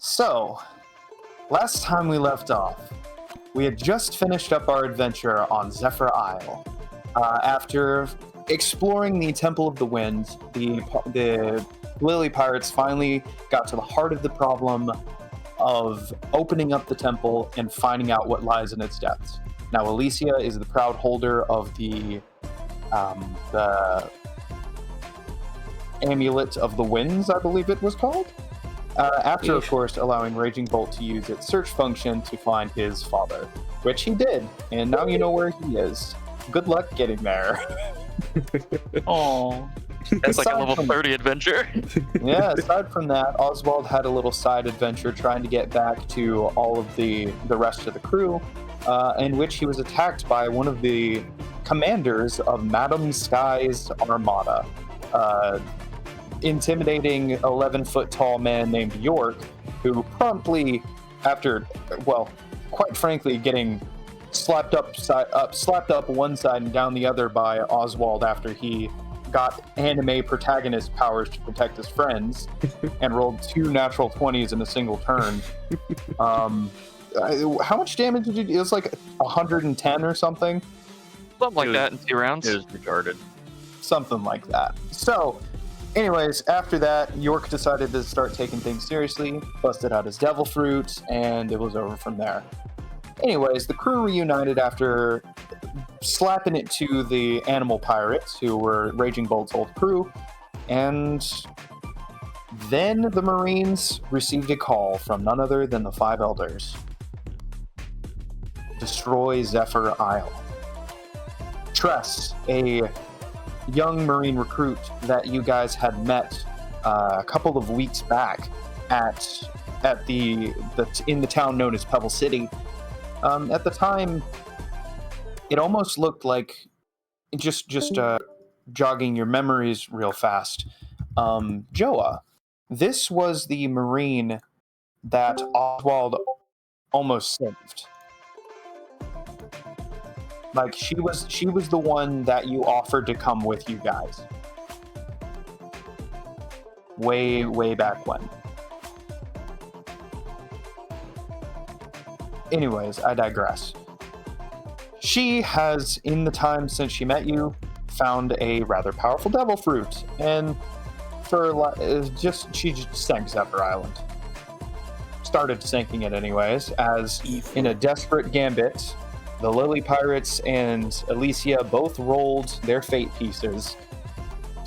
So, last time we left off, we had just finished up our adventure on Zephyr Isle. After exploring the Temple of the Wind, the Lily Pirates finally got to the heart of the problem of opening up the temple and finding out what lies in its depths. Now, Alicia is the proud holder of the Amulet of the Winds, I believe it was called. After, of course, allowing Raging Bolt to use its search function to find his father, which he did, and now you know where he is. Good luck getting there. Oh, that's like a level 30 adventure. Yeah, aside from that, Oswald had a little side adventure trying to get back to all of the rest of the crew, in which he was attacked by one of the commanders of Madame Sky's armada. Intimidating 11-foot tall man named York, who promptly, after, well, quite frankly, getting slapped up one side and down the other by Oswald after he got anime protagonist powers to protect his friends and rolled 2 natural 20s in a single turn. How much damage did you do? It was like 110 or something? Something like that in 2 rounds. It was retarded. Something like that. So, anyways, after that, York decided to start taking things seriously, busted out his devil fruit, and it was over from there. Anyways, the crew reunited after slapping it to the animal pirates, who were Raging Bolt's old crew, and then the Marines received a call from none other than the 5 Elders. Destroy Zephyr Isle. Tress, a young Marine recruit that you guys had met a couple of weeks back at in the town known as Pebble City. At the time, it almost looked like just jogging your memories real fast. Joa, this was the Marine that Oswald almost saved. Like, she was the one that you offered to come with you guys. Way back when. Anyways, I digress. She has, in the time since she met you, found a rather powerful devil fruit, and she just sank Zephyr Island. Started sinking it anyways, as in a desperate gambit, the Lily Pirates and Alicia both rolled their fate pieces,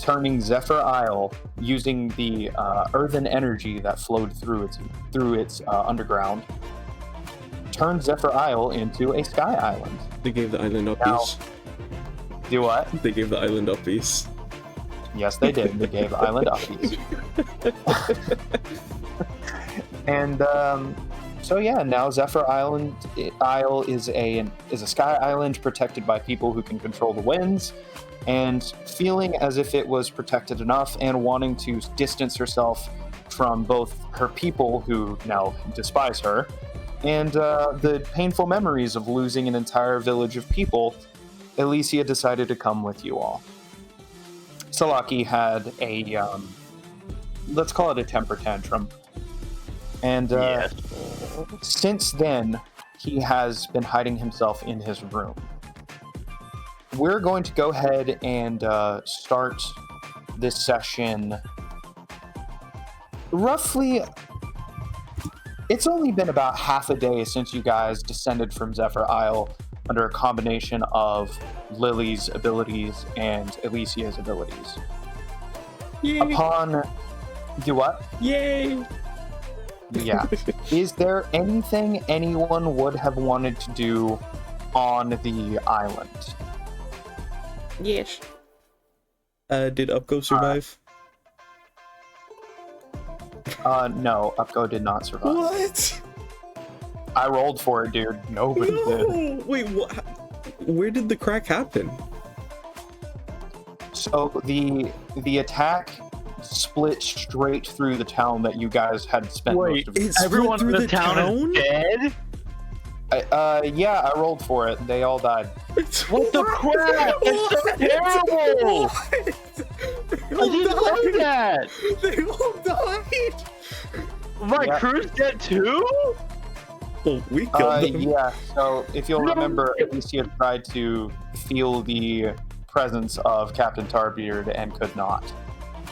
turning Zephyr Isle, using the earthen energy that flowed through its underground, turned Zephyr Isle into a sky island. They gave the island uppies. Do what? They gave the island uppies. Yes, they did. They gave the island uppies. And so yeah, now Zephyr Isle is a sky island protected by people who can control the winds, and feeling as if it was protected enough and wanting to distance herself from both her people, who now despise her, and the painful memories of losing an entire village of people, Alicia decided to come with you all. Salaki had a, let's call it a temper tantrum. And since then, he has been hiding himself in his room. We're going to go ahead and start this session roughly. It's only been about half a day since you guys descended from Zephyr Isle under a combination of Lily's abilities and Alicia's abilities. Yay. Do what? Yay! Yeah. Is there anything anyone would have wanted to do on the island? Yes. Did Upgo survive? No, Upgo did not survive. What? I rolled for it, dude. Nobody did. Wait, what? Where did the crack happen? So the attack split straight through the town that you guys had spent most of it. Everyone in the town is dead? Yeah, I rolled for it. They all died. What the crap? It's so terrible! I didn't like that! They all died! My Yeah. crew's dead too? Well, we killed them. Yeah, so if you'll No. remember, Alicia tried to feel the presence of Captain Tarbeard and could not.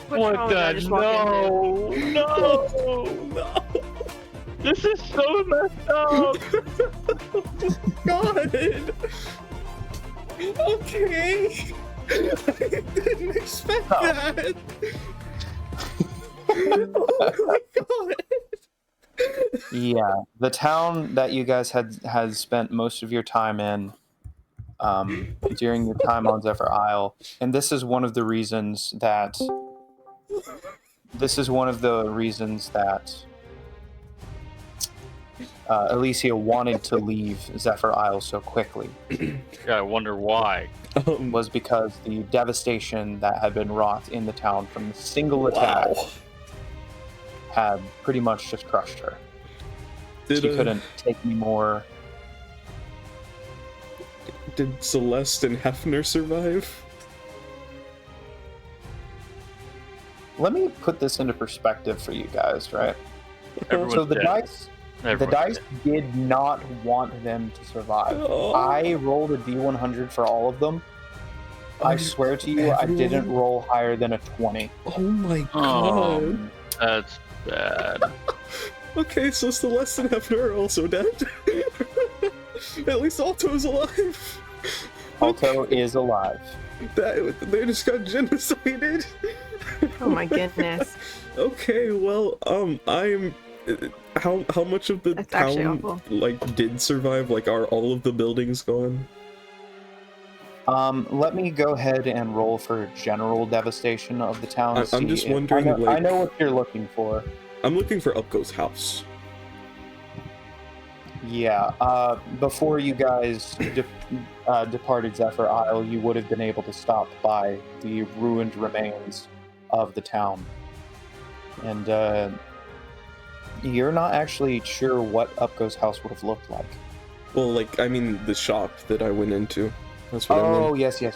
What trauma did I the? just walk into? No! No! This is so messed up! God! Okay! I didn't expect Oh. that! Oh my god! Yeah, the town that you guys has spent most of your time in during your time on Zephyr Isle, and this is one of the reasons that Alicia wanted to leave Zephyr Isle so quickly, Yeah, I wonder why. was because the devastation that had been wrought in the town from the single attack Wow. had pretty much just crushed her. Did, She couldn't take any more. Did Celeste and Hefner survive? Let me put this into perspective for you guys, right? Everyone's So the dead. dice Everyone's did not want them to survive. Oh. I rolled a D100 for all of them. I swear to you, I didn't everyone? roll higher than a 20. Oh my dead. god. That's bad. Okay, so Celeste and Hefner are also dead. At least Alto's alive. Alto is alive. They just got genocided. Oh my goodness. Okay, well, I'm. How much of the That's actually town awful. like did survive? Like, are all of the buildings gone? Let me go ahead and roll for general devastation of the town. to I'm see just if- wondering, I like- know what you're looking for. I'm looking for Upgo's house. Yeah, before you guys departed Zephyr Isle, you would have been able to stop by the ruined remains of the town. And you're not actually sure what Upgo's house would have looked like. Well, like, I mean, the shop that I went into. That's what I Oh, mean. yes. Yeah,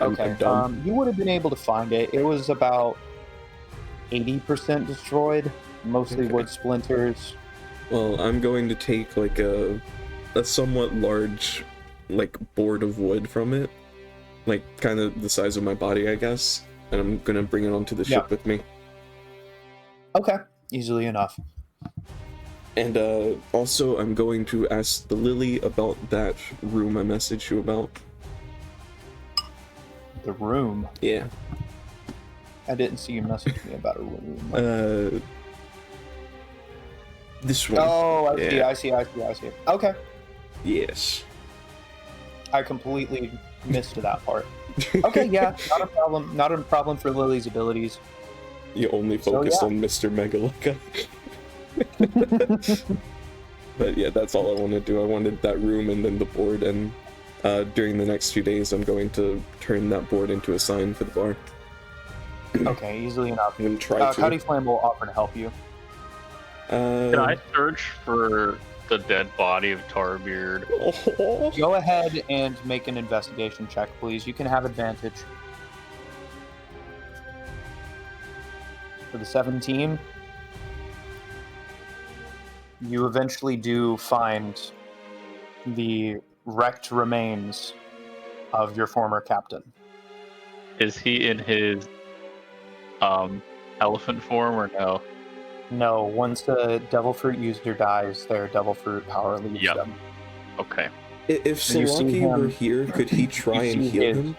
I'm Okay, dumb. you would have been able to find it. It was about 80% destroyed, mostly Okay. wood splinters. Well, I'm going to take like a somewhat large like board of wood from it, like kind of the size of my body, I guess, and I'm gonna bring it onto the ship Yeah. with me. Okay, easily enough. And also, I'm going to ask the Lily about that room I messaged you about. The room. Yeah. I didn't see you message me about a room. This one. Oh, Yeah. I see. Okay. Yes. I completely missed that part. Okay, yeah, not a problem. Not a problem for Lily's abilities. You only So, focus yeah. on Mr. Megaloka. But yeah, that's all I want to do. I wanted that room and then the board, and during the next few days, I'm going to turn that board into a sign for the bar. Okay, easily enough. I'm gonna try to. Cuddy Flame will offer to help you. Can I search for the dead body of Tarbeard? Oh, Go ahead and make an investigation check, please. You can have advantage. For the 17, you eventually do find the wrecked remains of your former captain. Is he in his elephant form or no? No, once a Devil Fruit user dies, their Devil Fruit power leaves Yep. them. Okay. if You see Salaki him- were here, could he try you and see heal his- him?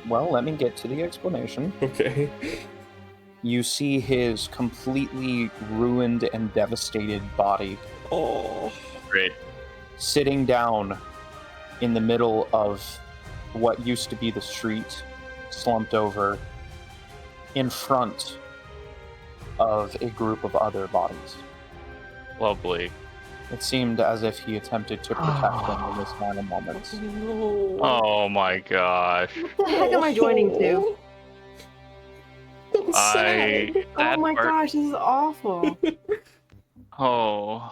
Well, let me get to the explanation. Okay. You see his completely ruined and devastated body Oh. Great. sitting down in the middle of what used to be the street, slumped over, in front of a group of other bodies. Lovely. It seemed as if he attempted to protect them in this final moment. No. Oh my gosh. What the heck am I joining to? So sad. Oh That my part- gosh, this is awful. Oh.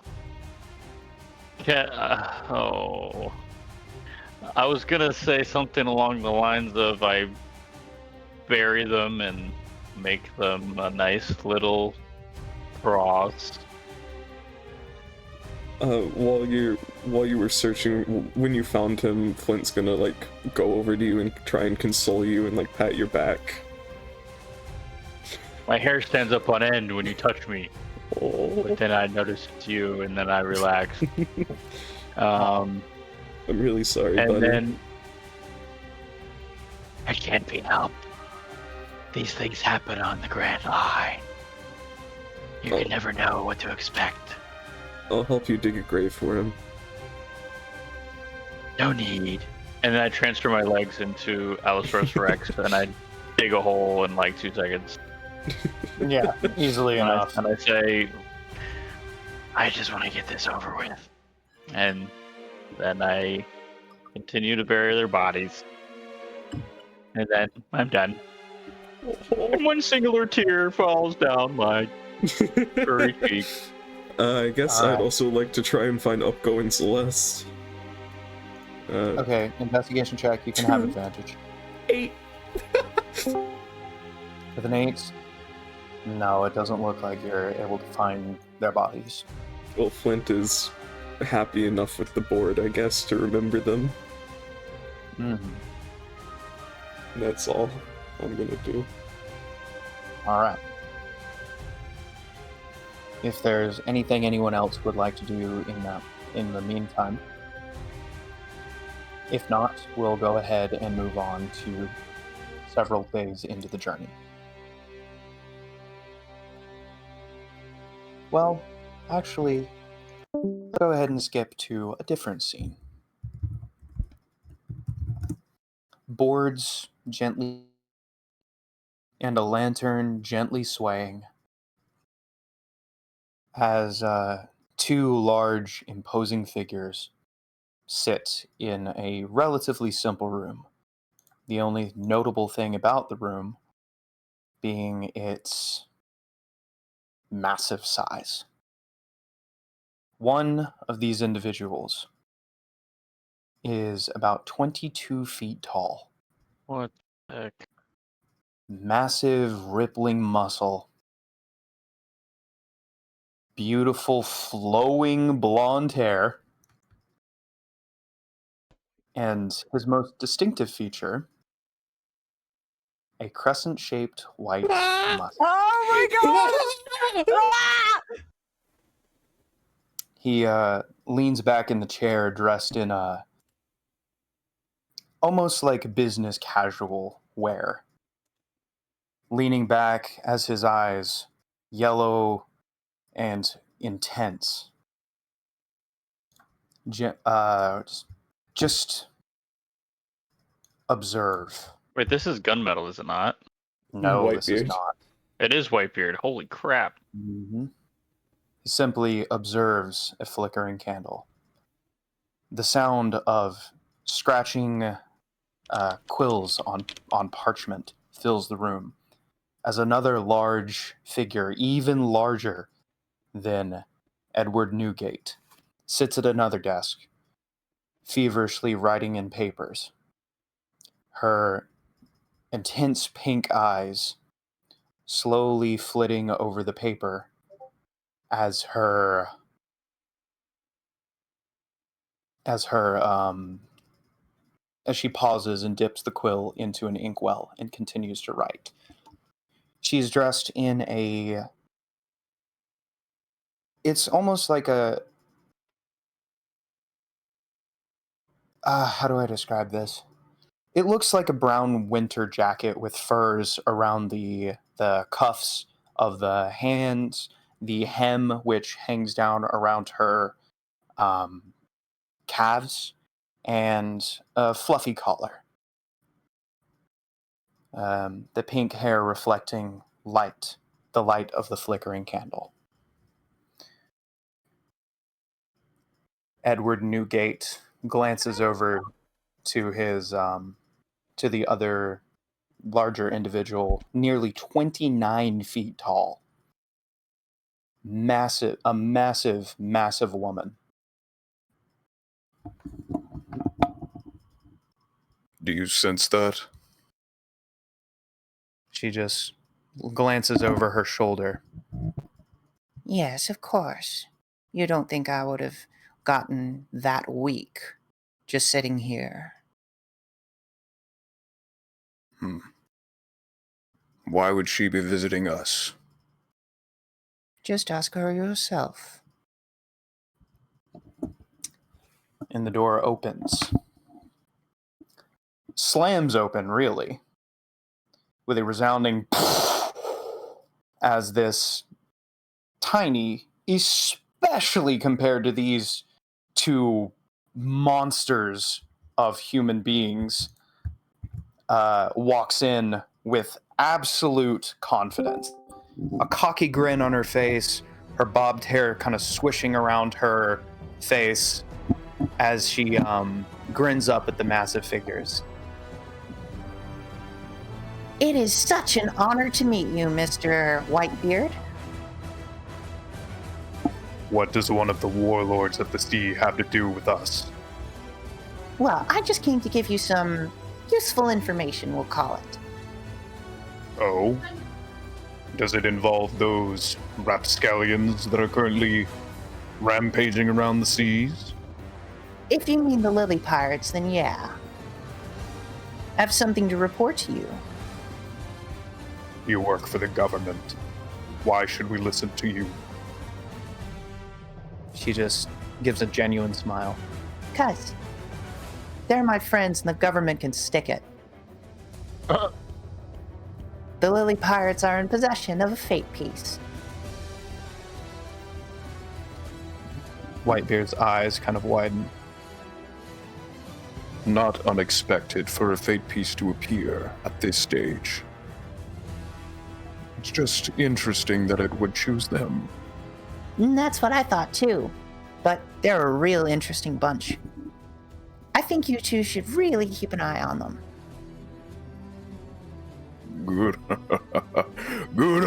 Oh. I was gonna say something along the lines of I bury them and make them a nice little cross. While you were searching, when you found him, Flint's gonna like go over to you and try and console you and like pat your back. My hair stands up on end when you touch me, Oh, but then I notice it's you, and then I relax. I'm really sorry, And buddy. then I can't be helped. These things happen on the Grand Line. You Oh. can never know what to expect. I'll help you dig a grave for him. No need. And then I transfer my legs into Allosaurus Rex, and I dig a hole in like 2 seconds. Yeah, easily enough. And I say, I just want to get this over with. And then I continue to bury their bodies. And then I'm done. And one singular tear falls down my furry cheek. I guess I'd Alright. also like to try and find Upgo and Celeste. Okay, investigation check. You can have advantage. 8. With an 8, no, it doesn't look like you're able to find their bodies. Well, Flint is happy enough with the board, I guess, to remember them. Mm-hmm. That's all I'm gonna do. All right. If there's anything anyone else would like to do in the meantime, if not, we'll go ahead and move on to several days into the journey. Well, actually, let's go ahead and skip to a different scene. Boards gently and a lantern gently swaying as 2 large, imposing figures sit in a relatively simple room. The only notable thing about the room being its massive size. One of these individuals is about 22 feet tall. What the heck? Massive, rippling muscle. Beautiful, flowing blonde hair. And his most distinctive feature, a crescent-shaped white mustache. Oh my god! He leans back in the chair dressed in a almost like business casual wear. Leaning back as his eyes, yellow and intense, just observe. Wait, this is gunmetal, is it not? No, this is Whitebeard. not. It is Whitebeard. Holy crap. Mm-hmm. He simply observes a flickering candle. The sound of scratching quills on parchment fills the room as another large figure, even larger than Edward Newgate, sits at another desk, feverishly writing in papers. Her intense pink eyes slowly flitting over the paper as she pauses and dips the quill into an inkwell and continues to write. She's dressed in it's almost like a, how do I describe this? It looks like a brown winter jacket with furs around the cuffs of the hands, the hem which hangs down around her calves, and a fluffy collar. The pink hair reflecting light, the light of the flickering candle. Edward Newgate glances over to his to the other larger individual, nearly 29 feet tall. Massive woman. Do you sense that? She just glances over her shoulder. Yes, of course. You don't think I would have gotten that weak just sitting here? Why would she be visiting us? Just ask her yourself. And the door opens. Slams open, really, with a resounding as this tiny, especially compared to these two monsters of human beings, walks in with absolute confidence. A cocky grin on her face, her bobbed hair kind of swishing around her face as she grins up at the massive figures. It is such an honor to meet you, Mr. Whitebeard. What does one of the warlords of the sea have to do with us? Well, I just came to give you some useful information, we'll call it. Oh? Does it involve those rapscallions that are currently rampaging around the seas? If you mean the Lily Pirates, then yeah. I have something to report to you. You work for the government. Why should we listen to you? She just gives a genuine smile. 'Cause they're my friends and the government can stick it. The Lily Pirates are in possession of a fate piece. Whitebeard's eyes kind of widen. Not unexpected for a fate piece to appear at this stage. It's just interesting that it would choose them. And that's what I thought too. But they're a real interesting bunch. I think you two should really keep an eye on them. Good. Good.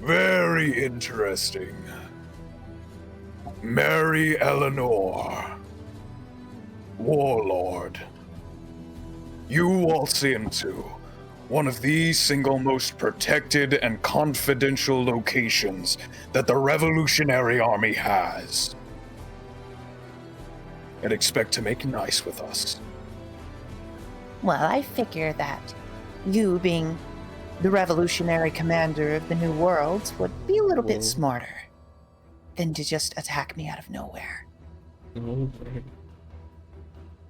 Very interesting. Mary Eleanor, Warlord. You waltz into one of the single most protected and confidential locations that the Revolutionary Army has. And expect to make nice with us. Well, I figure that you, being the revolutionary commander of the New Worlds, would be a little bit smarter than to just attack me out of nowhere.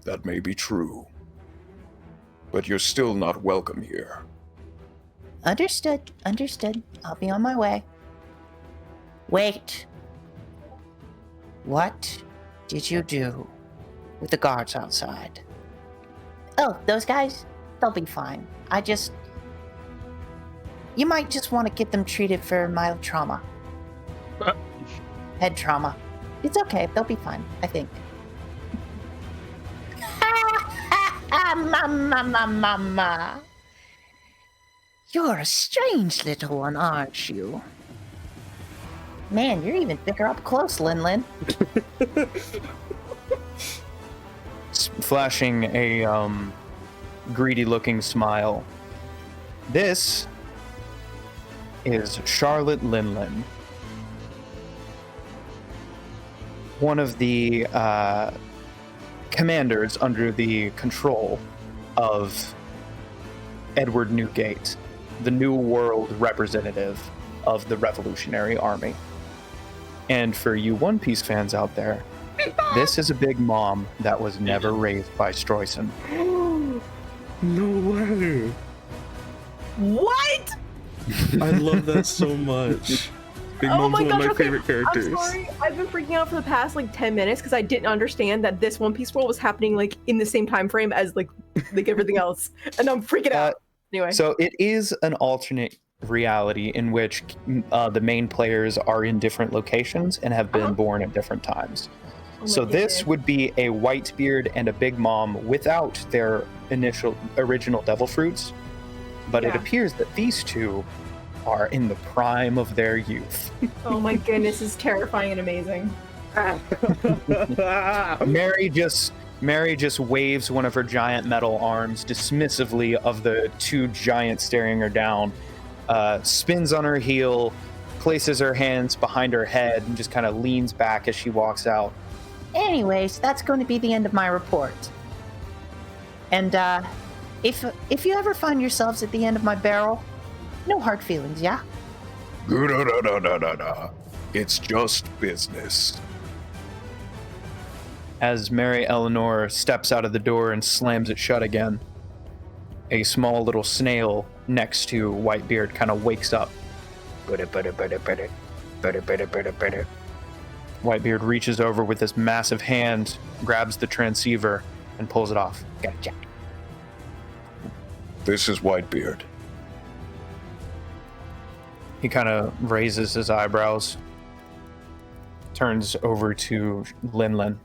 That may be true. But you're still not welcome here. Understood. I'll be on my way. Wait. What did you do with the guards outside? Oh, those guys? They'll be fine. You might just want to get them treated for mild trauma. Head trauma. It's okay, they'll be fine, I think. Mama. You're a strange little one, aren't you? Man, you're even thicker up close, Lin. Flashing a greedy-looking smile. This is Charlotte Linlin, one of the commanders under the control of Edward Newgate, the New World representative of the Revolutionary Army. And for you One Piece fans out there, this is a big mom that was never raised by Streusen. No way. What? I love that so much. Big Mom's one of my favorite characters. I'm sorry. I've been freaking out for the past 10 minutes because I didn't understand that this One Piece world was happening in the same time frame as like everything else, and I'm freaking out. Anyway, So it is an alternate reality in which the main players are in different locations and have been born at different times. So this would be a Whitebeard and a Big Mom without their original Devil Fruits, but it appears that these two are in the prime of their youth. Oh my goodness, it's terrifying and amazing. Mary just Mary just waves one of her giant metal arms dismissively of the two giants staring her down, spins on her heel, places her hands behind her head, and just kind of leans back as she walks out. Anyways, that's going to be the end of my report. And if you ever find yourselves at the end of my barrel, no hard feelings, yeah? It's just business. As Mary Eleanor steps out of the door and slams it shut again, a small little snail next to Whitebeard kind of wakes up. Whitebeard reaches over with his massive hand, grabs the transceiver, and pulls it off. Gotcha. This is Whitebeard. He kind of raises his eyebrows, turns over to Linlin.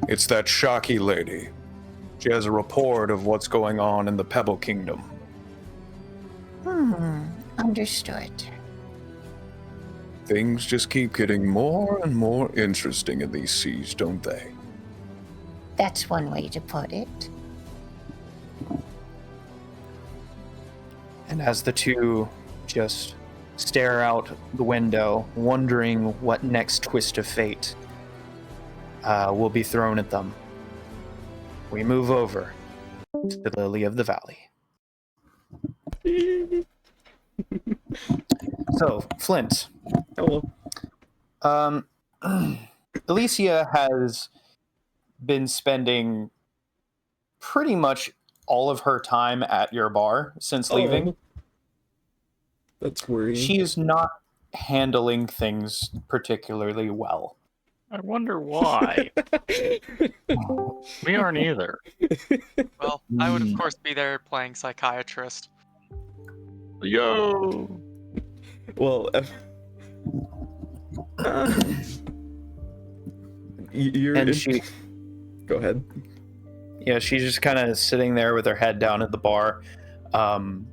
It's that Shocky lady. She has a report of what's going on in the Pebble Kingdom. Understood. Things just keep getting more and more interesting in these seas, don't they? That's one way to put it. And as the two just stare out the window, wondering what next twist of fate will be thrown at them, we move over to the Lily of the Valley. So, Flint. Hello. Alicia has been spending pretty much all of her time at your bar since leaving. That's worrying. She is not handling things particularly well. I wonder why. We aren't either. Well, I would of course be there playing psychiatrist. Yo! Well, you're. And she, Go ahead. yeah, she's just kind of sitting there with her head down at the bar, kind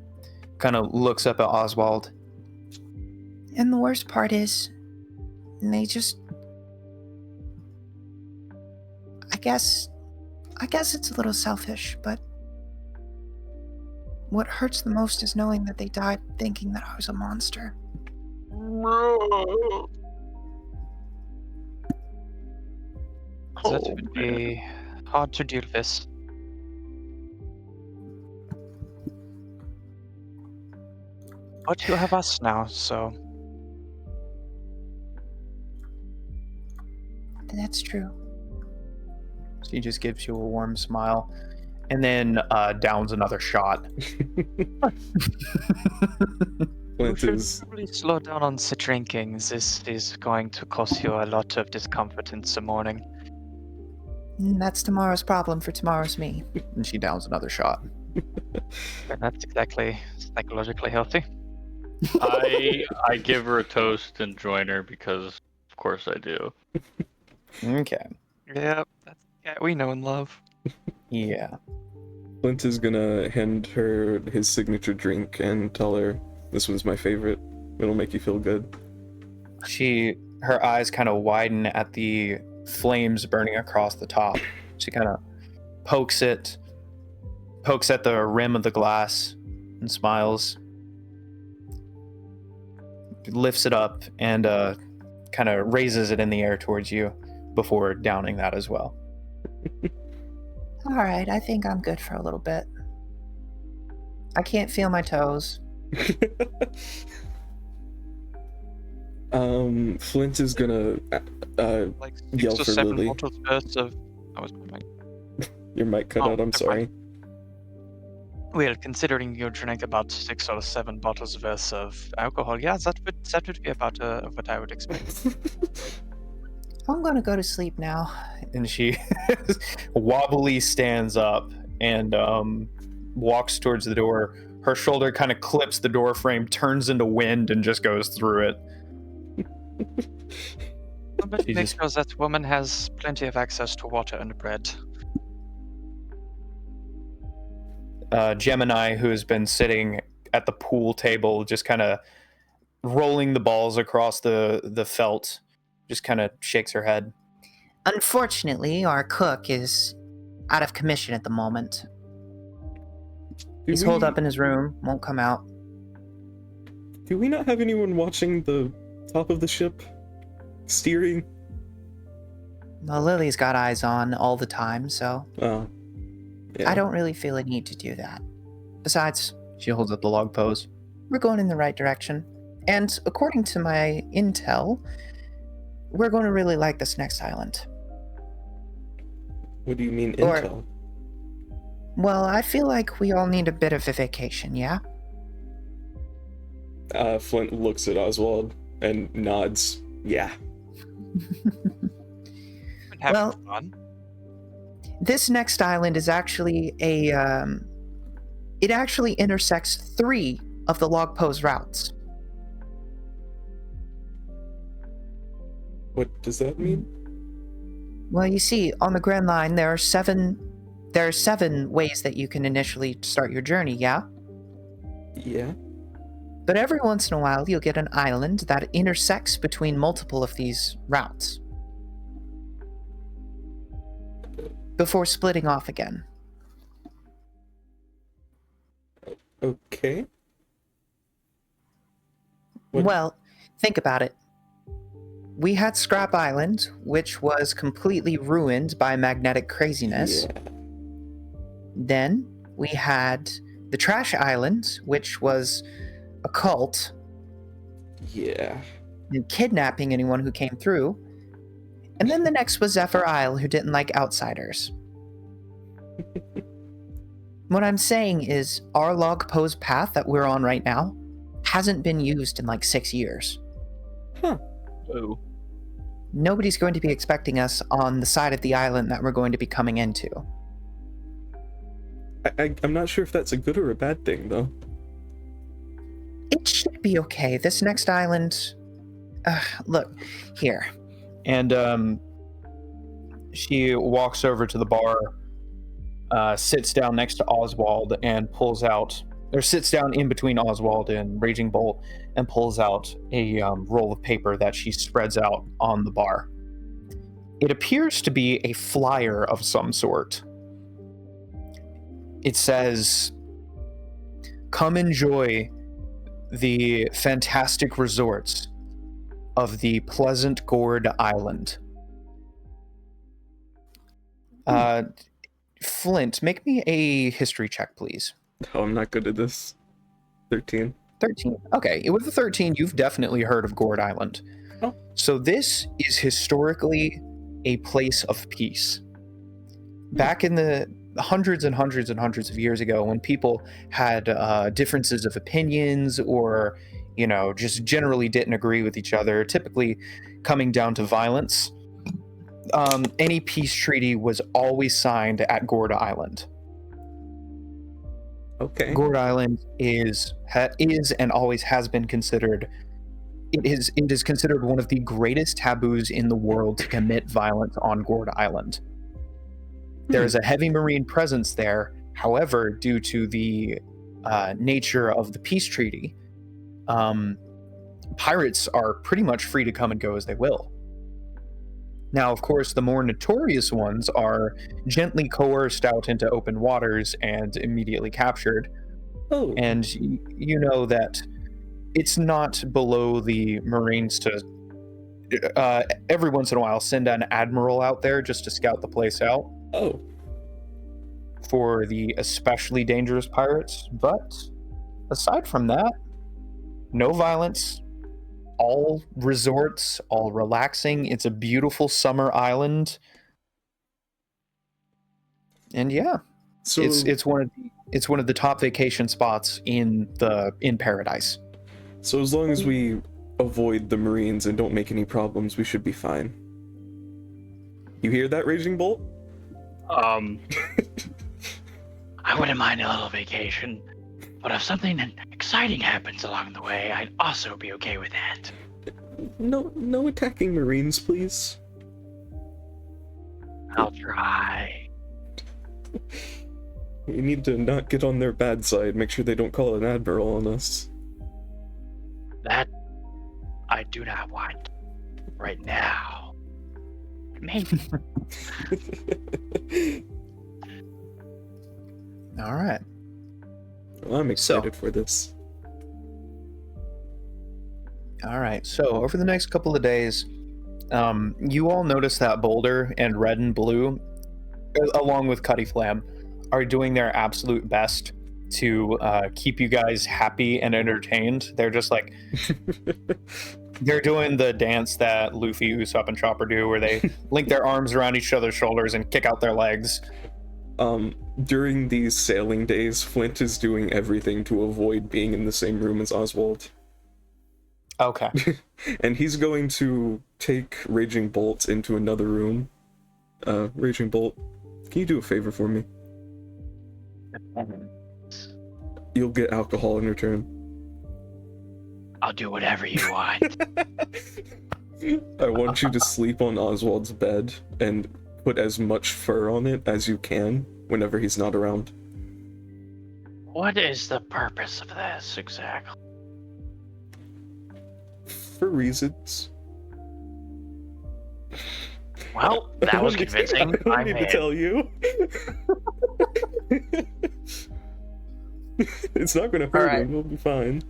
of looks up at Oswald. And the worst part is, they just... I guess it's a little selfish, but what hurts the most is knowing that they died thinking that I was a monster. That would be hard to deal with. But you have us now, so... That's true. She just gives you a warm smile, and then downs another shot. Flint is. Probably slow down on the drinking. This is going to cause you a lot of discomfort in the morning. That's tomorrow's problem for tomorrow's me. And she downs another shot. And that's exactly psychologically healthy. I give her a toast and join her because, of course, I do. Okay. Yep, that's the cat we know and love. Yeah. Flint is gonna hand her his signature drink and tell her, "This one's my favorite. It'll make you feel good." Her eyes kind of widen at the flames burning across the top. She kind of pokes at the rim of the glass and smiles. Lifts it up and kind of raises it in the air towards you before downing that as well. All right, I think I'm good for a little bit. I can't feel my toes. Flint is gonna Like yell 6 for or 7 Lily. bottles worth of... I was wondering. Your mic cut Oh, out. I'm never sorry. Well, considering you drink about 6 or 7 bottles worth of alcohol, yeah, that would be about what I would expect. I'm gonna go to sleep now. And she wobbly stands up and walks towards the door. Her shoulder kind of clips the door frame, turns into wind, and just goes through it. But She make just- sure that woman has plenty of access to water and bread. Gemini, who has been sitting at the pool table, just kind of rolling the balls across the felt, just kind of shakes her head. Unfortunately, our cook is out of commission at the moment. Do He's we- holed up in his room, won't come out. Do we not have anyone watching the top of the ship? Steering? Well, Lily's got eyes on all the time, so Oh. Yeah. I don't really feel a need to do that. Besides, She holds up the log pose. we're going in the right direction. And according to my intel, we're going to really like this next island. What do you mean, Or- intel? Well, I feel like we all need a bit of a vacation, yeah? Flint looks at Oswald and nods. Yeah. Been having Well- fun. This next island is actually it actually intersects 3 of the log pose routes. What does that mean? Well, you see, on the Grand Line, there are 7 ways that you can initially start your journey, yeah? Yeah. But every once in a while, you'll get an island that intersects between multiple of these routes before splitting off again. Okay. What- Well, think about it. We had Scrap Island, which was completely ruined by magnetic craziness. Yeah. Then we had the Trash Island, which was a cult Yeah. and kidnapping anyone who came through. And then the next was Zephyr Isle, who didn't like outsiders. What I'm saying is, our log pose path that we're on right now hasn't been used in like 6 years. Ooh. Nobody's going to be expecting us on the side of the island that we're going to be coming into. I'm not sure if that's a good or a bad thing, though. It should be okay. This next island. Look, here. And she walks over to the bar, sits down next to Oswald, and pulls out, or sits down in between Oswald and Raging Bolt, and pulls out a roll of paper that she spreads out on the bar. It appears to be a flyer of some sort. It says, "Come enjoy the fantastic resorts of the Pleasant Gourd Island." Flint, make me a history check, please. Oh, I'm not good at this. 13. 13. Okay, with the 13, you've definitely heard of Gourd Island. Oh. So this is historically a place of peace. Back in the hundreds and hundreds and hundreds of years ago, when people had differences of opinions or, just generally didn't agree with each other, typically coming down to violence, any peace treaty was always signed at Gourd Island. Okay. Gourd Island is and always has been considered. It is considered one of the greatest taboos in the world to commit violence on Gourd Island. There is a heavy marine presence there. However, due to the nature of the peace treaty, pirates are pretty much free to come and go as they will. Now, of course, the more notorious ones are gently coerced out into open waters and immediately captured. Oh. And you know that it's not below the Marines to every once in a while send an admiral out there just to scout the place out Oh. for the especially dangerous pirates. But aside from that, no violence, all resorts, all relaxing. It's a beautiful summer island. And yeah, So it's one of the top vacation spots in Paradise. So as long as we avoid the Marines and don't make any problems, we should be fine. You hear that, Raging Bolt? I wouldn't mind a little vacation, but if something exciting happens along the way, I'd also be okay with that. No attacking Marines, please. I'll try. We need to not get on their bad side, make sure they don't call an admiral on us. That I do not want right now. Maybe. All right. Well, I'm excited for this. All right. So over the next couple of days, you all notice that Boulder and Red and Blue, along with Cuddy Flam, are doing their absolute best to keep you guys happy and entertained. They're just like they're doing the dance that Luffy, Usopp, and Chopper do, where they link their arms around each other's shoulders and kick out their legs. During these sailing days, Flint is doing everything to avoid being in the same room as Oswald. Okay. And he's going to take Raging Bolt into another room. Raging Bolt, can you do a favor for me? You'll get alcohol in return. I'll do whatever you want. I want you to sleep on Oswald's bed and put as much fur on it as you can whenever he's not around. What is the purpose of this exactly? For reasons. Well, that was convincing. I don't need to tell you. It's not gonna hurt him, he'll be fine.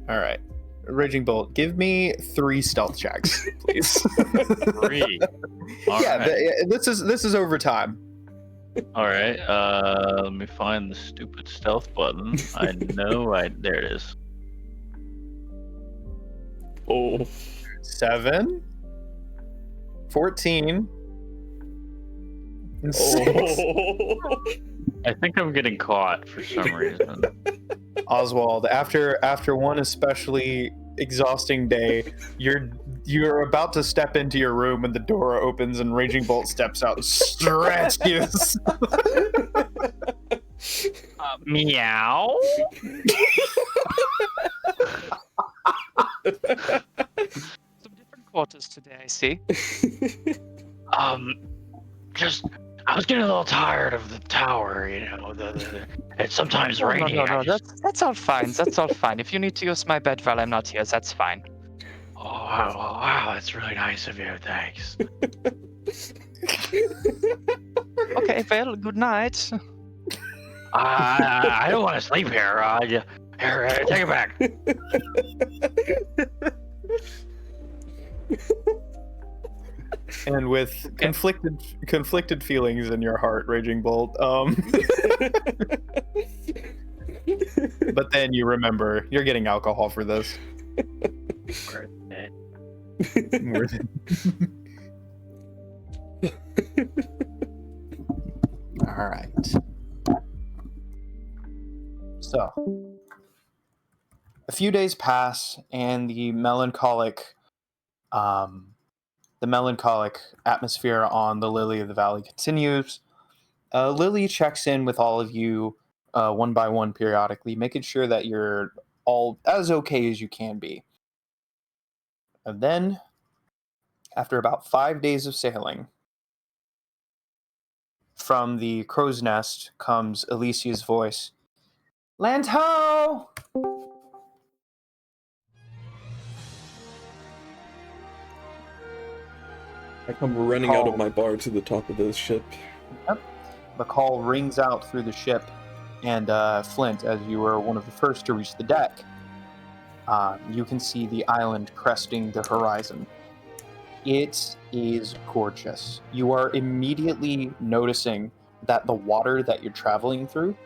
All right. Raging Bolt, give me 3 stealth checks, please. 3. All yeah, right. this is over time. All right. Let me find the stupid stealth button. I know there it is. Oh. 7, 14, and 6. Oh. I think I'm getting caught for some reason. Oswald, after one especially exhausting day, you're about to step into your room and the door opens and Raging Bolt steps out and stretches. Meow. Some different quarters today, I see. I was getting a little tired of the tower, you know. It's sometimes raining. No, that's all fine. That's all fine. If you need to use my bed while I'm not here, that's fine. Oh, wow, that's really nice of you. Thanks. Okay, well, good night. I don't want to sleep here. Here, take it back. And with conflicted feelings in your heart, Raging Bolt, but then you remember you're getting alcohol for this. Worth it. Worth it. All right. So, a few days pass, and the melancholic atmosphere on the Lily of the Valley continues. Lily checks in with all of you one by one periodically, making sure that you're all as okay as you can be. And then, after about 5 days of sailing, from the crow's nest comes Alicia's voice. Land ho! I come running out of my bar to the top of the ship. Yep. The call rings out through the ship, and Flint, as you were one of the first to reach the deck, you can see the island cresting the horizon. It is gorgeous. You are immediately noticing that the water that you're traveling through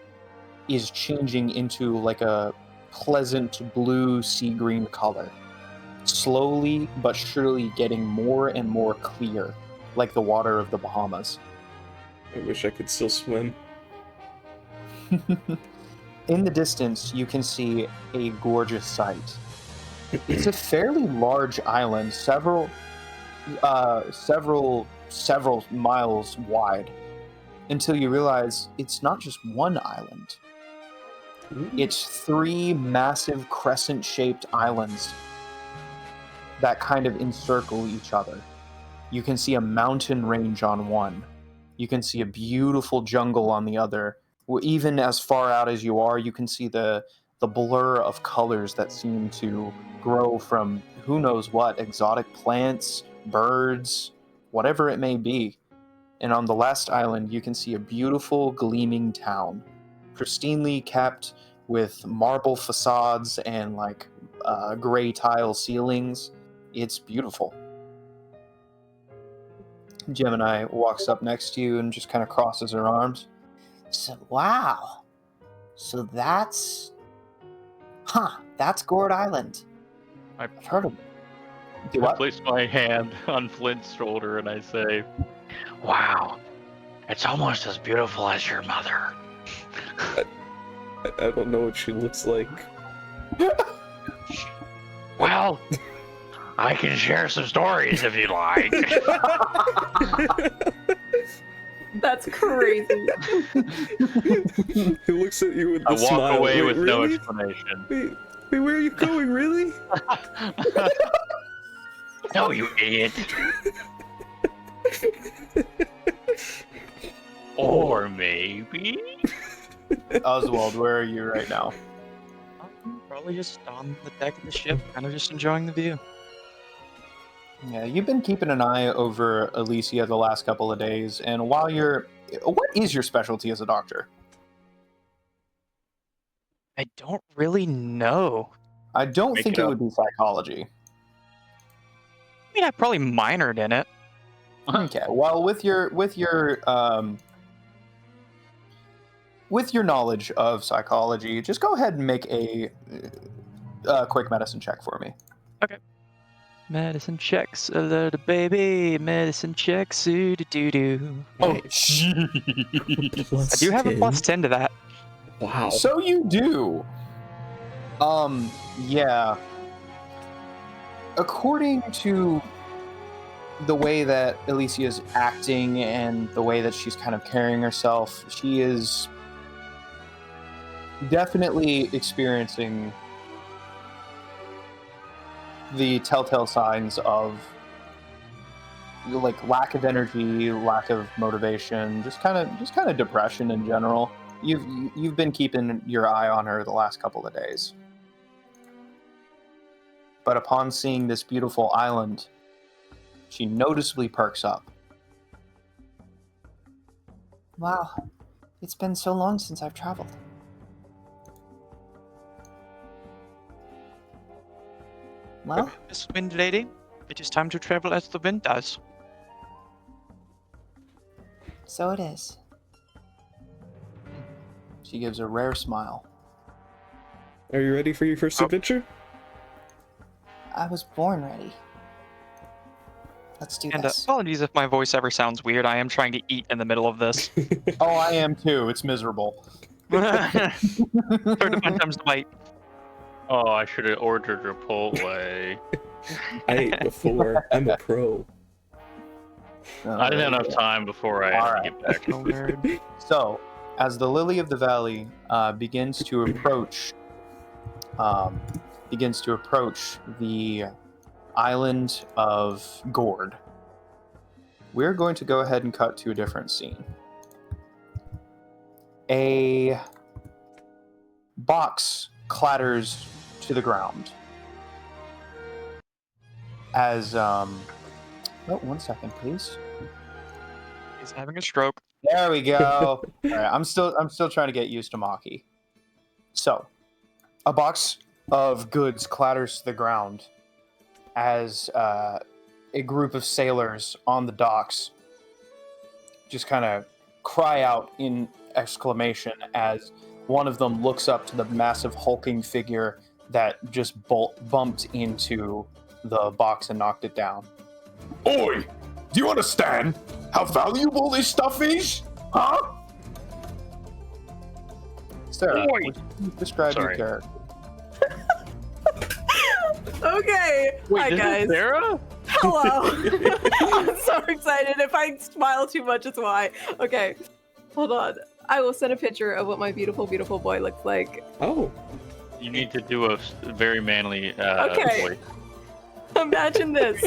is changing into like a pleasant blue sea green color. Slowly but surely getting more and more clear, like the water of the Bahamas. I wish I could still swim. In the distance, you can see a gorgeous sight. It's a fairly large island, several miles wide, until you realize it's not just one island. It's 3 massive crescent-shaped islands that kind of encircle each other. You can see a mountain range on one. You can see a beautiful jungle on the other. Even as far out as you are, you can see the blur of colors that seem to grow from who knows what, exotic plants, birds, whatever it may be. And on the last island, you can see a beautiful, gleaming town, pristinely kept with marble facades and like gray tile ceilings. It's beautiful. Gemini walks up next to you and just kind of crosses her arms. So, wow. So that's Gourd Island. I've heard of it. Do I what? place my hand on Flint's shoulder and I say, "Wow, it's almost as beautiful as your mother." I don't know what she looks like. Well, I can share some stories if you like. That's crazy. He looks at you with I the walk smile. away Wait, with no really? explanation. Wait, where are you going, really? No, you idiot. Or maybe. Oswald, where are you right now? Probably just on the deck of the ship, kind of just enjoying the view. Yeah, you've been keeping an eye over Alicia the last couple of days, and while you're... What is your specialty as a doctor? I don't really know. I don't Make think it it up. would be psychology. I mean, I probably minored in it. Okay, well, with your knowledge of psychology, just go ahead and make a quick medicine check for me. Medicine checks, alert baby. Medicine checks, ooh doo doo. Oh, I do have a +10 to that. Wow. So you do. Yeah. According to the way that Alicia is acting and the way that she's kind of carrying herself, she is definitely experiencing the telltale signs of like lack of energy, lack of motivation, just kind of depression in general. You've been keeping your eye on her the last couple of days. But upon seeing this beautiful island, she noticeably perks up. Wow. It's been so long since I've traveled. Well, Miss Wind Lady, it is time to travel as the wind does. so it is. She gives a rare smile. Are you ready for your first adventure? I was born ready. Let's do And this. apologies if my voice ever sounds weird. I am trying to eat in the middle of this. Oh, I am too. It's miserable. Sort of my times to bite. Oh, I should have ordered Chipotle. I ate before. I'm a pro. I didn't have enough time before I had to get back. Oh, nerd. So, as the Lily of the Valley begins to approach the island of Gourd, we're going to go ahead and cut to a different scene. A box clatters to the ground as oh, 1 second, please. He's having a stroke. There we go. All right, I'm still trying to get used to Maki. So, a box of goods clatters to the ground as a group of sailors on the docks just kind of cry out in exclamation as one of them looks up to the massive hulking figure that just bumped into the box and knocked it down. Oi! Do you understand how valuable this stuff is? Huh? Sarah, Oi! would you describe Sorry. your character? Okay. Hi, this guys. is Sarah? Hello. I'm so excited. If I smile too much, it's why. Okay. Hold on. I will send a picture of what my beautiful, beautiful boy looks like. Oh. You need to do a very manly Okay. voice. Imagine this.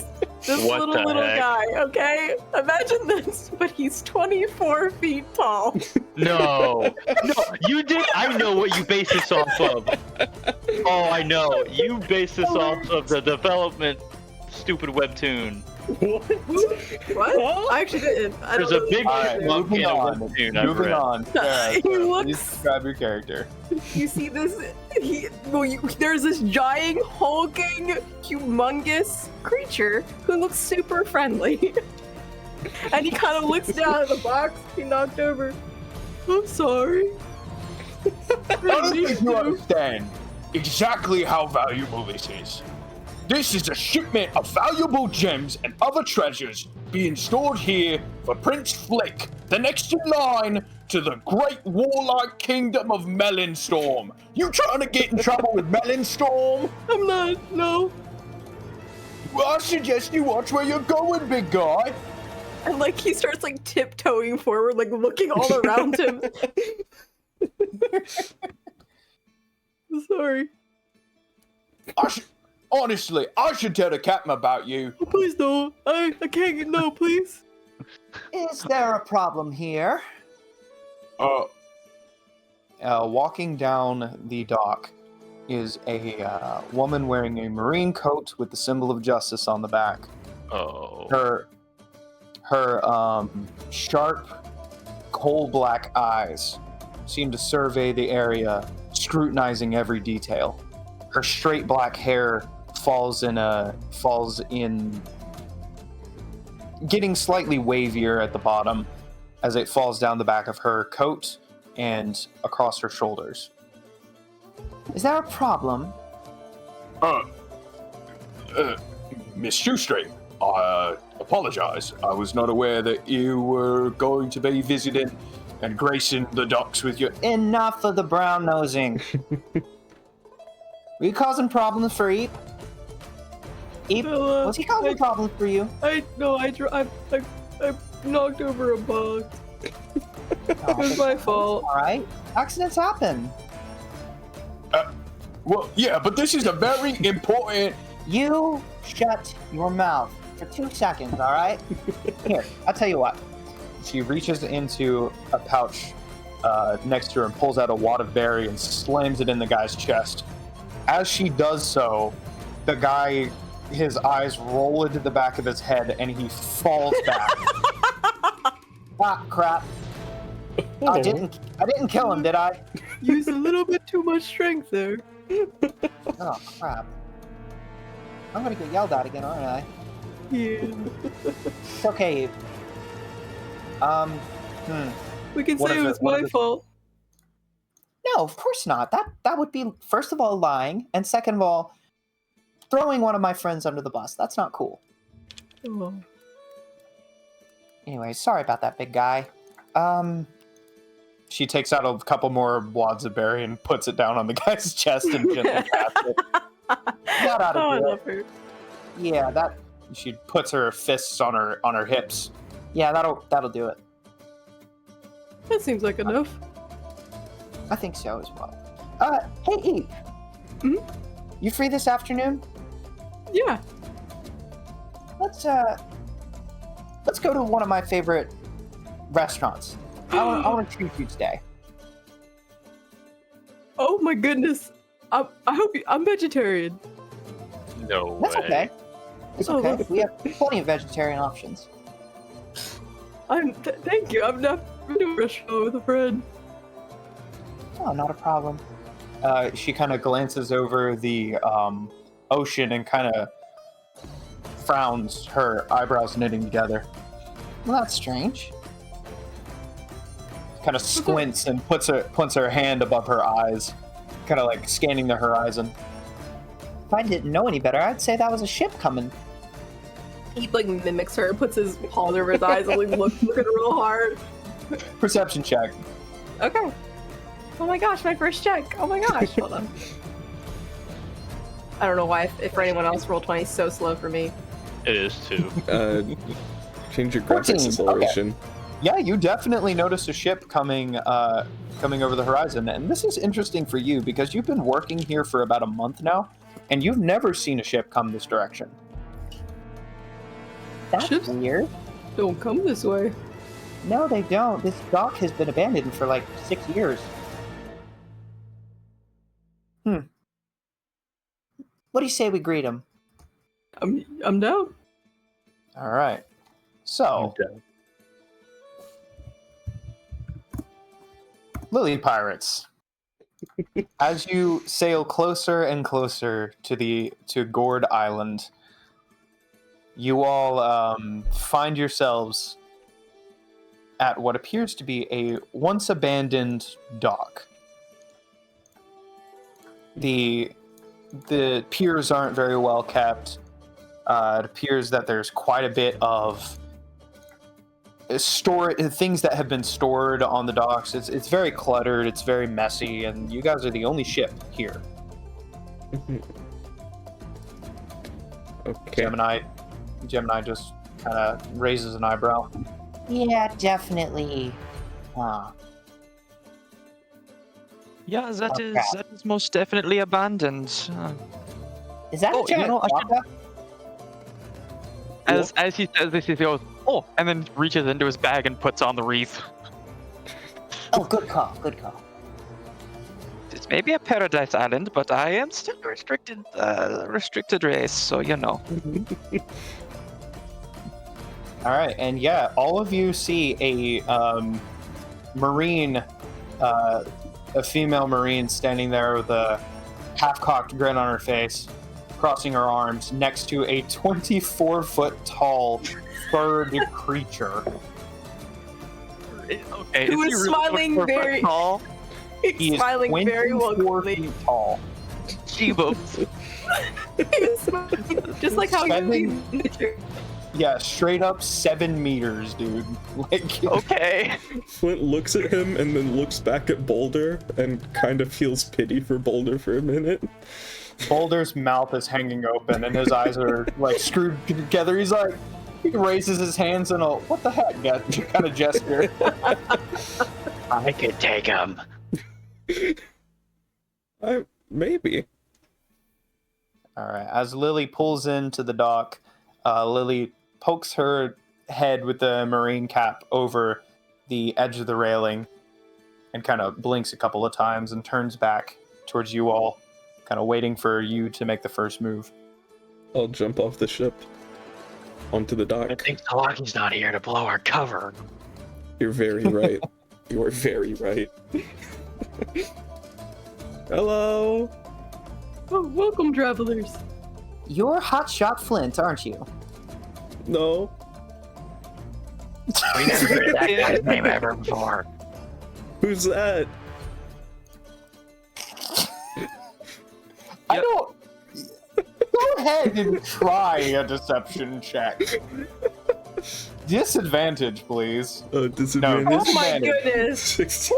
This What little the heck? guy, okay? Imagine this, but he's 24 feet tall. No, you did. I know what you base this off of. Oh, I know. You base this off of the development stupid webtoon. What? What? I actually didn't. I There's don't a know. big All right, monkey moving in a on. webtoon I've Moving read. on. Sarah, He Sarah, looks- please describe your character. You see this? There's this giant, hulking, humongous creature who looks super friendly. And he kind of looks down at the box he knocked over. I'm sorry. I don't think you understand exactly how valuable this is. This is a shipment of valuable gems and other treasures being stored here for Prince Flick, the next in line to the great warlike kingdom of Melonstorm. You trying to get in trouble with Melonstorm? I'm not. No. Well, I suggest you watch where you're going, big guy. And like he starts like tiptoeing forward, like looking all around him. Sorry. Honestly, I should tell the captain about you. Oh, please don't. I can't get no, please. Is there a problem here? Walking down the dock is a woman wearing a marine coat with the symbol of justice on the back. Oh. Her sharp, coal black eyes seem to survey the area, scrutinizing every detail. Her straight black hair falls in getting slightly wavier at the bottom as it falls down the back of her coat and across her shoulders. Is there a problem? Miss Shoestring, I apologize. I was not aware that you were going to be visiting and gracing the docks with your... Enough of the brown nosing. Were you causing problems for Eep? Eep, Well, was he causing problems for you? I knocked over a box. It was my fault. All right, accidents happen. Well, yeah, but this is a very important... You shut your mouth for 2 seconds, all right? Here, I'll tell you what. She reaches into a pouch next to her and pulls out a wad of berry and slams it in the guy's chest. As she does so, the guy, his eyes roll into the back of his head and he falls back. Ah, crap. I didn't kill him, did I? Used a little bit too much strength there. Oh, crap. I'm gonna get yelled at again, aren't I? Yeah. It's okay, Eve. We can What say is it it? was What my is it? fault. No, of course not. That would be, first of all, lying, and second of all, throwing one of my friends under the bus. That's not cool. Oh. Anyway, sorry about that, big guy. She takes out a couple more wads of berry and puts it down on the guy's chest and gently taps it. That ought to Oh, I do love it. her. Yeah, that. She puts her fists on her hips. Yeah, that'll do it. That seems like enough. I think so as well. Hey, Eve. Hmm? You free this afternoon? Yeah. Let's go to one of my favorite restaurants. I want to treat you today. Oh my goodness. I hope I'm vegetarian. No That's way. okay. It's Oh, okay. that's- We have plenty of vegetarian options. Thank you. I've never been to a restaurant with a friend. Oh, not a problem. She kind of glances over the ocean and kind of frowns, her eyebrows knitting together. Well, that's strange. Kind of squints and puts her hand above her eyes, kind of like scanning the horizon. If I didn't know any better, I'd say that was a ship coming. He like mimics her, puts his paws over his eyes, and like looking real hard. Perception check. Okay. Oh my gosh, my first check. Oh my gosh. Hold on. I don't know why, if for anyone else, roll 20 is so slow for me. It is too. Change your 14, graphics acceleration. Yeah, you definitely notice a ship coming over the horizon, and this is interesting for you because you've been working here for about a month now, and you've never seen a ship come this direction. That's Ships? weird. Don't come this way. No, they don't. This dock has been abandoned for like 6 years. What do you say we greet him? I'm down. All right. So, Lily Pirates. As you sail closer and closer to Gourd Island, you all find yourselves at what appears to be a once abandoned dock. The piers aren't very well kept. It appears that there's quite a bit of things that have been stored on the docks. It's very cluttered. It's very messy, and you guys are the only ship here. Okay. Gemini just kind of raises an eyebrow. Yeah, definitely. Yeah, that Okay. is most definitely abandoned. Is that Oh, a giant I should- quokka? As he says this, he goes, "Oh," and then reaches into his bag and puts on the wreath. Oh, good call. Good call. This may be a paradise island, but I am still a restricted race, so you know. All right, and yeah, all of you see a marine, a female marine standing there with a half-cocked grin on her face, crossing her arms next to a 24-foot-tall furred creature. Okay, Who is is he really smiling 4 foot very- tall? He He's is smiling very 24 welcomely. feet tall. Jeebos. He's smiling just like how you Seven- in the picture. Yeah, straight up 7 meters, dude. Like, Okay. Flint looks at him and then looks back at Boulder and kind of feels pity for Boulder for a minute. Boulder's mouth is hanging open and his eyes are like screwed together. He raises his hands in a what the heck kind of gesture. I could take him. Maybe. All right. As Lily pulls into the dock, Lily pokes her head with the marine cap over the edge of the railing and kind of blinks a couple of times and turns back towards you all, kind of waiting for you to make the first move. I'll jump off the ship onto the I dock. think Talaki's not here to blow our cover. You're very right. You are very right. Hello. Oh, welcome, travelers. You're Hotshot Flint, aren't you? No. We never heard that guy's name ever before. Who's that? I don't. Go ahead and try a deception check. Disadvantage, please. Disadvantage. No, Oh my Disadvantage. goodness. 16.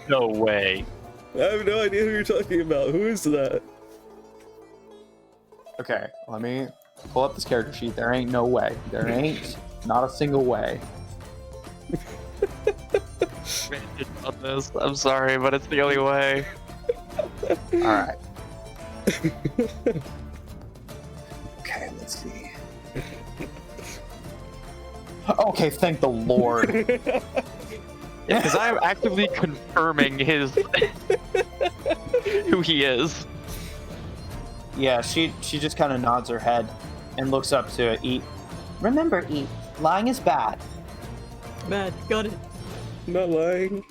No way. I have no idea who you're talking about. Who is that? Okay, let me pull up this character sheet. There ain't no way. There ain't not a single way. I'm sorry, but it's the only way. All right. Okay, let's see. Okay, thank the Lord. Because I'm actively confirming his who he is. Yeah, she just kind of nods her head and looks up to Eat. Remember, Eat, lying is bad. Bad, got it. Not lying.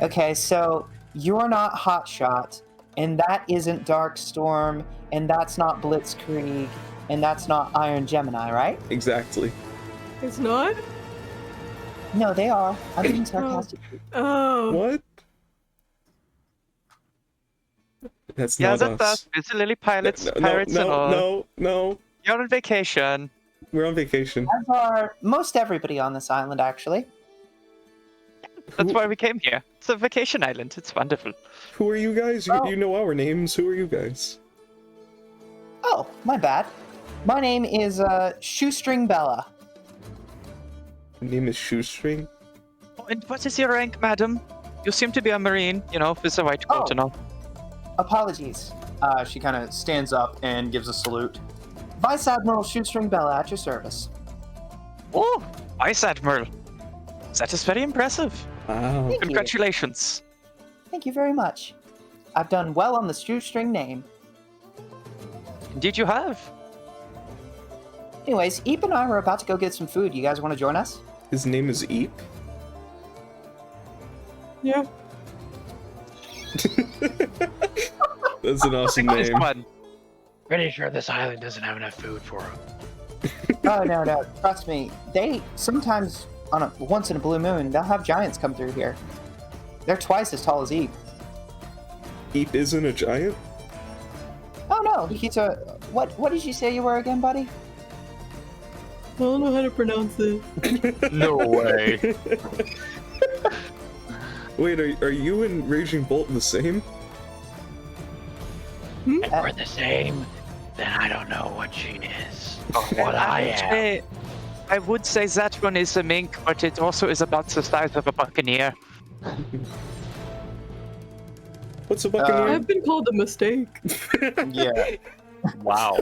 Okay, so you're not Hotshot, and that isn't Darkstorm, and that's not Blitzkrieg, and that's not Iron Gemini, right? Exactly. It's not? No, they are. I'm being sarcastic. Oh. What? That's Yeah, not that's us. us. It's Lily Pilots, No, Pirates and all. no. You're on vacation. We're on vacation. As are most everybody on this island, actually. That's Who- why we came here. It's a vacation island. It's wonderful. Who are you guys? Oh. You know our names. Who are you guys? Oh, my bad. My name is Shoestring Bella. Your name is Shoestring. Oh, and what is your rank, madam? You seem to be a marine, you know, with a white coat Oh. and all. Apologies. She kind of stands up and gives a salute. Vice Admiral Shoestring Bella at your service. Oh, Vice Admiral. That is very impressive. Wow. Thank you. Congratulations. Thank you very much. I've done well on the Shoestring name. Indeed, you have. Anyways, Eep and I were about to go get some food. You guys want to join us? His name is Eep. Yeah. That's an awesome Nice name. one. Pretty sure this island doesn't have enough food for him. Oh no! Trust me. They sometimes, once in a blue moon, they'll have giants come through here. They're twice as tall as Eep. Eep isn't a giant? Oh no, he's a. What did you say you were again, buddy? I don't know how to pronounce it. No way. Wait, are you and Raging Bolt the same? If we're the same, then I don't know what she is or what I am. I would say that one is a mink, but it also is about the size of a buccaneer. What's a buccaneer? I've been called a mistake. Yeah. Wow.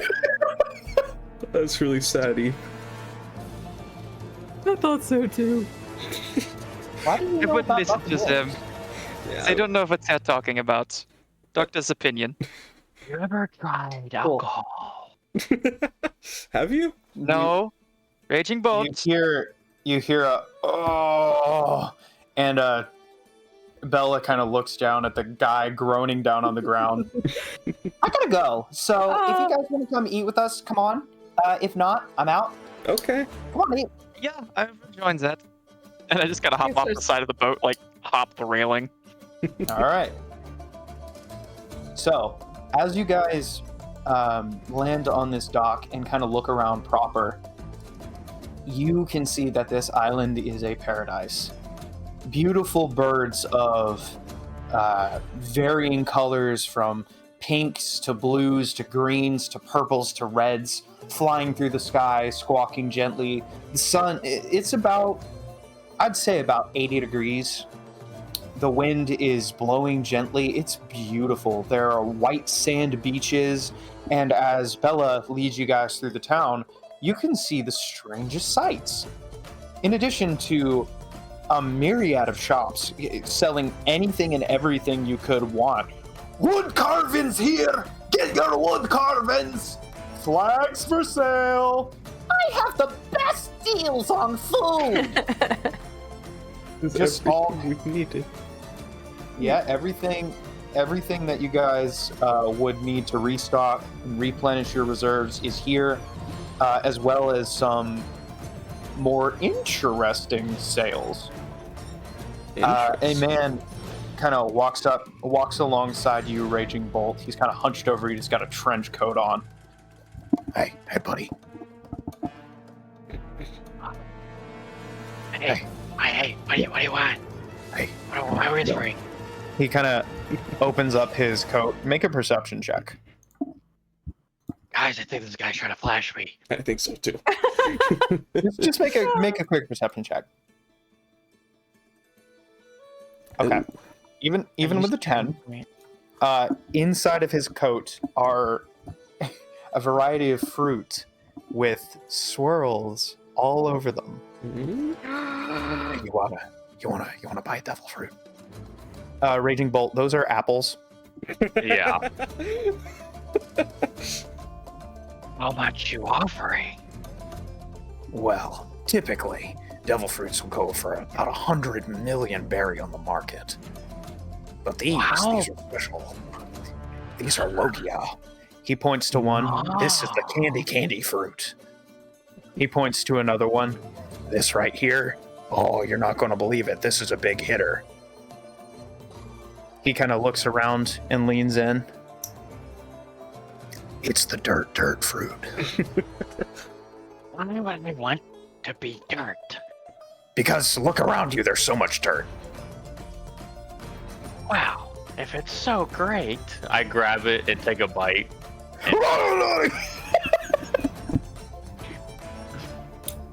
That's really saddy. I thought so too. Why do you I know wouldn't about listen to them. Yeah. They don't know what they're talking about. Doctor's opinion. You ever tried alcohol? Have you? No. Raging Bolt. You hear a oh, and Bella kind of looks down at the guy groaning down on the ground. I gotta go. So if you guys want to come eat with us, come on. If not, I'm out. Okay. Come on, eat. Yeah, I joins that. And I just gotta hop off the side of the boat, like hop the railing. All right. So as you guys land on this dock and kind of look around proper, you can see that this island is a paradise. Beautiful birds of varying colors, from pinks to blues to greens to purples to reds, flying through the sky, squawking gently. The sun, it's about, I'd say about 80 degrees. The wind is blowing gently. It's beautiful. There are white sand beaches, and as Bella leads you guys through the town, you can see the strangest sights. In addition to a myriad of shops selling anything and everything you could want. Wood carvings here! Get your wood carvings! Flags for sale! I have the best deals on food! Just all we needed. Yeah, everything that you guys would need to restock and replenish your reserves is here, as well as some more interesting sales. A man kind of walks alongside you, Raging Bolt. He's kind of hunched over you. He's got a trench coat on. Hey, buddy. Hey, what do you want? Hey. What are we whispering? He kind of opens up his coat. Make a perception check. Guys, I think this guy's trying to flash me. I think so too. Just make a quick perception check. Okay. Even with a 10, inside of his coat are a variety of fruit with swirls all over them. You wanna buy devil fruit? Raging Bolt, those are apples. Yeah. How much you offering? Well, typically, devil fruits will go for about 100 million berry on the market. But these are special. These are Logia. He points to one. This is the candy fruit. He points to another one. This right here, oh, you're not going to believe it. This is a big hitter. He kind of looks around and leans in. It's the dirt fruit. Why would I want to be dirt? Because look around you, there's so much dirt. Wow, if it's so great. I grab it and take a bite.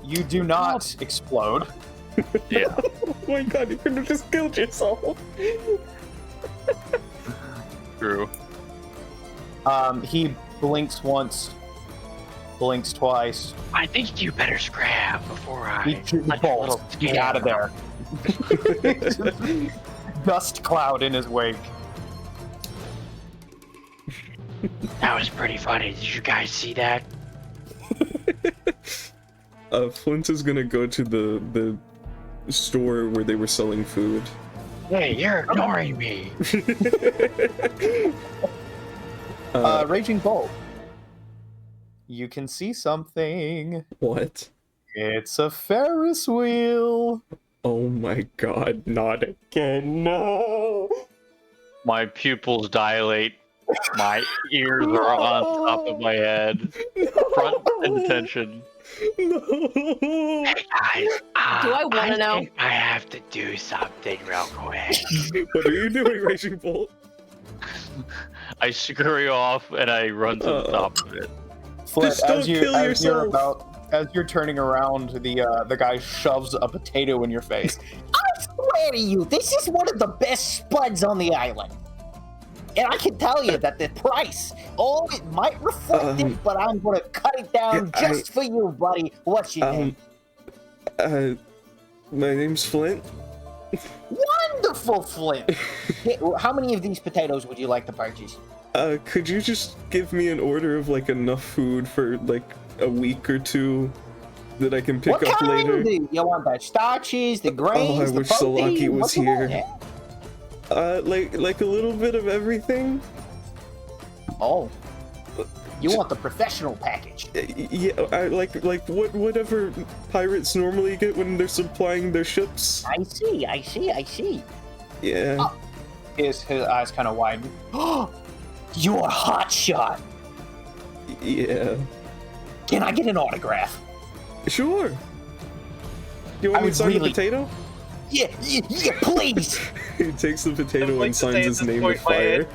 You do not explode. Yeah. Oh my god, you could have just killed yourself. True. He blinks once, blinks twice. I think you better scrap before I He let your little bolts. Get out of there. Dust cloud in his wake. That was pretty funny. Did you guys see that? Flint is gonna go to the store where they were selling food. Hey, you're ignoring me. Raging Bolt. You can see something. What? It's a Ferris wheel. Oh my god, not again, no! My pupils dilate. My ears are on top of my head. Front and tension. No! Hey guys, Do I wanna know? think I have to do something real quick. What are you doing, Raging Bolt? I scurry off and I run to the top of it. Flint, Just don't kill yourself. As you're turning around, the guy shoves a potato in your face. I swear to you, this is one of the best spuds on the island. And I can tell you that the price, it might reflect it, but I'm going to cut it down just for you, buddy. What's your name? My name's Flint. Wonderful, Flint. How many of these potatoes would you like to purchase? Could you just give me an order of, like, enough food for, like, a week or two that I can pick what up kind later? do you want? The starches, the grains, I the wish protein? Salaki was What you want? here. Like a little bit of everything? Oh. You want the professional package? Yeah, I like whatever pirates normally get when they're supplying their ships. I see. Yeah. His eyes kind of widen. You're a hot shot. Yeah. Can I get an autograph? Sure. You want me to sign the potato? Yeah, please. He takes the potato and signs his name with fire.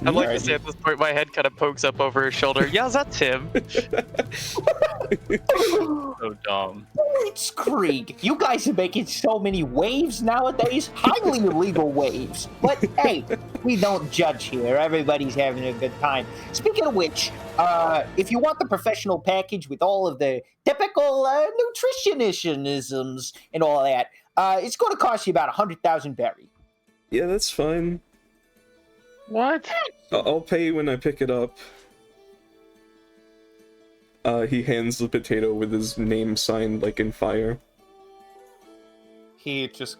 I'd like to say at this point, my head kind of pokes up over his shoulder. Yeah, that's him. So dumb. Blitzkrieg. You guys are making so many waves nowadays. Highly illegal waves. But hey, we don't judge here. Everybody's having a good time. Speaking of which, if you want the professional package with all of the typical nutritionisms and all that, it's going to cost you about 100,000 berry. Yeah, that's fine. What? I'll pay when I pick it up. He hands the potato with his name signed, like, in fire. He just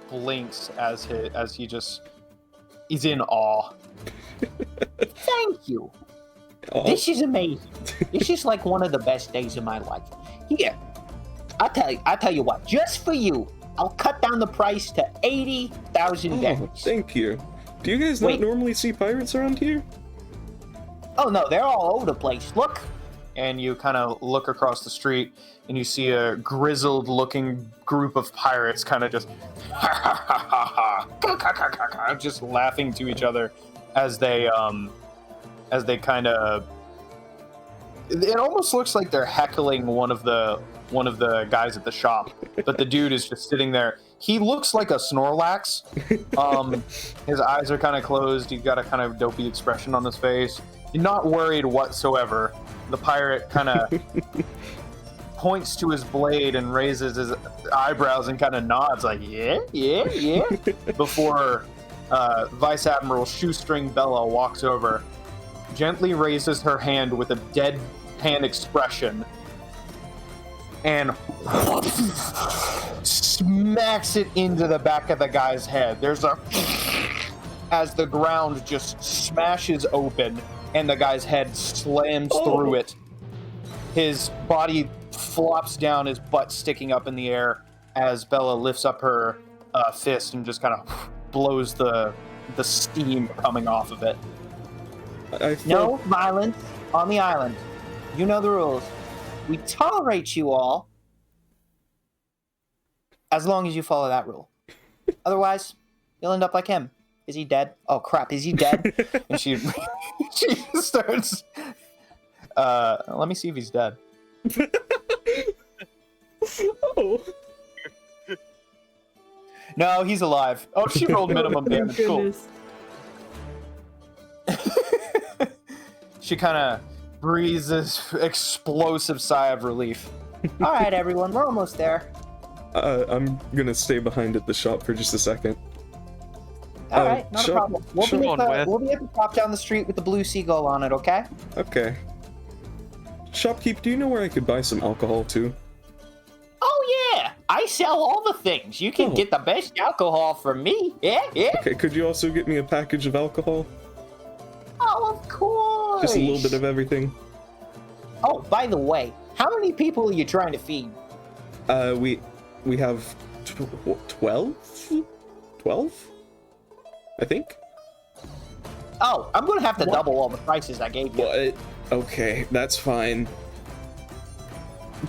blinks as he's in awe. Thank you. Oh. This is amazing. This is like one of the best days of my life. Here, I'll tell you what. Just for you, I'll cut down the price to 80,000 berries. Thank you. Do you guys not normally see pirates around here? Oh no, they're all over the place. Look. And you kind of look across the street and you see a grizzled-looking group of pirates kind of just just laughing to each other as they kind of. It almost looks like they're heckling one of the guys at the shop, but the dude is just sitting there. He looks like a Snorlax. His eyes are kind of closed. He's got a kind of dopey expression on his face. He's not worried whatsoever. The pirate kind of points to his blade and raises his eyebrows and kind of nods like, yeah. Before Vice Admiral Shoestring Bella walks over, gently raises her hand with a deadpan expression, and smacks it into the back of the guy's head. There's a as the ground just smashes open and the guy's head slams through it. His body flops down, his butt sticking up in the air as Bella lifts up her fist and just kind of blows the steam coming off of it. No violence on the island. You know the rules. We tolerate you all as long as you follow that rule. Otherwise, you'll end up like him. Is he dead? Oh crap, is he dead? And she starts let me see if he's dead. Oh. No, he's alive. Oh, she rolled minimum damage. Cool. She kind of breathes this explosive sigh of relief. All right, everyone, we're almost there. I'm gonna stay behind at the shop for just a second. All right, not a problem. We'll Shop be, on at with. the, we'll be at the shop down the street with the blue seagull on it, okay? Okay. Shopkeep, do you know where I could buy some alcohol too? Oh, yeah. I sell all the things. You can Oh. get the best alcohol from me. Yeah, yeah. Okay, could you also get me a package of alcohol? Oh, of course. Just a little bit of everything. Oh, by the way, how many people are you trying to feed? We have 12? 12? I think. Oh, I'm going to have to double all the prices I gave you. What? Okay, that's fine.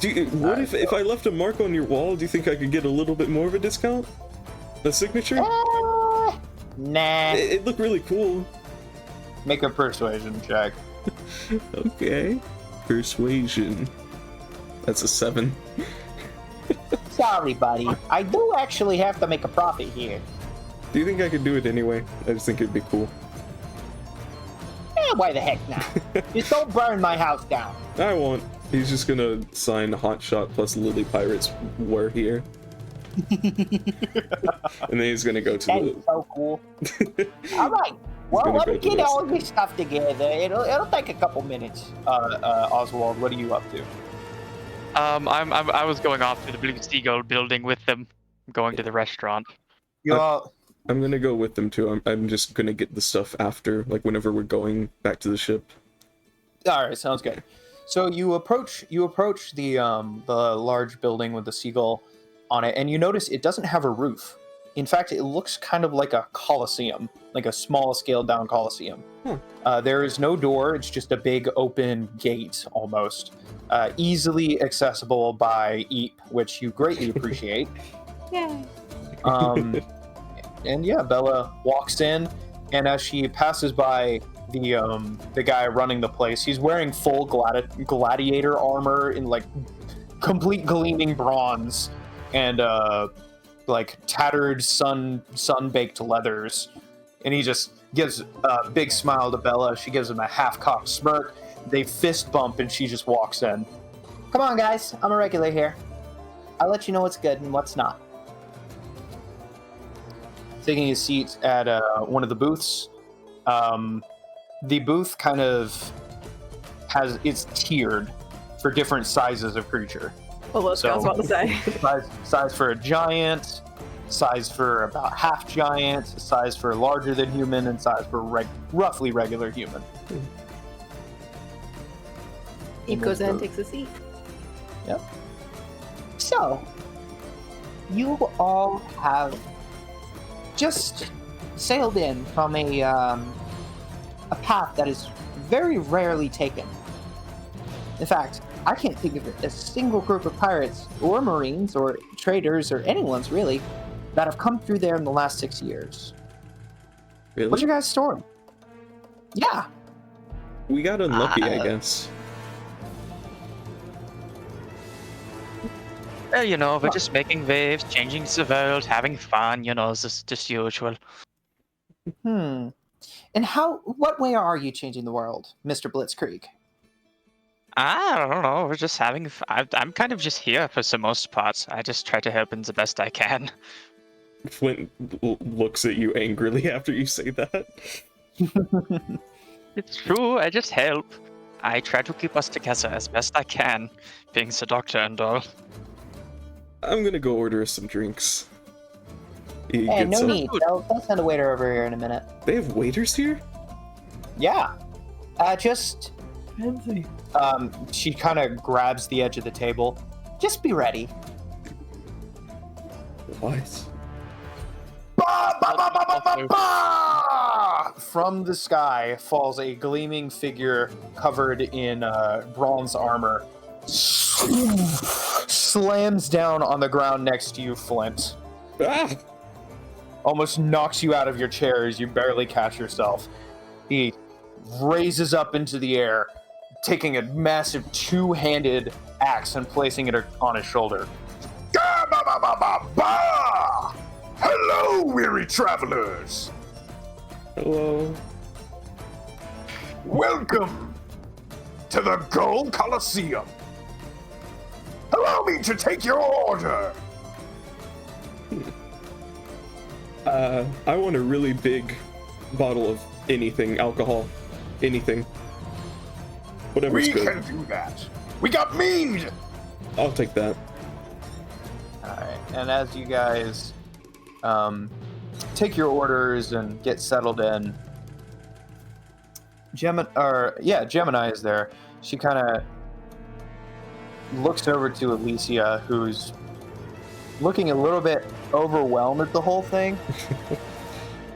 What if I left a mark on your wall? Do you think I could get a little bit more of a discount? The signature? Nah. It looked really cool. Make a persuasion check. Okay. Persuasion. That's a 7. Sorry, buddy. I do actually have to make a profit here. Do you think I could do it anyway? I just think it'd be cool. Why the heck not? Just don't burn my house down. I won't. He's just gonna sign Hotshot plus Lily Pirates We're Here. And then he's gonna go to That the... is so cool. All right. Well, gonna let go me to get this. all this stuff together. It'll take a couple minutes. Oswald, what are you up to? I was going off to the Blue Seagull building with them, going to the restaurant. I'm gonna go with them too. I'm just gonna get the stuff after, like whenever we're going back to the ship. All right, sounds good. So you approach the large building with the seagull on it, and you notice it doesn't have a roof. In fact, it looks kind of like a coliseum, like a small scaled down coliseum. There is no door; it's just a big open gate, almost easily accessible by Eep, which you greatly appreciate. Yay. And yeah, Bella walks in, and as she passes by the guy running the place, he's wearing full gladiator armor in like complete gleaming bronze and like tattered sun-baked leathers, and he just gives a big smile to Bella. She gives him a half-cocked smirk. They fist bump, and she just walks in. Come on, guys. I'm a regular here. I'll let you know what's good and what's not. Taking his seat at one of the booths. The booth kind of it's tiered for different sizes of creature. Well, let's go. I was about to say. Size for a giant, size for about half giant, size for larger than human, and size for roughly regular human. Eve goes in and takes a seat. Yep. So, you all have just sailed in from a path that is very rarely taken. In fact, I can't think of a single group of pirates or marines or traders or anyone's really that have come through there in the last 6 years. Really? What's your guys' story? Yeah. We got unlucky, I guess. Well, you know, we're just making waves, changing the world, having fun, you know, just usual. And what way are you changing the world, Mr. Blitzkrieg? I don't know, we're just having I'm kind of just here for the most part. I just try to help in the best I can. Flint looks at you angrily after you say that. It's true, I just help. I try to keep us together as best I can, being the doctor and all. I'm gonna go order us some drinks. He Hey, gets no up. need. They'll send a waiter over here in a minute. They have waiters here? Yeah. Just, Fancy. She kind of grabs the edge of the table. just be ready. What? From the sky falls a gleaming figure covered in bronze armor. Slams down on the ground next to you, Flint. Ah! Almost knocks you out of your chair as you barely catch yourself. He raises up into the air, taking a massive two-handed axe and placing it on his shoulder. Hello, weary travelers. Hello. Welcome to the Gold Colosseum. Allow me to take your order. I want a really big bottle of anything, alcohol, anything. Whatever's We good. can do that. We got mead. I'll take that. All right. And as you guys take your orders and get settled in, Gemini is there. She kind of looks over to Alicia, who's looking a little bit overwhelmed at the whole thing.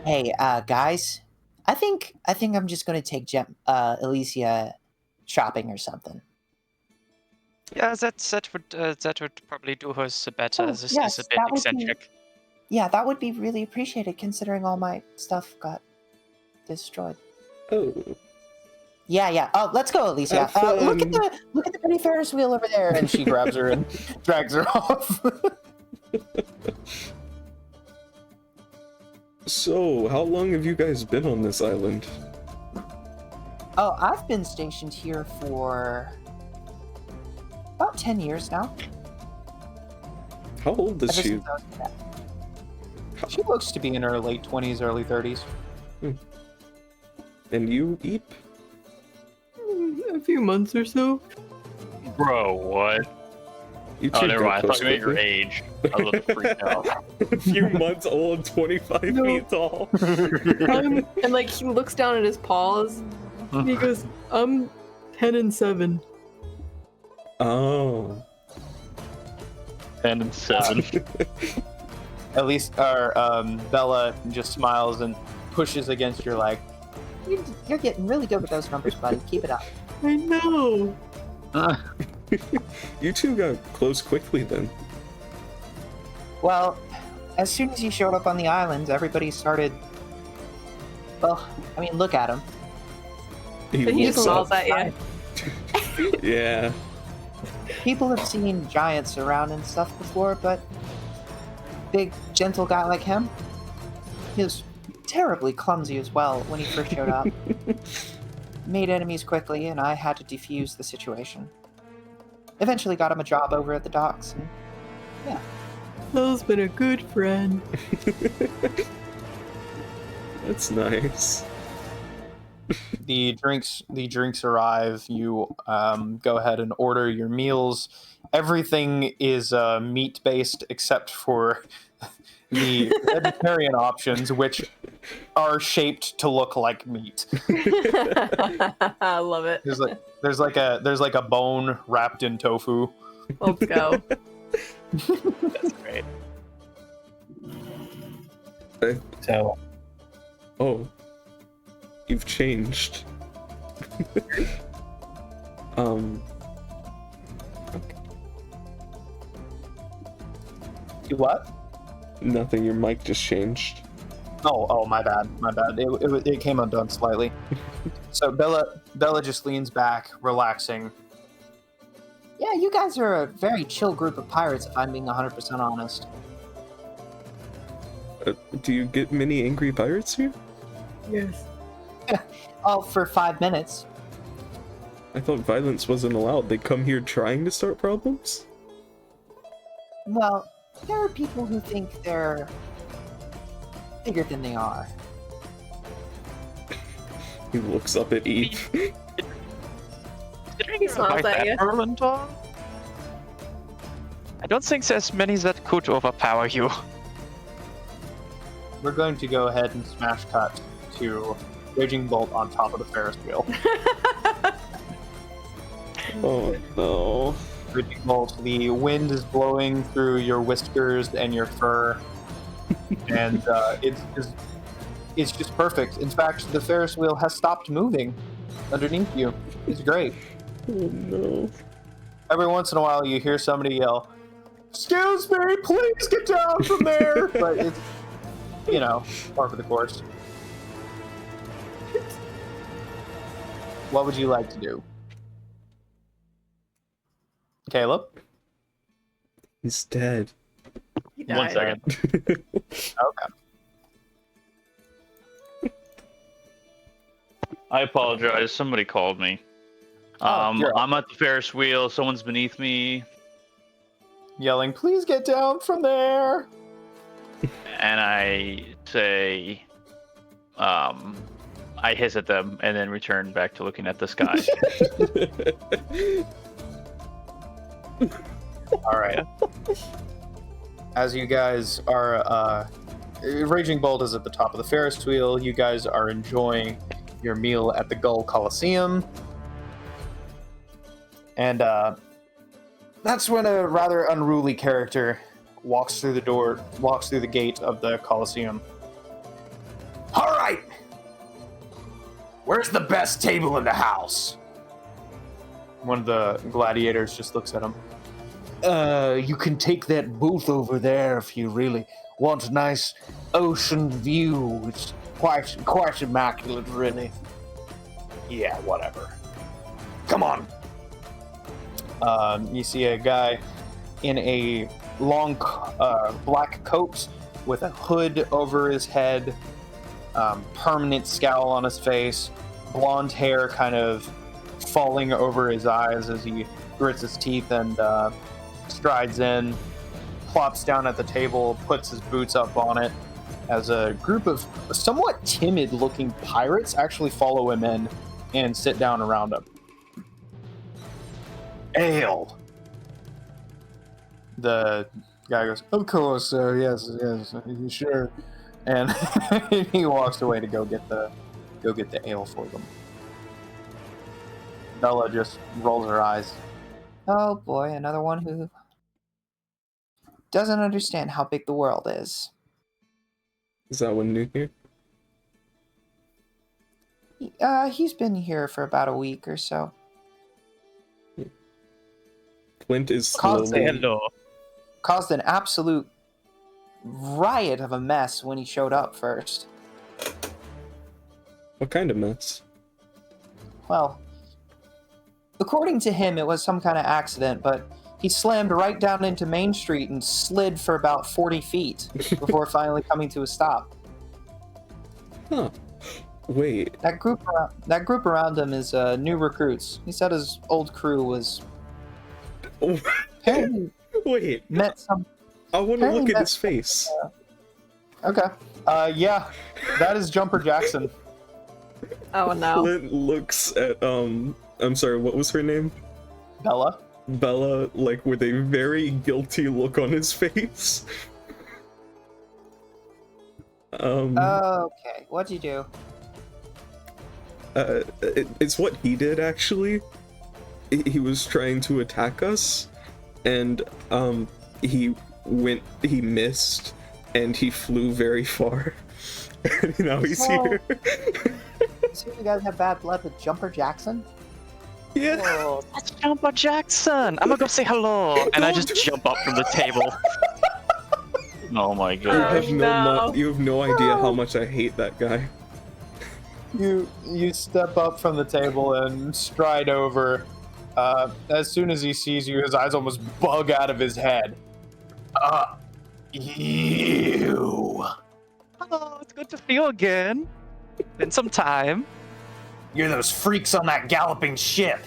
Hey, guys, I think I'm just gonna take Alicia shopping or something. Yeah, that would probably do her better. Oh, This yes, is a bit that would be- eccentric. Yeah, that would be really appreciated considering all my stuff got destroyed. Oh. Yeah. Oh, let's go, Alicia. Have Look at fun. the pretty Ferris wheel over there. And she grabs her and drags her off. So, how long have you guys been on this island? Oh, I've been stationed here for about 10 years now. How old is Ever she? since I was a cat. She looks to be in her late 20s, early 30s. And you, Eep? A few months or so. Bro, what? You Oh, two never got mind. I close thought you meant your quickly. age. I was about to freak out. A few months old, 25 No. feet tall. And like he looks down at his paws and he goes, I'm 10 and 7. Oh. 10 and 7. At least Bella just smiles and pushes against your leg. You're getting really good with those numbers, buddy. Keep it up. I know. You two got close quickly then. Well, as soon as you showed up on the island, everybody started. Well, I mean, look at him. He looks smiles up. at you. Yeah. People have seen giants around and stuff before, but big, gentle guy like him, he was terribly clumsy as well when he first showed up. Made enemies quickly, and I had to defuse the situation. Eventually got him a job over at the docks. And Bell's been a good friend. That's nice. The drinks arrive. You go ahead and order your meals. Everything is meat based except for the vegetarian options, which are shaped to look like meat. I love it. There's like a bone wrapped in tofu. Let's go. That's great. So Oh. You've changed. you what? Nothing, your mic just changed. Oh, my bad. It came undone slightly. So Bella just leans back, relaxing. yeah, you guys are a very chill group of pirates, if I'm being 100% honest. Do you get many angry pirates here? Yes. Oh, for 5 minutes. I thought violence wasn't allowed. They come here trying to start problems? Well, there are people who think they're bigger than they are. He looks up at Eve. Considering He you're smiles like at that, you. Erlentor, I don't think there's many that could overpower you. We're going to go ahead and smash cut to Raging Bolt on top of the Ferris wheel. Oh no. Raging Bolt, the wind is blowing through your whiskers and your fur, and it's just perfect. In fact, the Ferris wheel has stopped moving underneath you. It's great. Oh no. Every once in a while, you hear somebody yell, "Excuse me, please get down from there!" But it's, par for the course. What would you like to do? Caleb? He's dead. 1 second. Okay. I apologize. Somebody called me. you're up. I'm at the Ferris wheel. Someone's beneath me. Yelling, "Please get down from there!" and I say, I hiss at them and then return back to looking at the sky. All right. As you guys are, Raging Bolt is at the top of the Ferris wheel. You guys are enjoying your meal at the Gull Coliseum. And that's when a rather unruly character walks through the gate of the Coliseum. All right! Where's the best table in the house? One of the gladiators just looks at him. You can take that booth over there if you really want a nice ocean view. It's quite immaculate, really. Yeah, whatever. Come on. You see a guy in a long black coat with a hood over his head, permanent scowl on his face, blonde hair kind of falling over his eyes as he grits his teeth and strides in, plops down at the table, puts his boots up on it, as a group of somewhat timid-looking pirates actually follow him in and sit down around him. Ale. The guy goes, of course, sir, yes, sure. And he walks away to go get the ale for them. Bella just rolls her eyes. Oh boy, another one who doesn't understand how big the world is. Is that one new here? He's been here for about a week or so. Clint is Caused slowly... caused an absolute riot of a mess when he showed up first. What kind of mess? Well, according to him, it was some kind of accident, but he slammed right down into Main Street and slid for about 40 feet before finally coming to a stop. Huh. Wait. That group around him is new recruits. He said his old crew was apparently Wait. met some. I want to look apparently at met his face. Okay. Yeah, that is Jumper Jackson. Oh no. Clint looks at, I'm sorry, what was her name? Bella. Bella, like, with a very guilty look on his face. Okay, what'd you do? It's what he did, actually. He was trying to attack us, and, he missed, and he flew very far. And now he's here. So you guys have bad blood with Jumper Jackson? Yeah. Oh, that's Jumper Jackson. I'm gonna go say hello, and I just jump up from the table. Oh my You god. have no idea how much I hate that guy. You step up from the table and stride over. As soon as he sees you, his eyes almost bug out of his head. You. Oh, it's good to see you again. Been some time. You're those freaks on that galloping ship.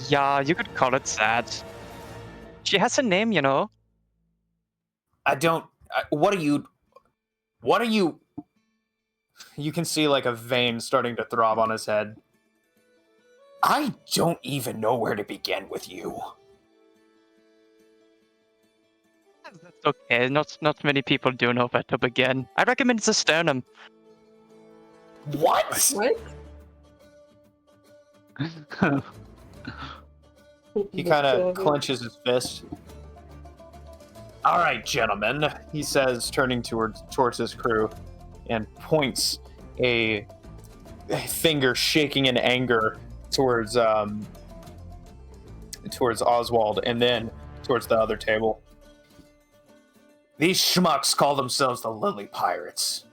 Yeah, you could call it that. She has a name, you know. What are you? You can see like a vein starting to throb on his head. I don't even know where to begin with you. That's okay. Not many people do know where to begin. I recommend the sternum. What? What? He kind of clenches his fist. All right, gentlemen, he says, turning towards his crew, and points a finger shaking in anger towards Oswald, and then towards the other table. These schmucks call themselves the Lily Pirates.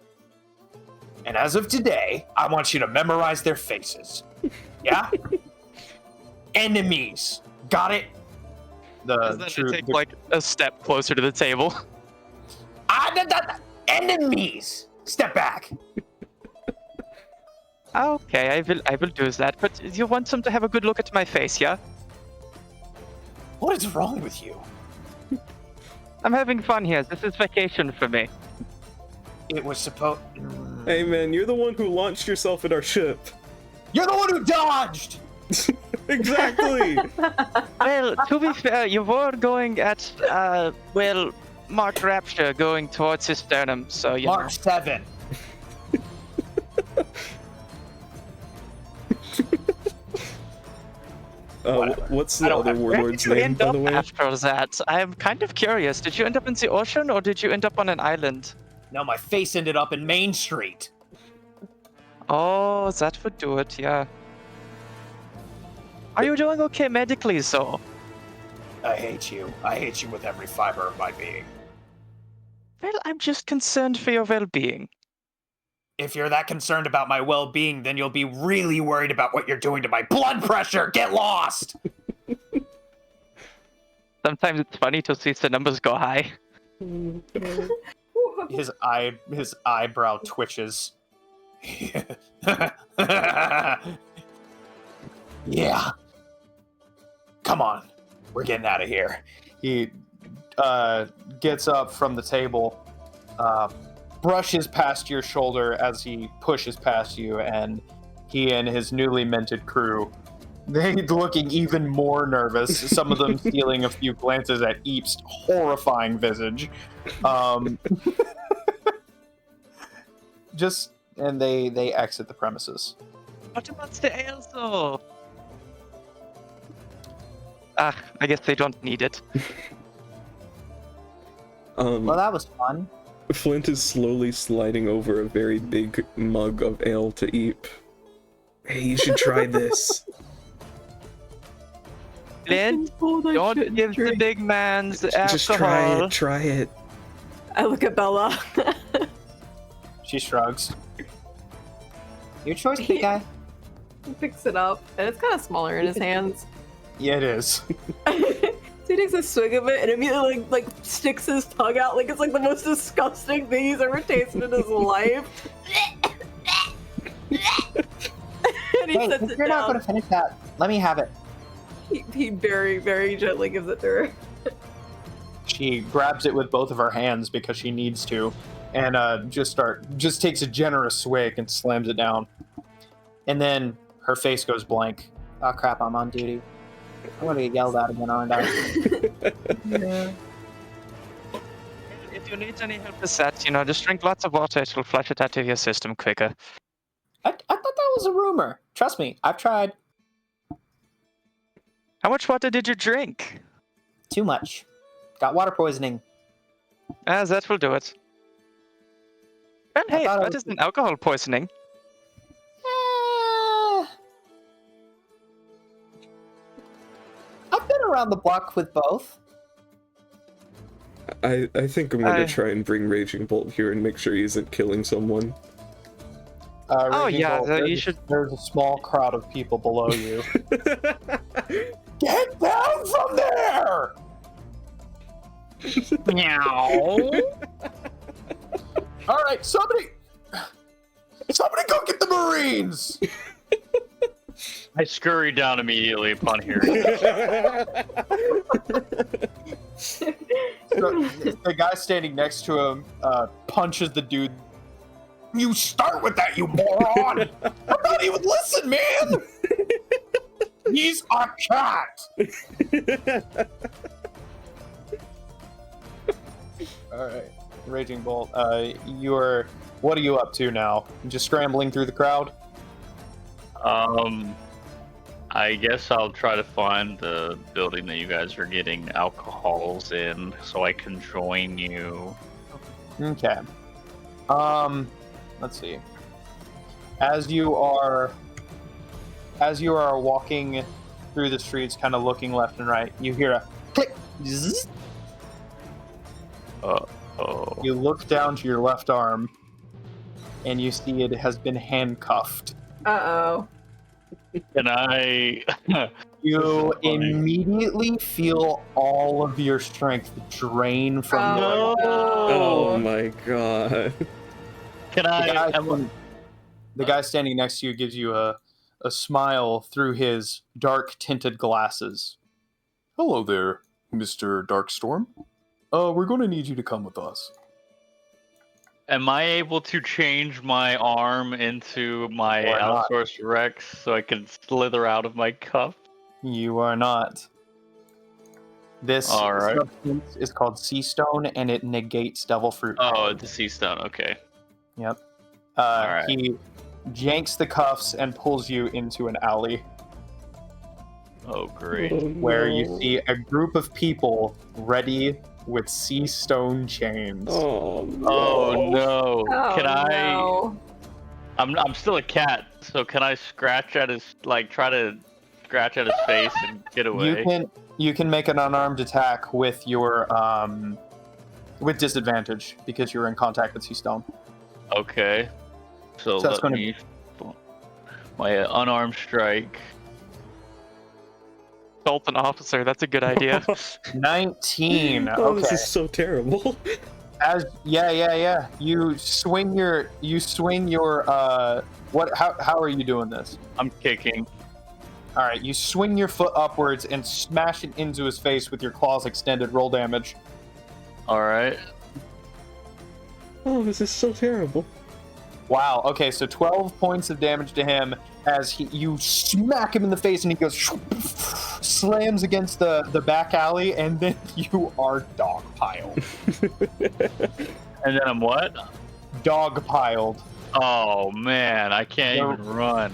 And as of today, I want you to memorize their faces. Yeah? Enemies. Got it? Then I take like a step closer to the table. Enemies. Step back. Okay, I will do that. But you want them to have a good look at my face, yeah? What is wrong with you? I'm having fun here. This is vacation for me. It was supposed. Hey man, you're the one who launched yourself at our ship. You're the one who dodged. Exactly. Well, to be fair, you were going at, Mark Rapture going towards his sternum, so you know. Mark 7. What's I the don't other have- Where did warlord's you name, end by up the way? after that? I am kind of curious. Did you end up in the ocean, or did you end up on an island? No, my face ended up in Main Street. Oh, that would do it, yeah. Are you doing okay medically, so? I hate you. I hate you with every fiber of my being. Well, I'm just concerned for your well-being. If you're that concerned about my well-being, then you'll be really worried about what you're doing to my blood pressure. Get lost. Sometimes it's funny to see the numbers go high. His eyebrow twitches. Yeah. Come on. We're getting out of here. He gets up from the table, brushes past your shoulder as he pushes past you, and he and his newly minted crew, they looking even more nervous, some of them stealing a few glances at Eep's horrifying visage. And they exit the premises. What about the ale, though? Ah, I guess they don't need it. Well, that was fun. Flint is slowly sliding over a very big mug of ale to Eep. Hey, you should try this. Flint, don't give the big man's alcohol. Just try it. Try it. I look at Bella. She shrugs. Your choice, big guy. He picks it up, and it's kind of smaller in his hands. Yeah, it is. So he takes a swig of it and immediately like sticks his tongue out like it's like the most disgusting thing he's ever tasted in his life. And he Hey, sets if it you're not down. going to finish that, let me have it. He very, very gently gives it to her. She grabs it with both of her hands because she needs to, and just takes a generous swig and slams it down. And then her face goes blank. Oh crap, I'm on duty. I'm going to get yelled at again, aren't I? Yeah. If you need any help with that, just drink lots of water. It will flush it out of your system quicker. I thought that was a rumor. Trust me, I've tried. How much water did you drink? Too much. Got water poisoning. That will do it. Well, hey, thought it that was- isn't alcohol poisoning. I've been around the block with both. I think I'm gonna I- try and bring Raging Bolt here and make sure he isn't killing someone. Oh, Raging yeah, Bolt, you there's- should- There's a small crowd of people below you. Get down from there! Meow. All right, somebody go get the Marines! I scurry down immediately upon hearing. So, the guy standing next to him punches the dude. You start with that, you moron! I thought he would listen, man! He's a cat! Alright, Raging Bolt, what are you up to now? Just scrambling through the crowd? I guess I'll try to find the building that you guys are getting alcohols in, so I can join you. Okay. Let's see. As you are walking through the streets, kind of looking left and right, you hear a click. Zzz. Oh. You look down to your left arm, and you see it has been handcuffed. Uh-oh. Can I? You This is funny. immediately feel all of your strength drain from Oh, the Oh my god. Can The I? guy standing next to you gives you a smile through his dark tinted glasses. Hello there, Mr. Darkstorm. we're going to need you to come with us. Am I able to change my arm into my Or not. outsourced Rex so I can slither out of my cuff? You are not. This All right. substance is called Sea Stone, and it negates Devil Fruit. Oh, power. the sea stone. Okay. Yep. Alright. He janks the cuffs and pulls you into an alley Oh, great. where you see a group of people ready with Sea Stone chains. Oh, Oh no! Oh, Can I? no. I'm still a cat, so can I scratch at his try to scratch at his face and get away? You can make an unarmed attack with your with disadvantage because you're in contact with Sea Stone. Okay. So So that's let gonna me my unarmed strike. Assault an officer. That's a good idea. 19. Oh, Okay. this is so terrible. Yeah. You swing your what how are you doing this? I'm kicking. All right, you swing your foot upwards and smash it into his face with your claws extended. Roll damage. All right. Oh, this is so terrible. Wow. Okay, so 12 points of damage to him as you smack him in the face and he goes slams against the back alley, and then you are dogpiled. And then I'm what? Dogpiled. Oh man, I can't No. even run.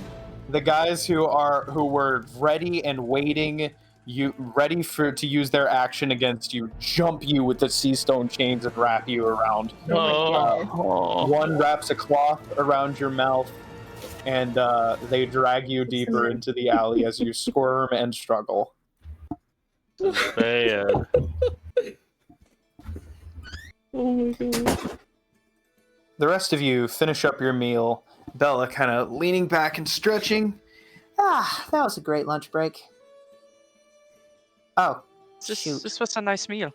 The guys who were ready and waiting, to use their action against you, jump you with the Sea Stone chains and wrap you around. Oh. One wraps a cloth around your mouth, and they drag you deeper into the alley as you squirm and struggle. Bad. Oh my god. The rest of you finish up your meal. Bella kind of leaning back and stretching. Ah, that was a great lunch break. Oh, shoot. This was a nice meal.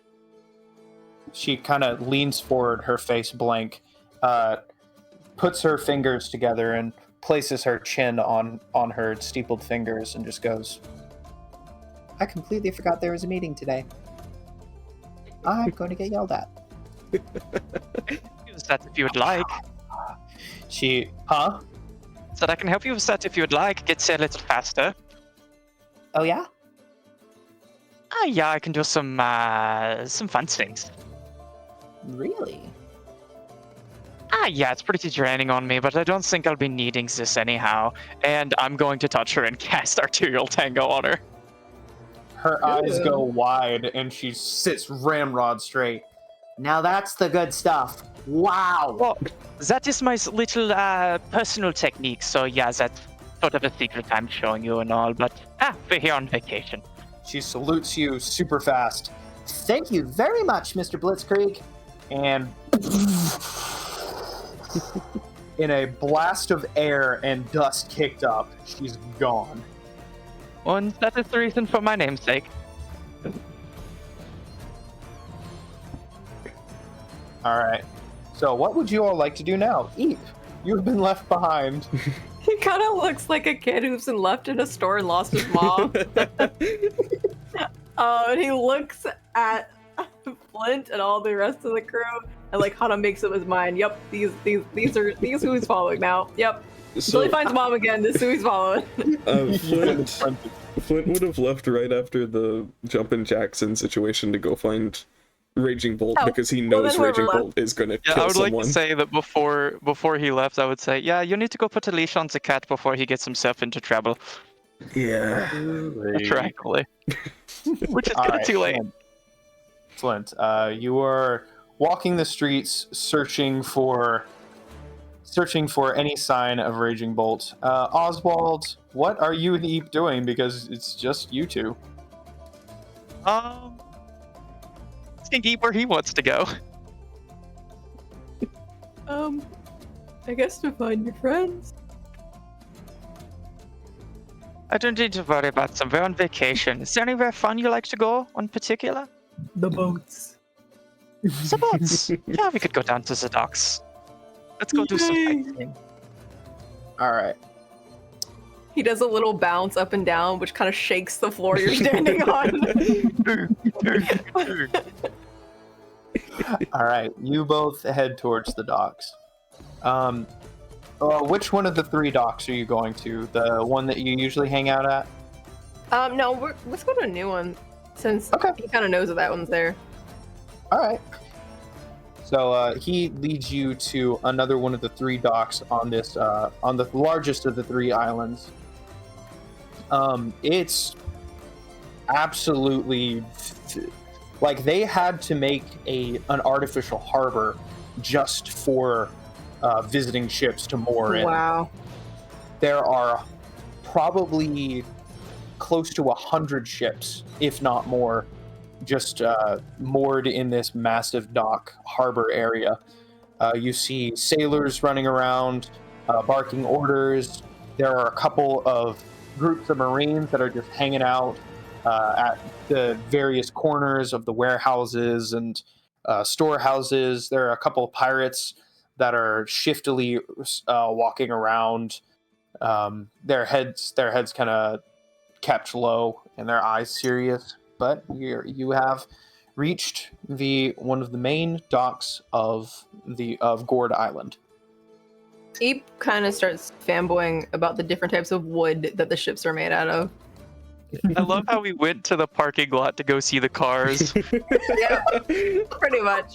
She kind of leans forward, her face blank, puts her fingers together and places her chin on her steepled fingers and just goes, I completely forgot there was a meeting today. I'm going to get yelled at. Use that if you would like. Huh? So I can help you with that if you would like. Get a little faster. Oh, yeah? Yeah, I can do some fun things. Really? Yeah, it's pretty draining on me, but I don't think I'll be needing this anyhow. And I'm going to touch her and cast Arterial Tango on her. Her eyes go wide and she sits ramrod straight. Now that's the good stuff. Wow. Well, that is my little personal technique, so yeah, that's sort of a secret I'm showing you and all, but we're here on vacation. She salutes you super fast. Thank you very much, Mr. Blitzkrieg. And in a blast of air and dust kicked up, she's gone. And that is the reason for my namesake. All right. So what would you all like to do now? Eep, you have been left behind. He kind of looks like a kid who's been left in a store and lost his mom. And he looks at Flint and all the rest of the crew, and like kind of makes up his mind. Yep, these are who he's following now. Yep. Until he finds mom again, this is who he's following. Flint would have left right after the Jumpin' Jackson situation to go find Raging Bolt because he knows then Raging whoever Bolt is going to Yeah, kill I would someone. like to say that before he left, I would say, yeah, you need to go put a leash on the cat before he gets himself into trouble. Yeah. Tranquilly. Which is All kind of right, too late. Flint, you are walking the streets searching for any sign of Raging Bolt. Oswald, what are you and Eep doing? Because it's just you two. I think Eep where he wants to go. I guess to find your friends. I don't need to worry about them. We're on vacation. Is there anywhere fun you like to go in particular? The boats. The boats. Yeah, we could go down to the docks. Let's go do some sightseeing. All right. He does a little bounce up and down, which kind of shakes the floor you're standing on. All right, you both head towards the docks. Which one of the 3 docks are you going to? The one that you usually hang out at? No, let's go to a new one since Okay. he kind of knows that that one's there. All right. So he leads you to another one of the 3 docks on this, on the largest of the 3 islands. It's absolutely like they had to make an artificial harbor just for visiting ships to moor in. Wow. There are probably close to 100 ships, if not more, just moored in this massive dock harbor area. You see sailors running around, barking orders. There are a couple of groups of Marines that are just hanging out at the various corners of the warehouses and storehouses. There are a couple of pirates that are shiftily walking around. Their heads kind of kept low and their eyes serious. But you have reached one of the main docks of Gourd Island. Eep kind of starts fanboying about the different types of wood that the ships are made out of. I love how we went to the parking lot to go see the cars. Yeah, pretty much.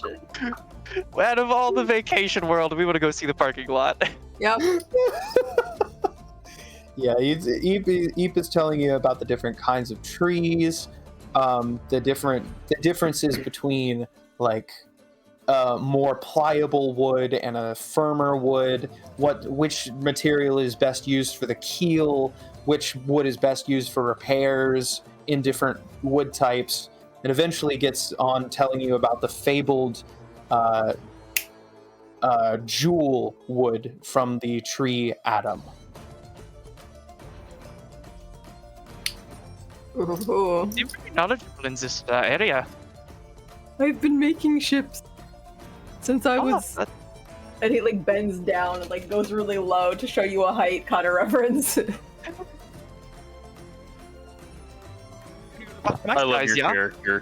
Out of all the vacation world, we want to go see the parking lot. Yep. Yeah, Eep is telling you about the different kinds of trees, the differences between like more pliable wood and a firmer wood, which material is best used for the keel, which wood is best used for repairs in different wood types, and eventually gets on telling you about the fabled jewel wood from the tree Adam. Ooh. You're very knowledgeable in this area. I've been making ships since I was. that- And he like bends down and like goes really low to show you a height kind of reference. My I love size, your yeah? character.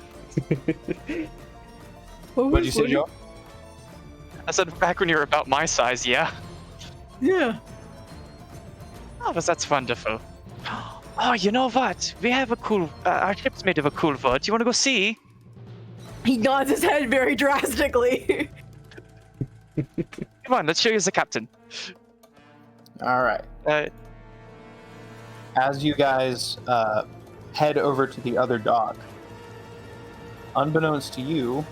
What'd you say, Joe? I said back when you were about my size, yeah. Yeah. Oh, but that's wonderful. Oh, you know what? We have a cool. Our ship's made of a cool wood. You want to go see? He nods his head very drastically. Come on, let's show you as the captain. All right. Uh, As you guys head over to the other dock, unbeknownst to you,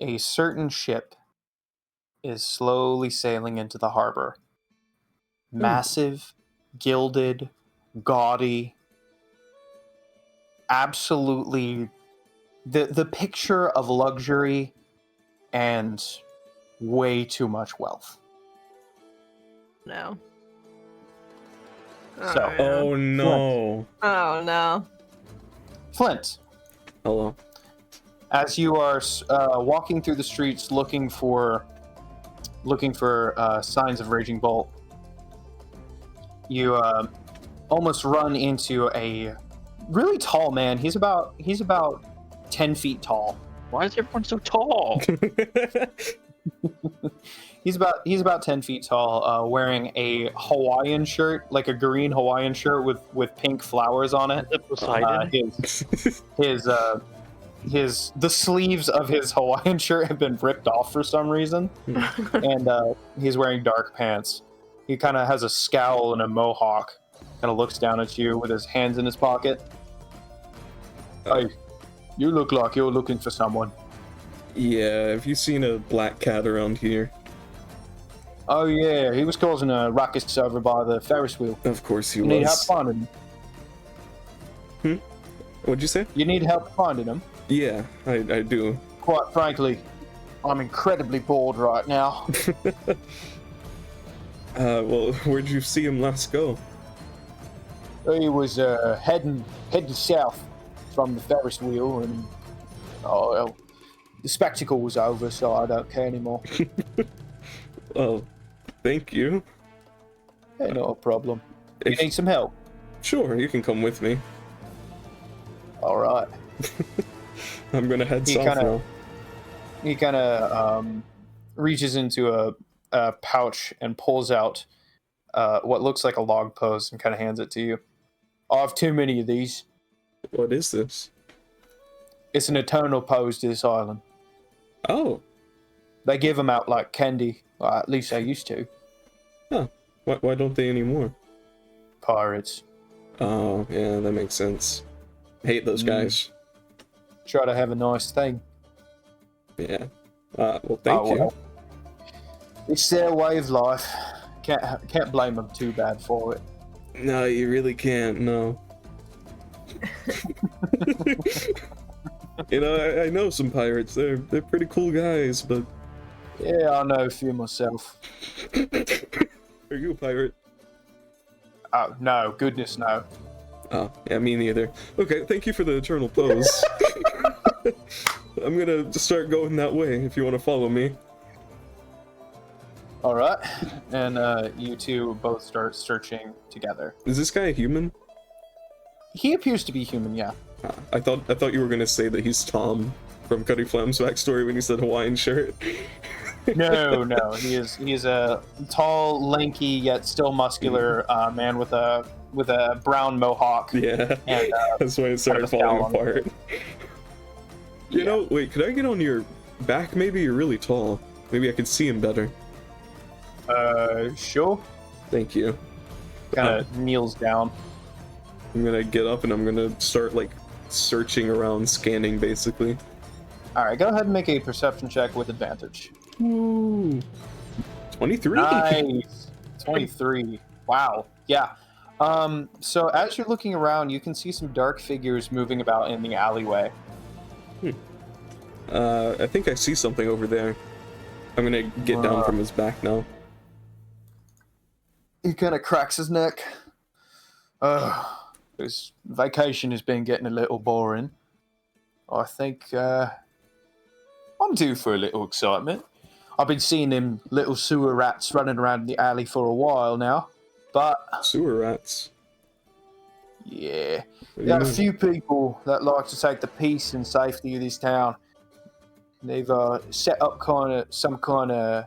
a certain ship is slowly sailing into the harbor. Massive, gilded, gaudy, absolutely the picture of luxury and way too much wealth. No. So- yeah. Oh no. Oh no. Flint, Hello. as you are walking through the streets looking for signs of Raging Bolt, you almost run into a really tall man. He's about 10 feet tall. Why is everyone so tall? He's about 10 feet tall, wearing a Hawaiian shirt, like a green Hawaiian shirt with pink flowers on it. Poseidon? The sleeves of his Hawaiian shirt have been ripped off for some reason, and he's wearing dark pants. He kind of has a scowl and a mohawk. Kind of looks down at you with his hands in his pocket. Hey, you look like you're looking for someone. Yeah, have you seen a black cat around here? Oh yeah, he was causing a ruckus over by the Ferris wheel. Of course he You need help was. finding him. What'd you say? You need help finding him. Yeah, I do. Quite frankly, I'm incredibly bored right now. Well, where'd you see him last go? He was heading south from the Ferris wheel, and well, the spectacle was over, so I don't care anymore. Well, thank you. Hey, not a problem. You If- need some help? Sure, you can come with me. All right. I'm gonna head He south kinda- now. he kind of reaches into a pouch and pulls out what looks like a log post and kind of hands it to you. I have too many of these. What is this? It's an eternal pose to this island. Oh. They give them out like candy. Well, at least they used to. Huh. Why don't they anymore? Pirates. Oh, yeah, that makes sense. Hate those guys. Try to have a nice thing. Yeah. Well, thank you. It's their way of life. Can't blame them too bad for it. No, you really can't, no. You know, I know some pirates. They're pretty cool guys, but... Yeah, I know a few myself. Are you a pirate? Oh, no. Goodness, no. Oh, yeah, me neither. Okay, thank you for the eternal pose. I'm gonna start going that way if you want to follow me. Alright. And you two both start searching together. Is this guy a human? He appears to be human, yeah. I thought you were gonna say that he's Tom from Cutty Flam's backstory when he said Hawaiian shirt. No. He is a tall, lanky, yet still muscular man with a brown mohawk. Yeah, and, that's why it started falling apart. You know, wait, could I get on your back? Maybe you're really tall. Maybe I could see him better. Sure. Thank you. Kind of kneels down. I'm gonna get up and I'm gonna start like searching around, scanning basically. Alright, go ahead and make a perception check with advantage. Ooh. 23. Nice. 23. Wow. Yeah. So as you're looking around, you can see some dark figures moving about in the alleyway. I think I see something over there. I'm gonna get down from his back now. He kind of cracks his neck. This vacation has been getting a little boring. I think I'm due for a little excitement. I've been seeing them little sewer rats running around the alley for a while now, but... Sewer rats? Yeah. There are a few people that like to take the peace and safety of this town. They've set up some kind of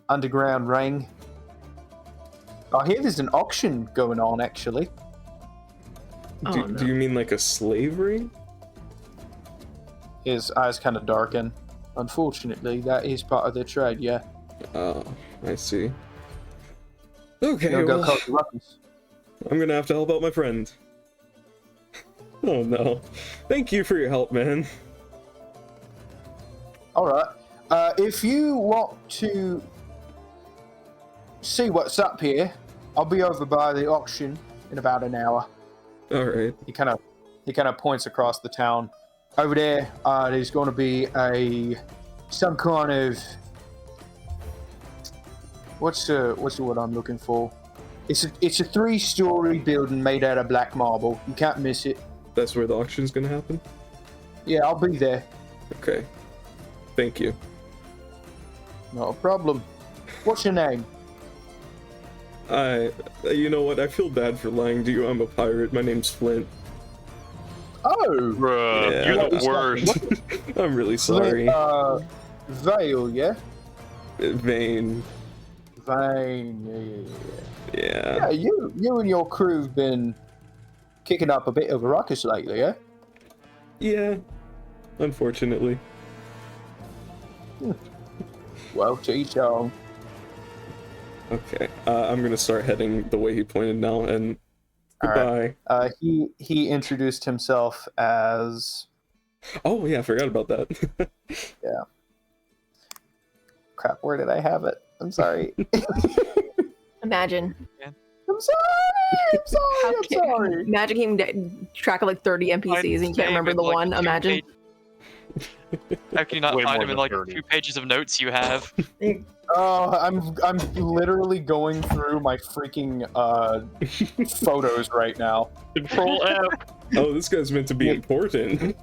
underground ring. I hear there's an auction going on, actually. Do you mean like a slave ring? His eyes kind of darken. Unfortunately, that is part of their trade, yeah. Oh, I see. Okay, Go call the Ruckus. I'm gonna have to help out my friend. Oh no. Thank you for your help, man. Alright. If you want to see what's up here, I'll be over by the auction in about an hour. Alright. He kind of points across the town. Over there, there's going to be some kind of what's the word I'm looking for? It's a 3-story building made out of black marble. You can't miss it. That's where the auction's gonna happen? Yeah, I'll be there. Okay. Thank you. Not a problem. What's your name? You know what? I feel bad for lying to you. I'm a pirate. My name's Flint. Oh! Bruh, Yeah. you're the worst. I'm really sorry. Vale, yeah? Vane. Vane, Yeah. Yeah, you and your crew've been kicking up a bit of a ruckus lately, yeah? Yeah. Unfortunately. Well, to each their own. Okay. I'm gonna start heading the way he pointed now, and goodbye. Right. He introduced himself as... Oh, yeah, I forgot about that. Yeah. Crap, where did I have it? I'm sorry. Imagine. I'm sorry. Imagine him track of like 30 NPCs and you can't remember the one. Imagine. How can you not Way find more him in than like 30. 2 pages of notes you have? I'm literally going through my freaking photos right now. Control F. Oh, this guy's meant to be important.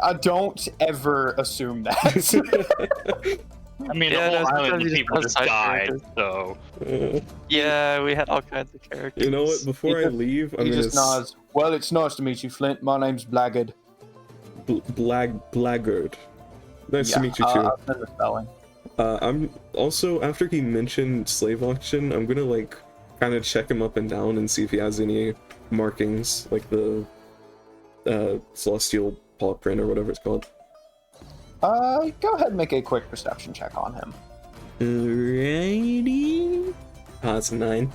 I don't ever assume that. I mean, Yeah, the no, whole island sometimes of you just people have just side died, characters. so... Yeah, we had all kinds of characters. You know what? Before I leave, I'm He gonna just nods. Well, it's nice to meet you, Flint. My name's Blackguard. Blackguard. Nice to Yeah, meet you too. I'll send the spelling. I'm also, after he mentioned slave auction, I'm gonna like kind of check him up and down and see if he has any markings, like the celestial paw print or whatever it's called. Go ahead and make a quick perception check on him. Alrighty. It's a 9.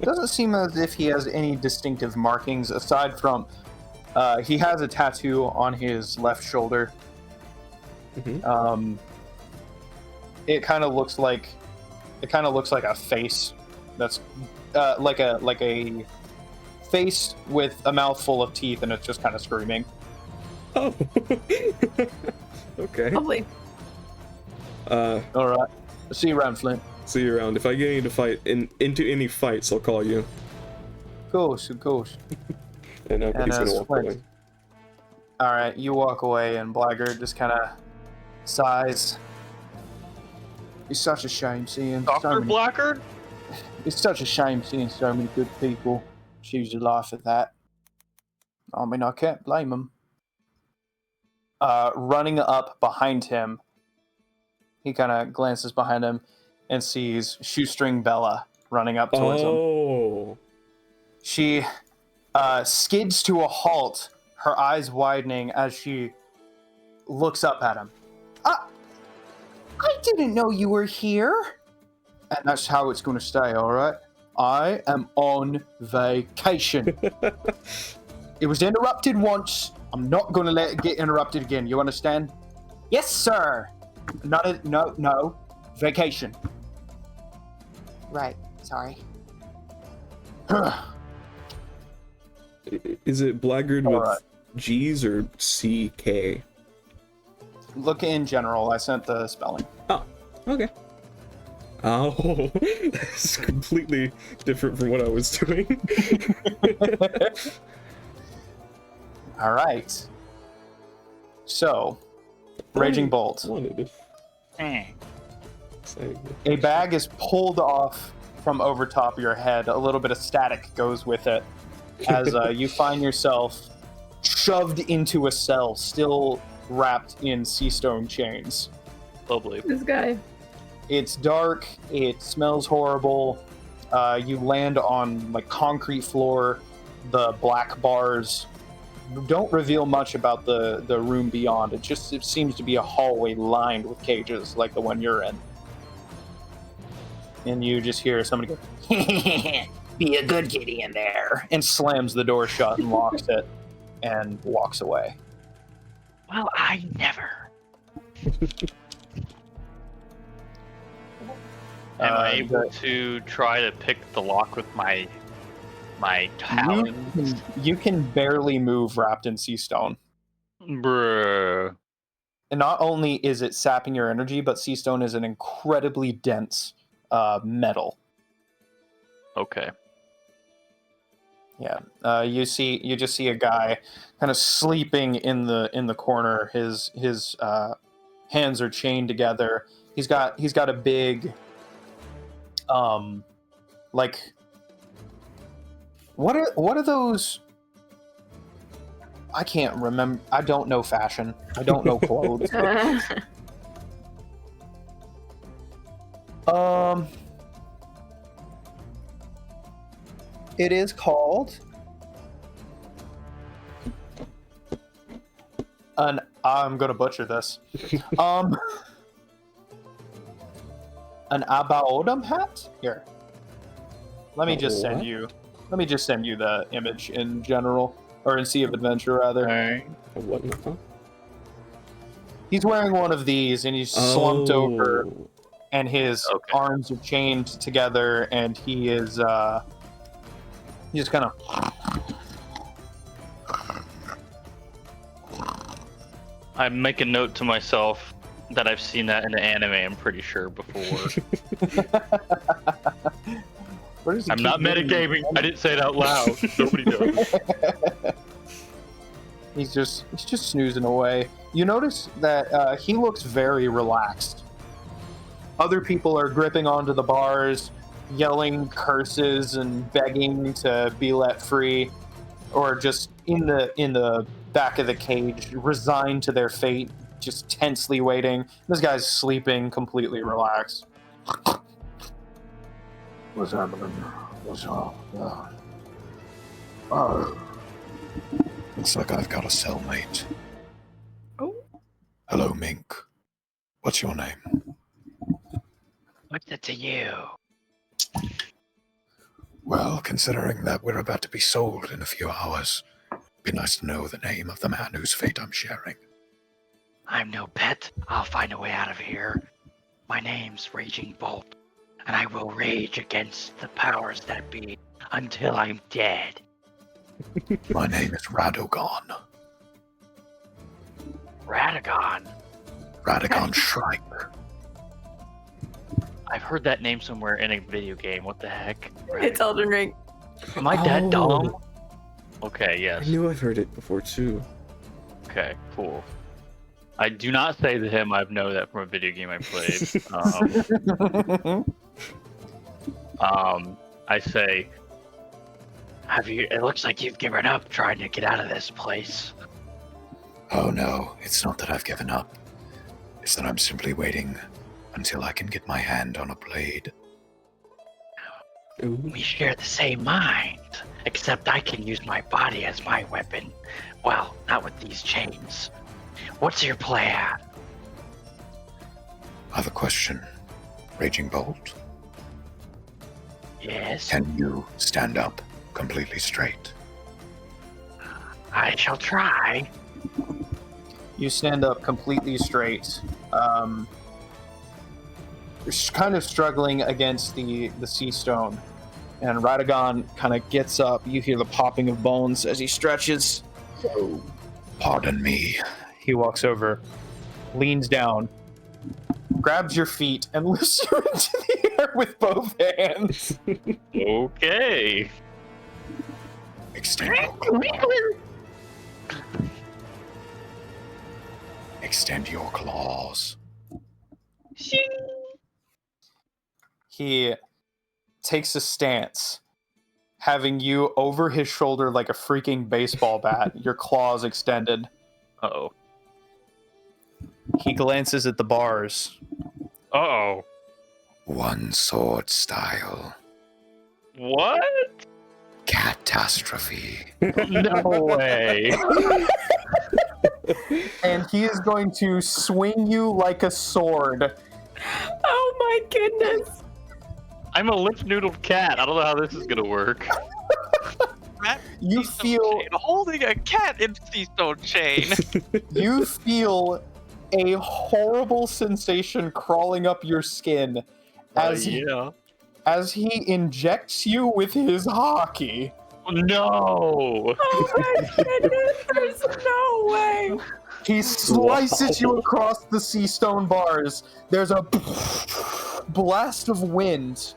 Doesn't seem as if he has any distinctive markings aside from he has a tattoo on his left shoulder. Mhm. It kind of looks like a face that's like a face with a mouth full of teeth, and it's just kind of screaming. Oh. Okay. Lovely. All right, see you around, Flint. See you around. If I get into any fights, I'll call you. Of course. And And he's gonna walk Flint. away. All right, you walk away, and Blackguard just kind of sighs. It's such a shame seeing so Dr. many. Blackguard? It's such a shame seeing so many good people choose their life at that. I mean, I can't blame them. Running up behind him, he kind of glances behind him and sees Shoestring Bella running up towards him. Oh. She skids to a halt, her eyes widening as she looks up at him. I didn't know you were here. And that's how it's going to stay, all right? I am on vacation. It was interrupted once. I'm not going to let it get interrupted again. You understand? Yes, sir. No. Vacation. Right. Sorry. Is it Blackguard with Alright. G's or CK? Look in general. I sent the spelling. Oh, okay. Oh, that's completely different from what I was doing. All right. So, Raging Bolt. Wanted to Eh. say A bag is pulled off from over top of your head. A little bit of static goes with it as you find yourself shoved into a cell, still wrapped in sea stone chains. Lovely. This guy. It's dark. It smells horrible. You land on like concrete floor. The black bars don't reveal much about the room beyond. It seems to be a hallway lined with cages like the one you're in. And you just hear somebody go, "Be a good kitty in there," and slams the door shut and locks it and walks away. Well, I never. Am I able to try to pick the lock with my talons? You can barely move wrapped in sea stone. Bruh. And not only is it sapping your energy, but sea stone is an incredibly dense metal. Okay. Yeah. You just see a guy kind of sleeping in the corner. His hands are chained together. He's got a big like what are those? I can't remember. I don't know fashion. I don't know clothes. It is called an. I'm gonna butcher this. An Abaodam hat? Here. Let me just send you the image in general, or in Sea of Adventure rather. Alright. what now? He's wearing one of these, and he's slumped over, Oh. and his Okay. arms are chained together, and he is he's just kind of. I make a note to myself that I've seen that in the anime, I'm pretty sure, before. Where does he I'm keep not getting metagaming. these? I didn't say it out loud. Nobody knows. He's just snoozing away. You notice that he looks very relaxed. Other people are gripping onto the bars, yelling curses and begging to be let free, or just in the back of the cage, resigned to their fate, just tensely waiting. This guy's sleeping, completely relaxed. What's happening? What's up? Looks like I've got a cellmate. Oh. Hello, Mink. What's your name? What's it to you? Well, considering that we're about to be sold in a few hours, it'd be nice to know the name of the man whose fate I'm sharing. I'm no pet. I'll find a way out of here. My name's Raging Bolt, and I will rage against the powers that be until I'm dead. My name is Radogon. Radagon. Radagon Shrike. I've heard that name somewhere in a video game. What the heck? It's Elden Ring. Am I dead Oh. dumb? Okay, I yes. knew I've heard it before too. Okay, cool. I do not say to him I know that from a video game I played. I say, it looks like you've given up trying to get out of this place. Oh no, it's not that I've given up. It's that I'm simply waiting until I can get my hand on a blade. Ooh. We share the same mind, except I can use my body as my weapon. Well, not with these chains. What's your plan? I have a question. Raging Bolt, Yes, can you stand up completely straight? I shall try. You stand up completely straight. You're kind of struggling against the sea stone. And Radagon kind of gets up. You hear the popping of bones as he stretches. Oh, pardon me. He walks over, leans down, grabs your feet, and lifts you into the air with both hands. Okay. Extend your claws. Extend your claws. He takes a stance, having you over his shoulder like a freaking baseball bat, your claws extended. Uh-oh. He glances at the bars. Uh-oh. One sword style. What? Catastrophe. No way. And he is going to swing you like a sword. Oh my goodness. I'm a lip-noodled cat. I don't know how this is gonna work. You feel holding a cat in the stone chain. you feel a horrible sensation crawling up your skin as Yeah. as he injects you with his hockey. No. Oh my goodness. There's no way. He slices you across the sea stone bars. There's a blast of wind,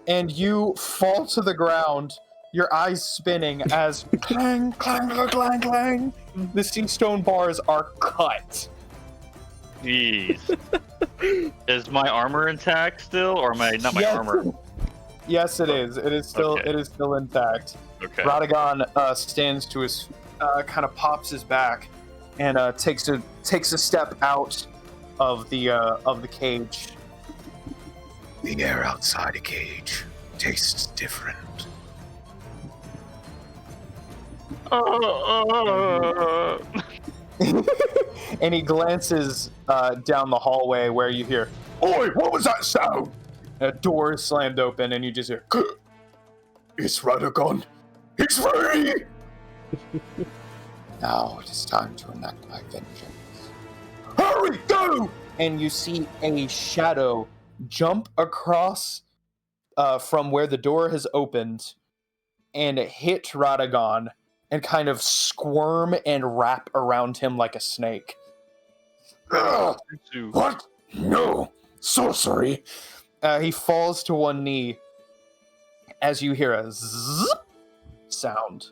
and you fall to the ground, your eyes spinning as clang, clang, clang, clang, clang. The sea stone bars are cut. Jeez. Is my armor intact still, or am I not my Yes. armor? Yes, it is. It is still. Okay. It is still intact. Okay. Radagon stands to his, kind of pops his back, and takes a step out of the cage. The air outside a cage tastes different. And he glances down the hallway where you hear, Oi, what was that sound? a door is slammed open, and you just hear, It's Radagon. He's free! now it is time to enact my vengeance. Hurry, go! And you see a shadow jump across from where the door has opened and hit Radagon and kind of squirm and wrap around him like a snake. Ugh, what? No. Sorcery. He falls to one knee as you hear a zzz sound.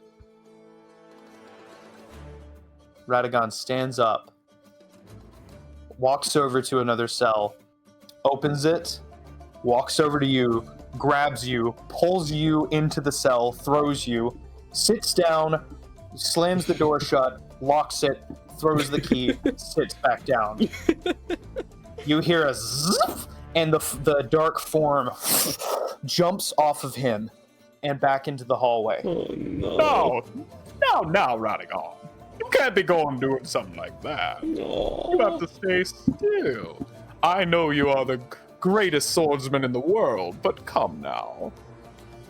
Radagon stands up, walks over to another cell, opens it, walks over to you, grabs you, pulls you into the cell, throws you, sits down, slams the door shut, locks it, throws the key, sits back down. You hear a zip, and the dark form jumps off of him and back into the hallway. Oh no. Now, Radagon. You can't be going doing something like that. No. You have to stay still. I know you are the greatest swordsman in the world, but come now.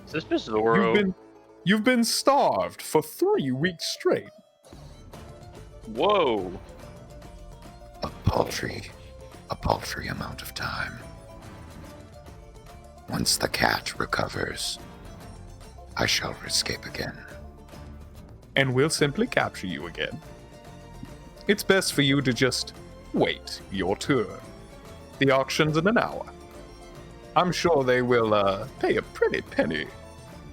Is this just Zoro? You've been starved for 3 weeks straight. Whoa. A paltry amount of time. Once the cat recovers, I shall escape again. And we'll simply capture you again. It's best for you to just wait your turn. The auction's in an hour. I'm sure they will pay a pretty penny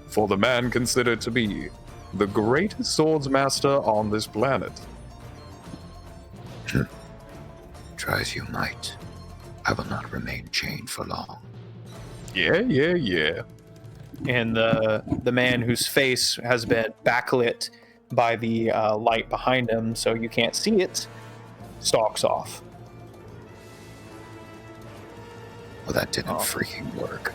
for the man considered to be the greatest swordsmaster on this planet. Try as you might, I will not remain chained for long. Yeah. And the man whose face has been backlit by the light behind him, so you can't see it, stalks off. Well, that didn't freaking work.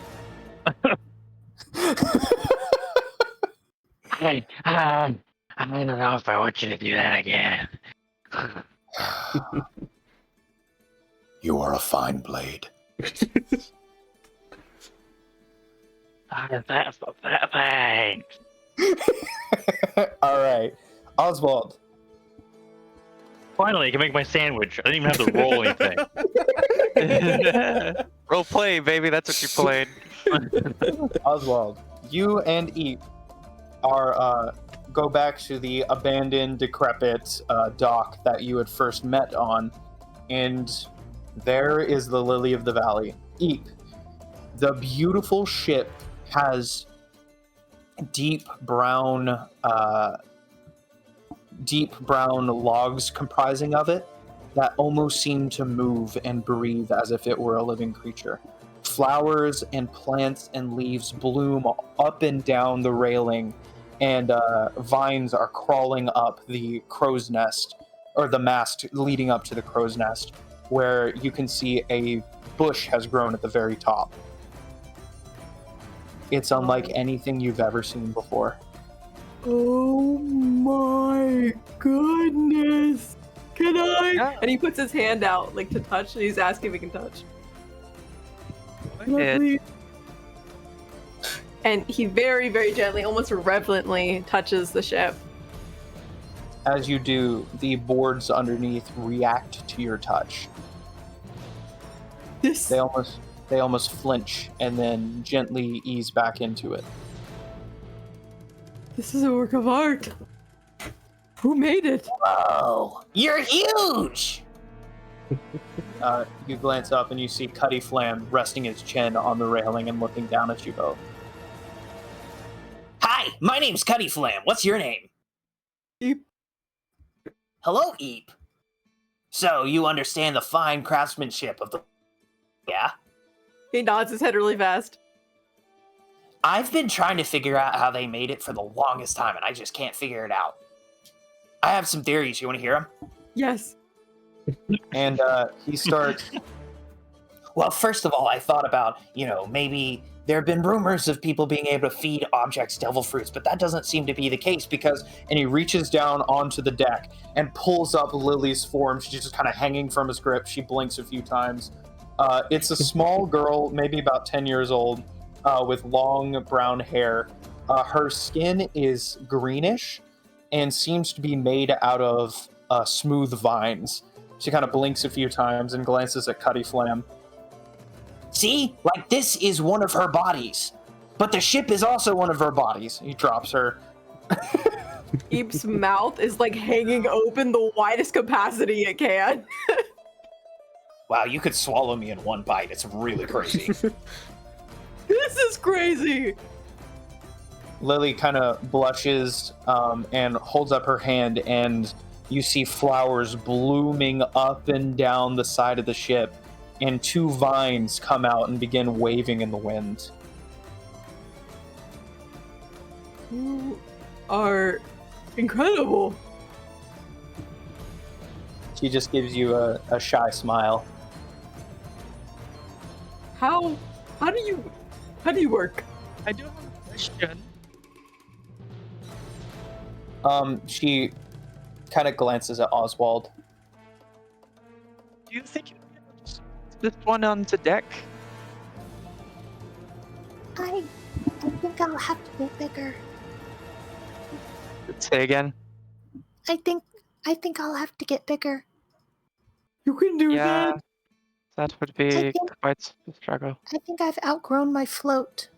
I don't know if I want you to do that again. You are a fine blade. Thanks. All right, Oswald. Finally, I can make my sandwich. I didn't even have to roll anything. Role play, baby. That's what you played. Oswald, you and Eep are go back to the abandoned, decrepit dock that you had first met on, and there is the Lily of the Valley. Eep, the beautiful ship has deep brown logs comprising of it that almost seem to move and breathe as if it were a living creature. Flowers and plants and leaves bloom up and down the railing, and vines are crawling up the crow's nest, or the mast leading up to the crow's nest, where you can see a bush has grown at the very top. It's unlike anything you've ever seen before. Oh my goodness! Can I? Yeah. And he puts his hand out like to touch, and he's asking if he can touch. It, And he very, very gently, almost reverently, touches the ship. As you do, the boards underneath react to your touch. This They almost flinch and then gently ease back into it. is a work of art. Who made it? Whoa, you're huge! You glance up and you see Cuddy Flam resting his chin on the railing and looking down at you both. Hi, my name's Cuddy Flam. What's your name? Eep. Hello, Eep. So, you understand the fine craftsmanship of the... Yeah? He nods his head really fast. I've been trying to figure out how they made it for the longest time, and I just can't figure it out. I have some theories. You want to hear them? Yes. And he starts... Well, first of all, I thought about, maybe there have been rumors of people being able to feed objects devil fruits, but that doesn't seem to be the case because... And he reaches down onto the deck and pulls up Lily's form. She's just kind of hanging from his grip. She blinks a few times. It's a small girl, maybe about 10 years old, with long brown hair. Her skin is greenish and seems to be made out of smooth vines. She kind of blinks a few times and glances at Cuddy Flam. See? Like, this is one of her bodies. But the ship is also one of her bodies. He drops her. Eep's mouth is like hanging open the widest capacity it can. Wow, you could swallow me in one bite. It's really crazy. This is crazy. Lily kind of blushes and holds up her hand, and you see flowers blooming up and down the side of the ship, and 2 vines come out and begin waving in the wind. You are incredible. She just gives you a shy smile. How do you work? I do have a question. She kind of glances at Oswald. Do you think you'd be able to put this one on the deck? I think I'll have to get bigger. Say again. I think I'll have to get bigger. You can do Yeah, that. that would I be think- quite a struggle. I think I've outgrown my float.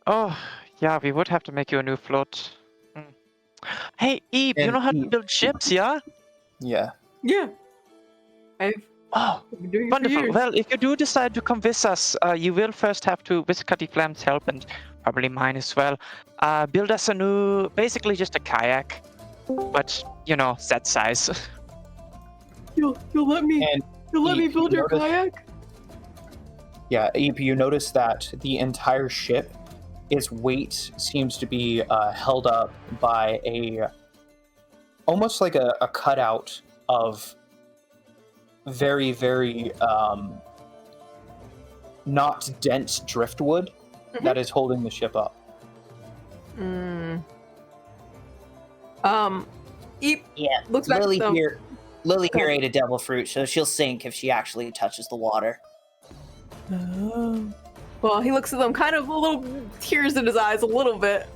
Oh, yeah, we would have to make you a new float. Hmm. Hey, Eve, you And know how to Eve- build ships, yeah? Yeah. Yeah. I've Oh, been doing it for wonderful. years. Well, if you do decide to come with us, you will first have to, with Cutty Flam's help and probably mine as well, build us a new, basically just a kayak, but that size. You'll let me And me Eve, build you your notice- kayak? Yeah, Ape, you notice that the entire ship, its weight seems to be held up by almost like a cutout of very, very not dense driftwood that is holding the ship up. Eep Yeah, looks back Lily at them. here. Lily here ate a devil fruit, so she'll sink if she actually touches the water. Well, he looks at them, kind of a little tears in his eyes, a little bit.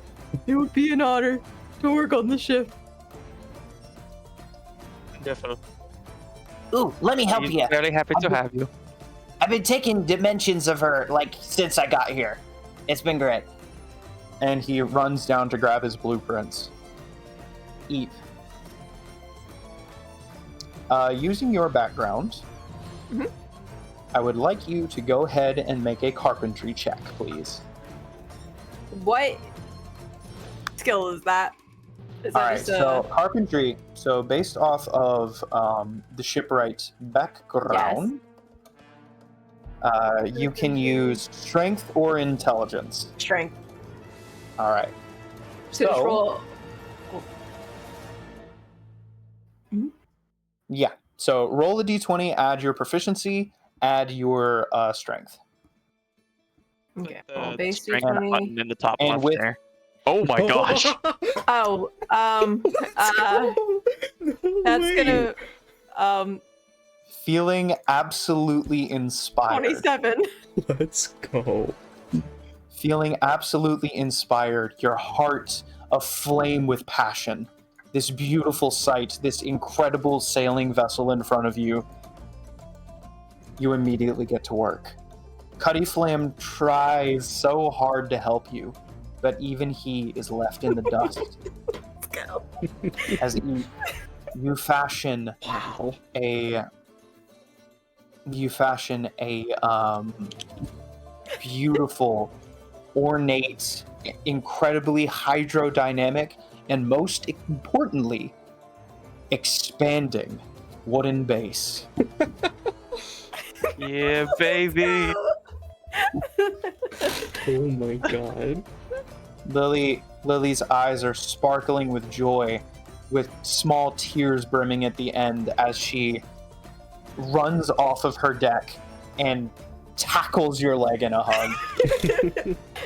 It would be an honor to work on the ship. Wonderful. Ooh, let me help you. Very happy to have you. I've been taking dimensions of her, since I got here. It's been great. And he runs down to grab his blueprints. Eep. Using your background, Mhm. I would like you to go ahead and make a carpentry check, please. What skill is that? Is All that right, just so carpentry. So based off of the shipwright's background, you can use strength or intelligence. strength? All right. So just So- roll. Yeah. So roll a d20, add your proficiency, add your strength. Okay. The Roll base strength d20. button in the top And left with- there. Oh my gosh. Oh, that's gonna Feeling absolutely inspired. 27. Let's go. Feeling absolutely inspired, your heart aflame with passion. This beautiful sight, this incredible sailing vessel in front of you. You immediately get to work. Cutty Flam tries so hard to help you, but even he is left in the dust. Go. As you fashion Wow. a beautiful, ornate, incredibly hydrodynamic, and most importantly, expanding wooden base. Yeah, baby. Oh my god. Lily's eyes are sparkling with joy, with small tears brimming at the end as she runs off of her deck and tackles your leg in a hug.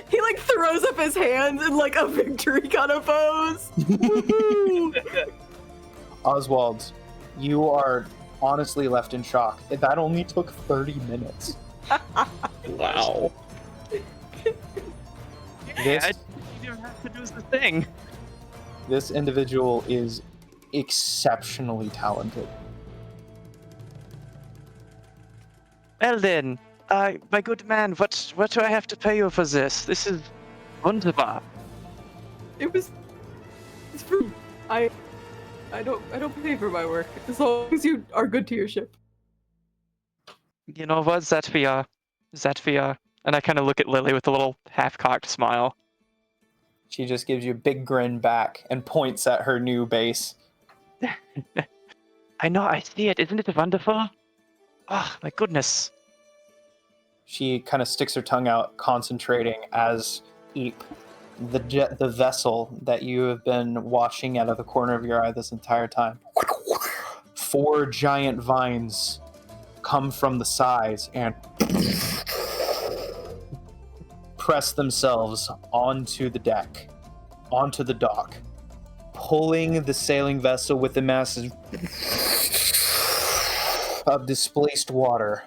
He throws up his hands in a victory kind of pose. Oswald, you are honestly left in shock. That only took 30 minutes. Wow. This, You don't have to do the thing. this individual is exceptionally talented. Well then, my good man, what do I have to pay you for this? This is wunderbar. It's free. I don't pay for my work as long as you are good to your ship. You know what? That we are. And I kind of look at Lily with a little half-cocked smile. She just gives you a big grin back and points at her new base. I know, I see it. Isn't it wonderful? Oh, my goodness. She kind of sticks her tongue out, concentrating as Eep, the vessel that you have been watching out of the corner of your eye this entire time, 4 giant vines come from the sides and press themselves onto the deck, onto the dock, pulling the sailing vessel with the masses of displaced water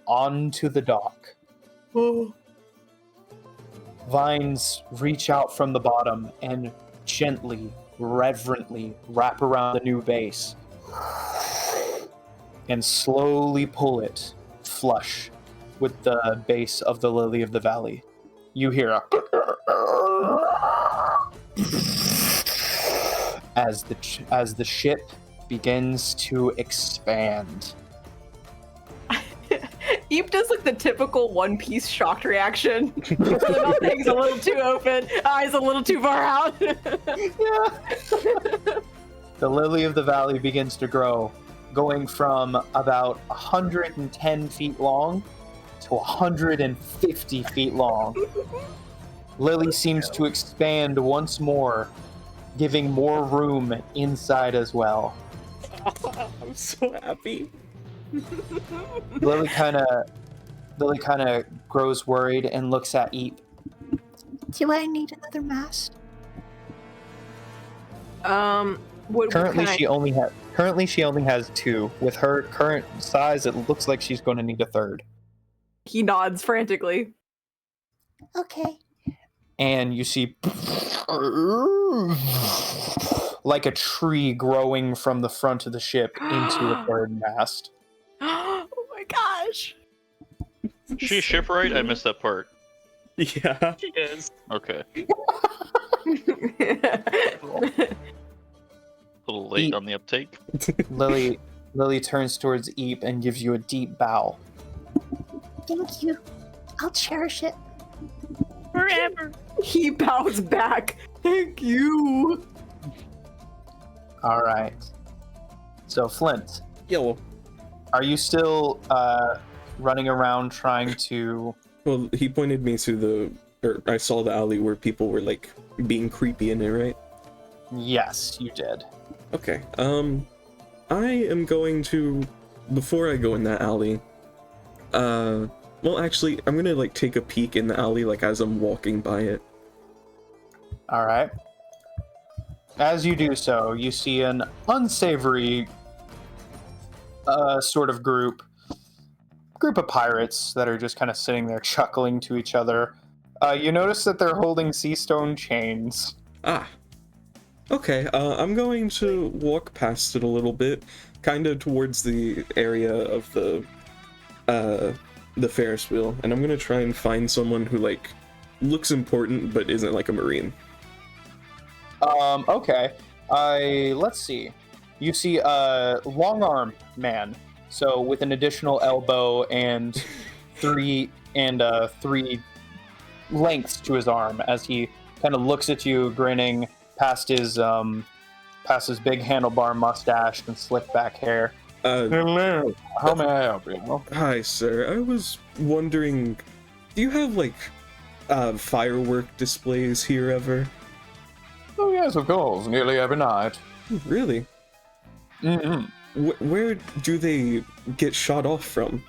onto the dock. Vines reach out from the bottom and gently, reverently wrap around the new base and slowly pull it flush with the base of the Lily of the Valley. You hear a as the ship begins to expand. Eep does like the typical One Piece shocked reaction. The mouth hangs a little too open, eyes a little too far out. The Lily of the Valley begins to grow, going from about 110 feet long to 150 feet long. Lily seems to expand once more, giving more room inside as well. I'm so happy. Lily kind of grows worried and looks at Eep. Do I need another mast? Currently, she only has 2. With her current size, it looks like she's going to need a 3rd. He nods frantically. Okay. And you see like a tree growing from the front of the ship into a 3rd mast. Oh my gosh. Is she a shipwright? I missed that part. Yeah. She is. Okay. A little late on the uptake. Lily turns towards Eep and gives you a deep bow. Thank you. I'll cherish it. Forever. He bows back. Thank you. All right. So Flint, Yo. are you still running around trying to? Well, he pointed me to I saw the alley where people were like being creepy in it, right? Yes, you did. Okay. I am going to, before I go in that alley, well, actually, I'm gonna like take a peek in the alley, like as I'm walking by it. All right. As you do so, you see an unsavory sort of group of pirates that are just kind of sitting there chuckling to each other. You notice that they're holding sea stone chains. Ah. Okay, I'm going to walk past it a little bit, kind of towards the area of the Ferris wheel, and I'm gonna try and find someone who like looks important but isn't like a marine. Okay. Let's see. You see a long arm man, so with an additional elbow and three lengths to his arm as he kind of looks at you, grinning past his big handlebar mustache and slick back hair. Hello. How may I help you? Hi, sir. I was wondering, do you have like firework displays here ever? Oh yes, of course. Nearly every night. Really? Mm-hmm. Where do they get shot off from?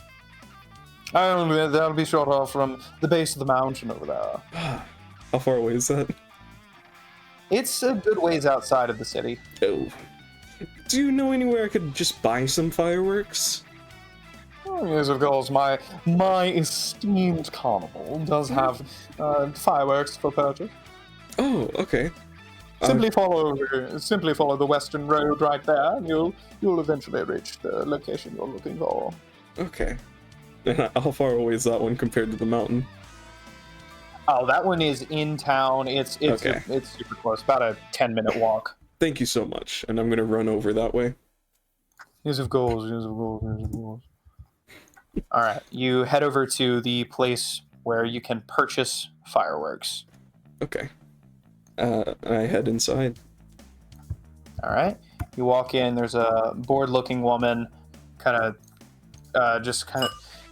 They'll be shot off from the base of the mountain over there. How far away is that? It's a good ways outside of the city. Oh. Do you know anywhere I could just buy some fireworks? Oh, yes, of course. My esteemed carnival does have fireworks for purchase. Oh, okay. Simply follow the western road right there, and you'll eventually reach the location you're looking for. Okay. How far away is that one compared to the mountain? Oh, that one is in town. It's Okay. It's super close. About a 10-minute walk. Thank you so much, and I'm gonna run over that way. Yes, of course. Yes, of course. Yes, of course. All right. You head over to the place where you can purchase fireworks. Okay. I head inside. All right. You walk in. There's a bored-looking woman,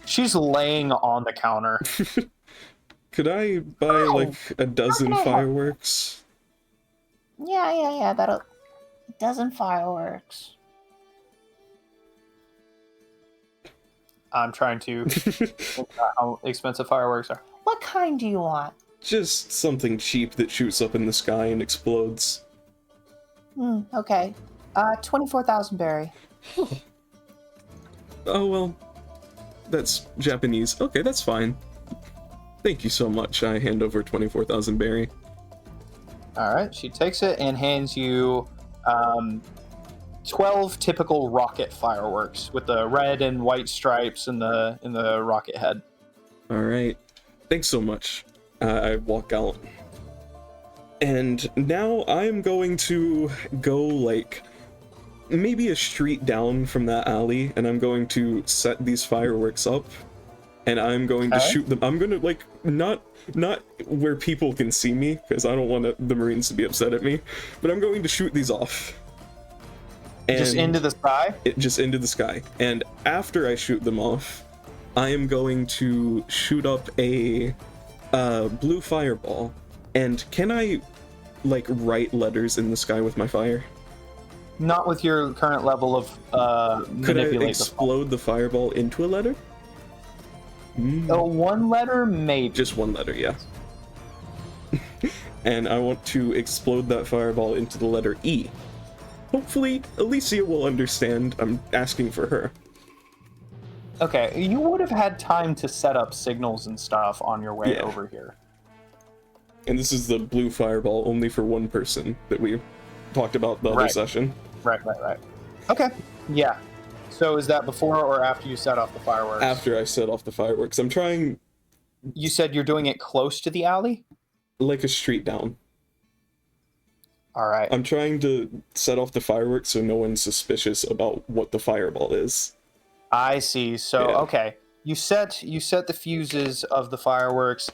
she's laying on the counter. Could I buy like a dozen fireworks? Yeah. About a dozen fireworks. I'm trying to think about how expensive fireworks are. What kind do you want? Just something cheap that shoots up in the sky and explodes. Okay. 24,000 berry. Oh, well, that's Japanese. Okay, that's fine. Thank you so much. I hand over 24,000 berry. All right, she takes it and hands you 12 typical rocket fireworks with the red and white stripes in the rocket head. All right. Thanks so much. I walk out. And now I'm going to go, like, maybe a street down from that alley, and I'm going to set these fireworks up, and I'm going to shoot them. I'm gonna, like, not where people can see me, because I don't want the Marines to be upset at me, but I'm going to shoot these off. And Just into the sky? just into the sky. And after I shoot them off, I am going to shoot up a blue fireball. And can I, like, write letters in the sky with my fire? Not with your current level of Could I manipulate explode the fireball into a letter? one letter, maybe. Just one letter, yeah. And I want to explode that fireball into the letter E. Hopefully, Alicia will understand. I'm asking for her. Okay, you would have had time to set up signals and stuff on your way Yeah. over here. And this is the blue fireball only for one person that we talked about the other Right. session. Right. Okay, yeah. So is that before or after you set off the fireworks? After I set off the fireworks, I'm trying You said you're doing it close to the alley? like a street down. All right. I'm trying to set off the fireworks so no one's suspicious about what the fireball is. I see. So Yeah. okay, you set the fuses of the fireworks.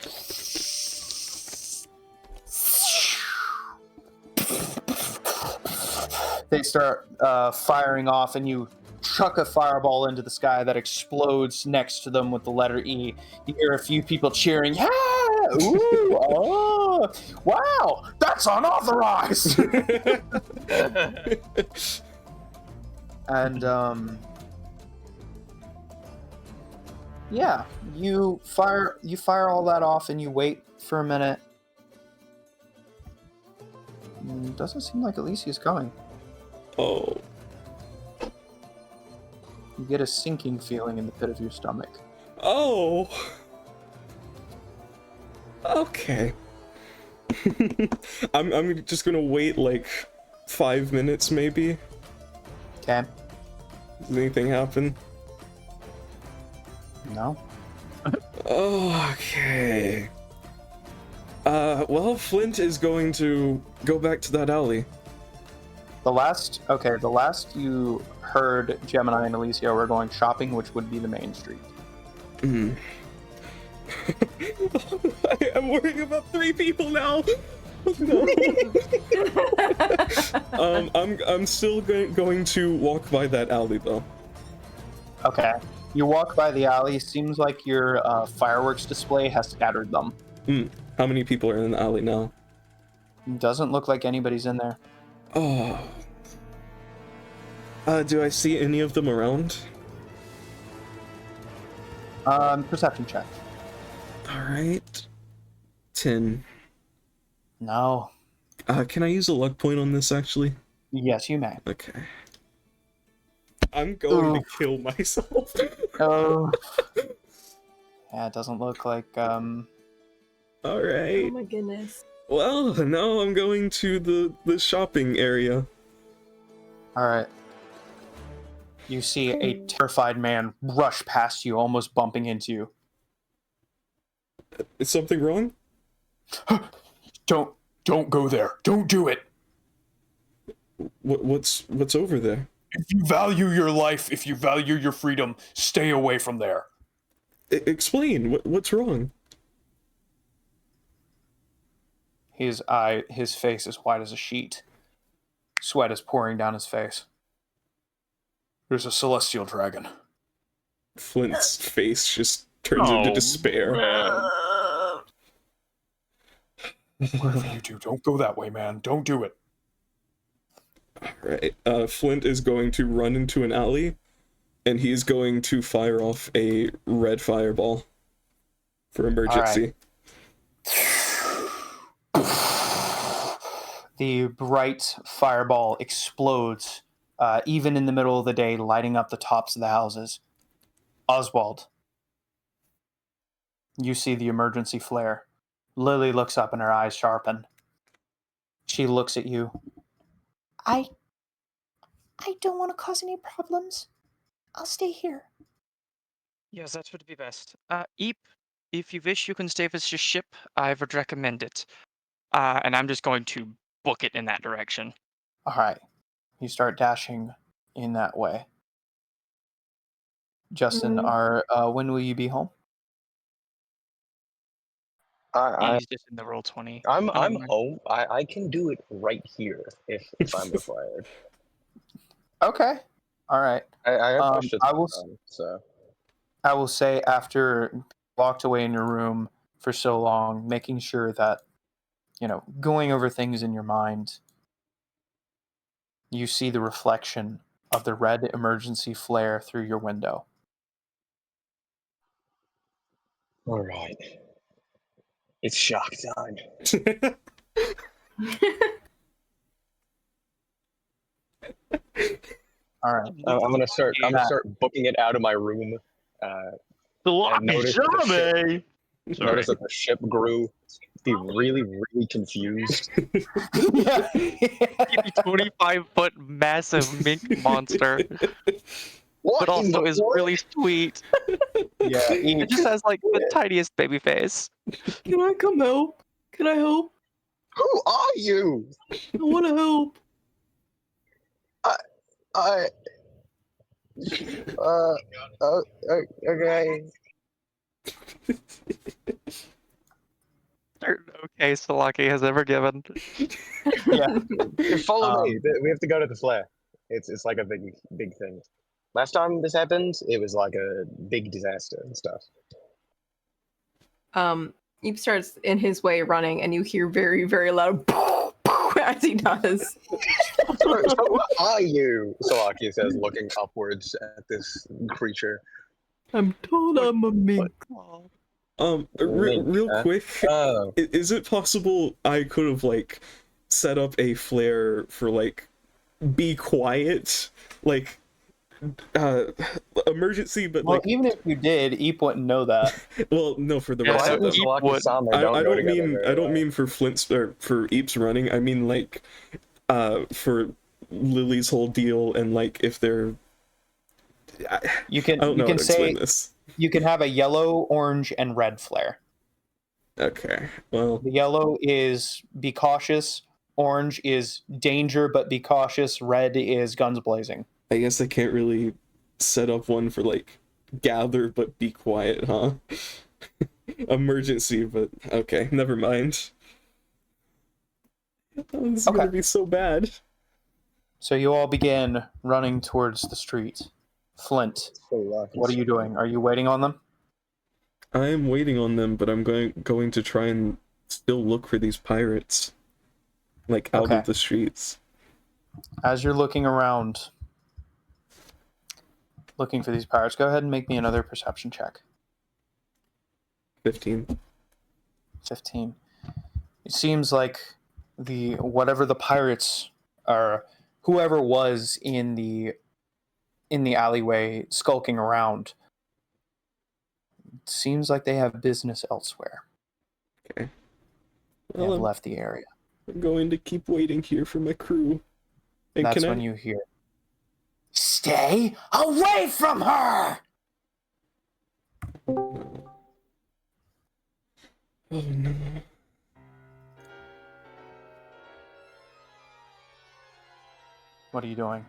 They start firing off, and you chuck a fireball into the sky that explodes next to them with the letter E. You hear a few people cheering, "Yeah! Ooh! Oh! Wow! That's unauthorized!" And yeah, you fire all that off, and you wait for a minute. Doesn't seem like Alicia's coming. Oh, You get a sinking feeling in the pit of your stomach. oh. Okay. I'm just gonna wait like 5 minutes maybe. Okay? Does anything happen? No? Okay. Well, Flint is going to go back to that alley. The last you heard, Gemini and Alicia were going shopping, which would be the main street. I'm worrying about 3 people now. No. I'm still going to walk by that alley though. Okay. You walk by the alley. Seems like your fireworks display has scattered them. How many people are in the alley now? Doesn't look like anybody's in there. Oh. Do I see any of them around? Perception check. All right. 10. No. Can I use a luck point on this actually? Yes, you may. Okay. I'm going to kill myself. Oh. Yeah, it doesn't look like All Oh right. my goodness. Well, now I'm going to the shopping area. All right. You see a terrified man rush past you, almost bumping into you. Is something wrong? Don't go there. Don't do it. What's over there? If you value your life, if you value your freedom, stay away from there. Explain. What's wrong? His face is white as a sheet. Sweat is pouring down his face. There's a celestial dragon. Flint's face just turns into despair. Whatever you do, don't go that way, man. Don't do it. Right. Flint is going to run into an alley and he's going to fire off a red fireball for emergency. The bright fireball explodes, even in the middle of the day, lighting up the tops of the houses. Oswald, you see the emergency flare. Lily looks up and her eyes sharpen. She looks at you. I don't want to cause any problems. I'll stay here. Yes, that would be best. Eep, if you wish, you can stay with your ship. I would recommend it. And I'm just going to book it in that direction. All right. You start dashing in that way. Justin, when will you be home? He's just in the roll 20. I'm home. I can do it right here if I'm required. Okay. All right. I have questions. I will say after locked away in your room for so long, making sure that, going over things in your mind, you see the reflection of the red emergency flare through your window. All right. It's shock time. All right. I'm gonna start booking it out of my room. The lucky notice zombie! Notice that the ship grew. Be really, really confused. 25-foot massive mink monster. What But also is really sweet. Yeah, It just has like the tiniest baby face. Can I come help? Can I help? Who are you? I want to help. Okay. Okay, Salaki has ever given. Yeah. Follow me. We have to go to the flare. It's like a big thing. Last time this happened, it was like a big disaster and stuff. Eep starts in his way running, and you hear very, very loud as he does. So what are you? Salaki says, looking upwards at this creature. I'm told I'm a mink. Real quick, Oh. is it possible I could have like set up a flare for like be quiet, like emergency, but Well, like even if you did, Eep wouldn't know that. well, no, for the Yeah, rest so of them. Eep Salaki would- Sama I go don't together mean very well. for Flint's or for Eep's running. I mean like for Lily's whole deal and like if they're You I can don't know you how can to say explain this. you can have a yellow, orange, and red flare. Okay, well, The yellow is be cautious, orange is danger but be cautious, red is guns blazing. I guess I can't really set up one for like gather but be quiet, huh? Emergency, but okay, never mind. Oh, this is Okay. gonna be so bad. So you all begin running towards the street. Flint, what are you doing? Are you waiting on them? I am waiting on them, but I'm going to try and still look for these pirates, like out Okay. of the streets. As you're looking around, looking for these pirates, go ahead and make me another perception check. 15. 15. It seems like whatever the pirates are, whoever was in the alleyway skulking around, it seems like they have business elsewhere. Okay. They Well, have left the area. I'm going to keep waiting here for my crew. And That's can when I... you hear, "Stay away from her!" Oh no. What are you doing?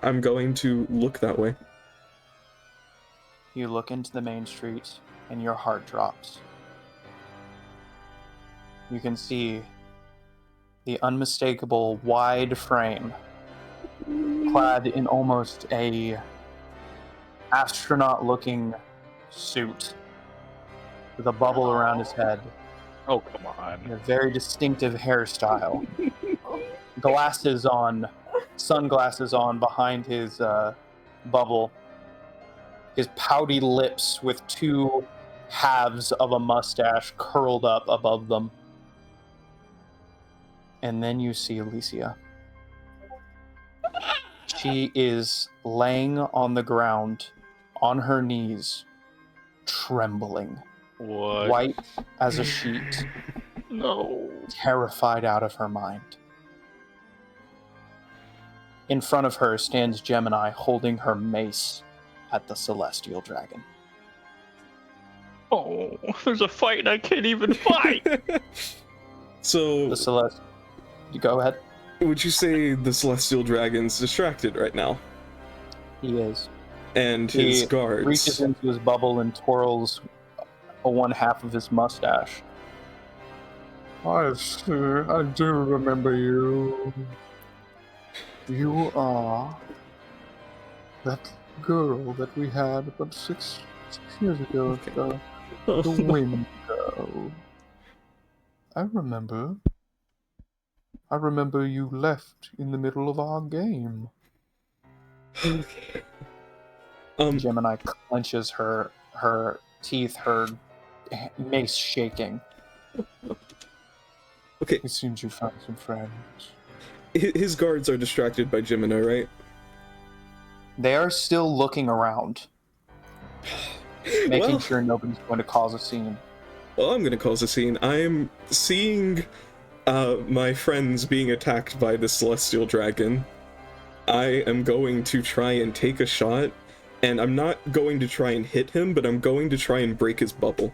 I'm going to look that way. You look into the main street and your heart drops. You can see the unmistakable wide frame, clad in almost a astronaut-looking suit with a bubble around his head, Oh, come and on. a very distinctive hairstyle. Glasses on, sunglasses on behind his bubble, his pouty lips with two halves of a mustache curled up above them. And then you see Alicia. She is laying on the ground, on her knees, trembling, What? white as a sheet, No. terrified out of her mind. In front of her stands Gemini holding her mace at the Celestial Dragon. Oh, there's a fight and I can't even fight. So, The Celestial... You go ahead. would you say the Celestial Dragon's distracted right now? He is. And He his guards. reaches into his bubble and twirls one half of his mustache. I see. I do remember you. You are that girl that we had about six years ago. The wind girl. I remember. I remember you left in the middle of our game. Okay. Gemini clenches her teeth, her mace shaking. Okay. It seems you found some friends. His guards are distracted by Gemini, right? They are still looking around, making Well- sure nobody's going to cause a scene. Well, I'm gonna cause a scene. I am seeing my friends being attacked by the Celestial Dragon. I am going to try and take a shot, and I'm not going to try and hit him, but I'm going to try and break his bubble.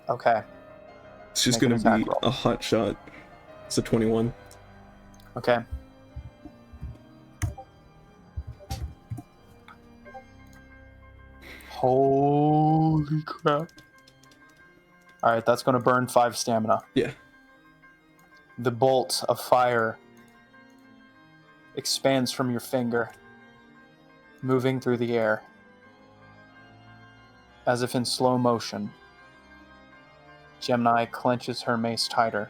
Okay. It's just Make an gonna be attack roll. a hot shot. It's a 21. Okay. Holy crap. Alright, that's going to burn 5 stamina. Yeah. The bolt of fire expands from your finger, moving through the air. As if in slow motion, Gemini clenches her mace tighter.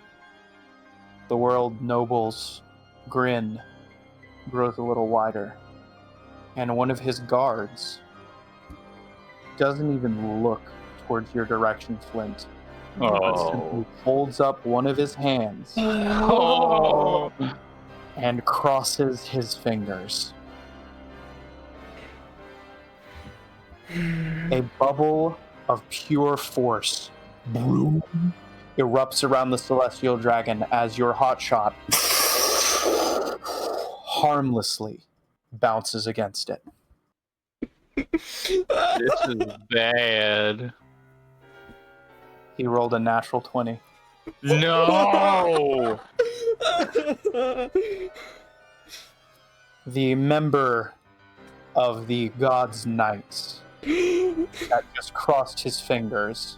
The world noble's grin grows a little wider, and one of his guards doesn't even look towards your direction, Flint. But simply holds up one of his hands Oh. and crosses his fingers. A bubble of pure force erupts around the Celestial Dragon as your hotshot harmlessly bounces against it. This is bad. He rolled a natural 20. No. The member of the God's Knights that just crossed his fingers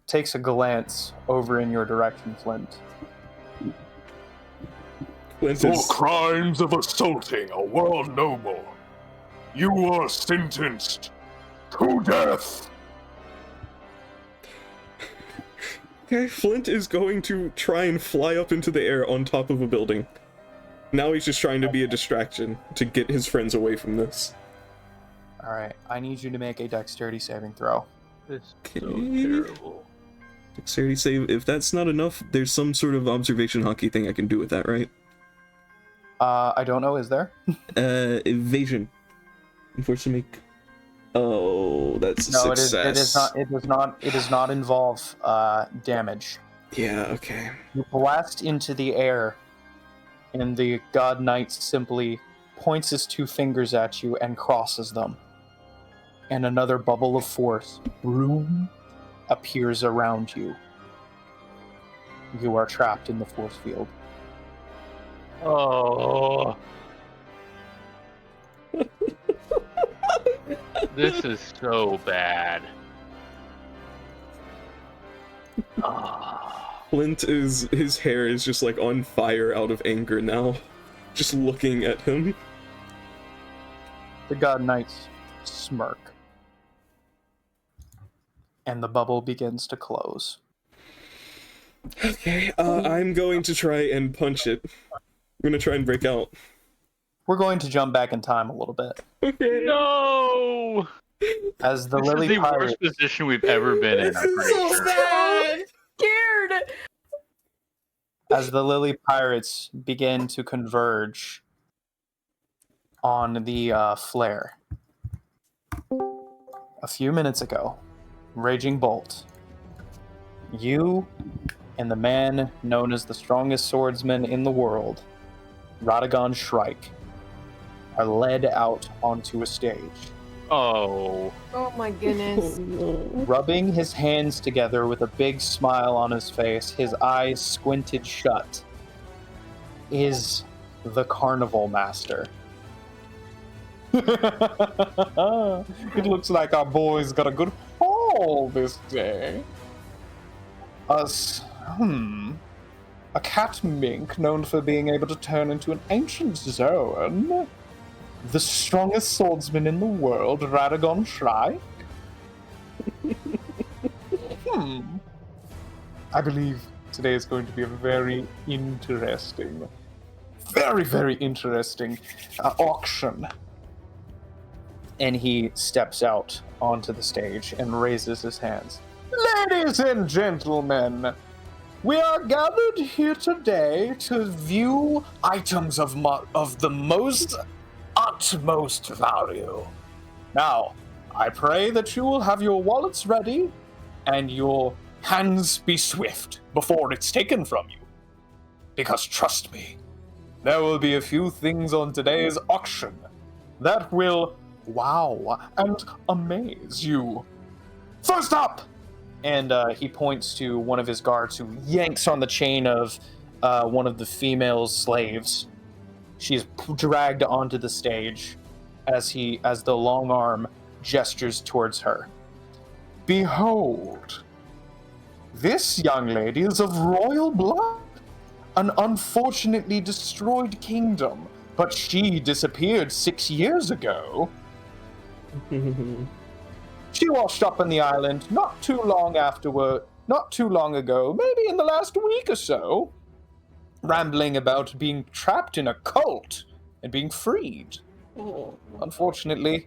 takes a glance over in your direction, Flint. Flint For is... crimes of assaulting a world noble, you are sentenced to death. Okay, Flint is going to try and fly up into the air on top of a building. Now he's just trying to be a distraction to get his friends away from this. Alright, I need you to make a dexterity saving throw. This is so Okay. terrible. Dexterity save. If that's not enough, there's some sort of observation hockey thing I can do with that, right? I don't know, is there? Evasion. Force to make. Oh, that's a No, success. it does not involve damage. Yeah, okay. You blast into the air, and the God Knight simply points his 2 fingers at you and crosses them. And another bubble of force boom, appears around you. You are trapped in the force field. Oh. This is so bad. Ah. Flint is. His hair is just like on fire out of anger now. Just looking at him. The God Knights smirk. And the bubble begins to close. Okay, I'm going to try and punch it. I'm gonna try and break out. We're going to jump back in time a little bit. Okay. No! As the This Lily is the Pirate, worst position we've ever been in. I'm pretty sure. Scared. as the Lily Pirates begin to converge on the flare. A few minutes ago, Raging Bolt, you and the man known as the strongest swordsman in the world, Radagon Shrike, are led out onto a stage. Oh. Oh my goodness. Rubbing his hands together with a big smile on his face, his eyes squinted shut, is the Carnival Master. It looks like our boy's got a good haul this day. A cat mink known for being able to turn into an ancient Zoan. The strongest swordsman in the world, Radagon Shrike. I believe today is going to be a very interesting, very interesting auction. And he steps out onto the stage and raises his hands. Ladies and gentlemen, we are gathered here today to view items of the most utmost value. Now, I pray that you will have your wallets ready and your hands be swift before it's taken from you. Because trust me, there will be a few things on today's auction that will wow and amaze you. First up! And he points to one of his guards who yanks on the chain of one of the female slaves. She is dragged onto the stage as the long arm gestures towards her. Behold, this young lady is of royal blood, an unfortunately destroyed kingdom, but she disappeared 6 years ago. She washed up on the island not too long ago, maybe in the last week or so, rambling about being trapped in a cult and being freed. Unfortunately,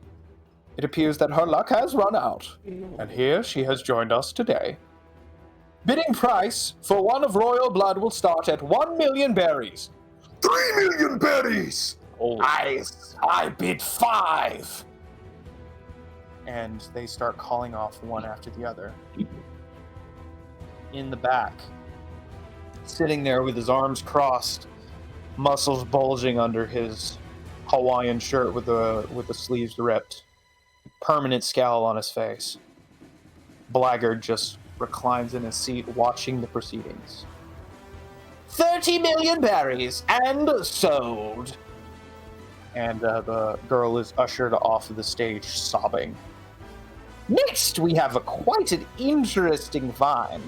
it appears that her luck has run out, and here she has joined us today. Bidding price for one of royal blood will start at 1 million berries. 3 million berries! Oh. I bid 5. And they start calling off one after the other. In the back, sitting there with his arms crossed, muscles bulging under his Hawaiian shirt with the sleeves ripped, permanent scowl on his face. Blackguard just reclines in his seat watching the proceedings. 30 million berries and sold. And the girl is ushered off of the stage sobbing. Next, we have quite an interesting find.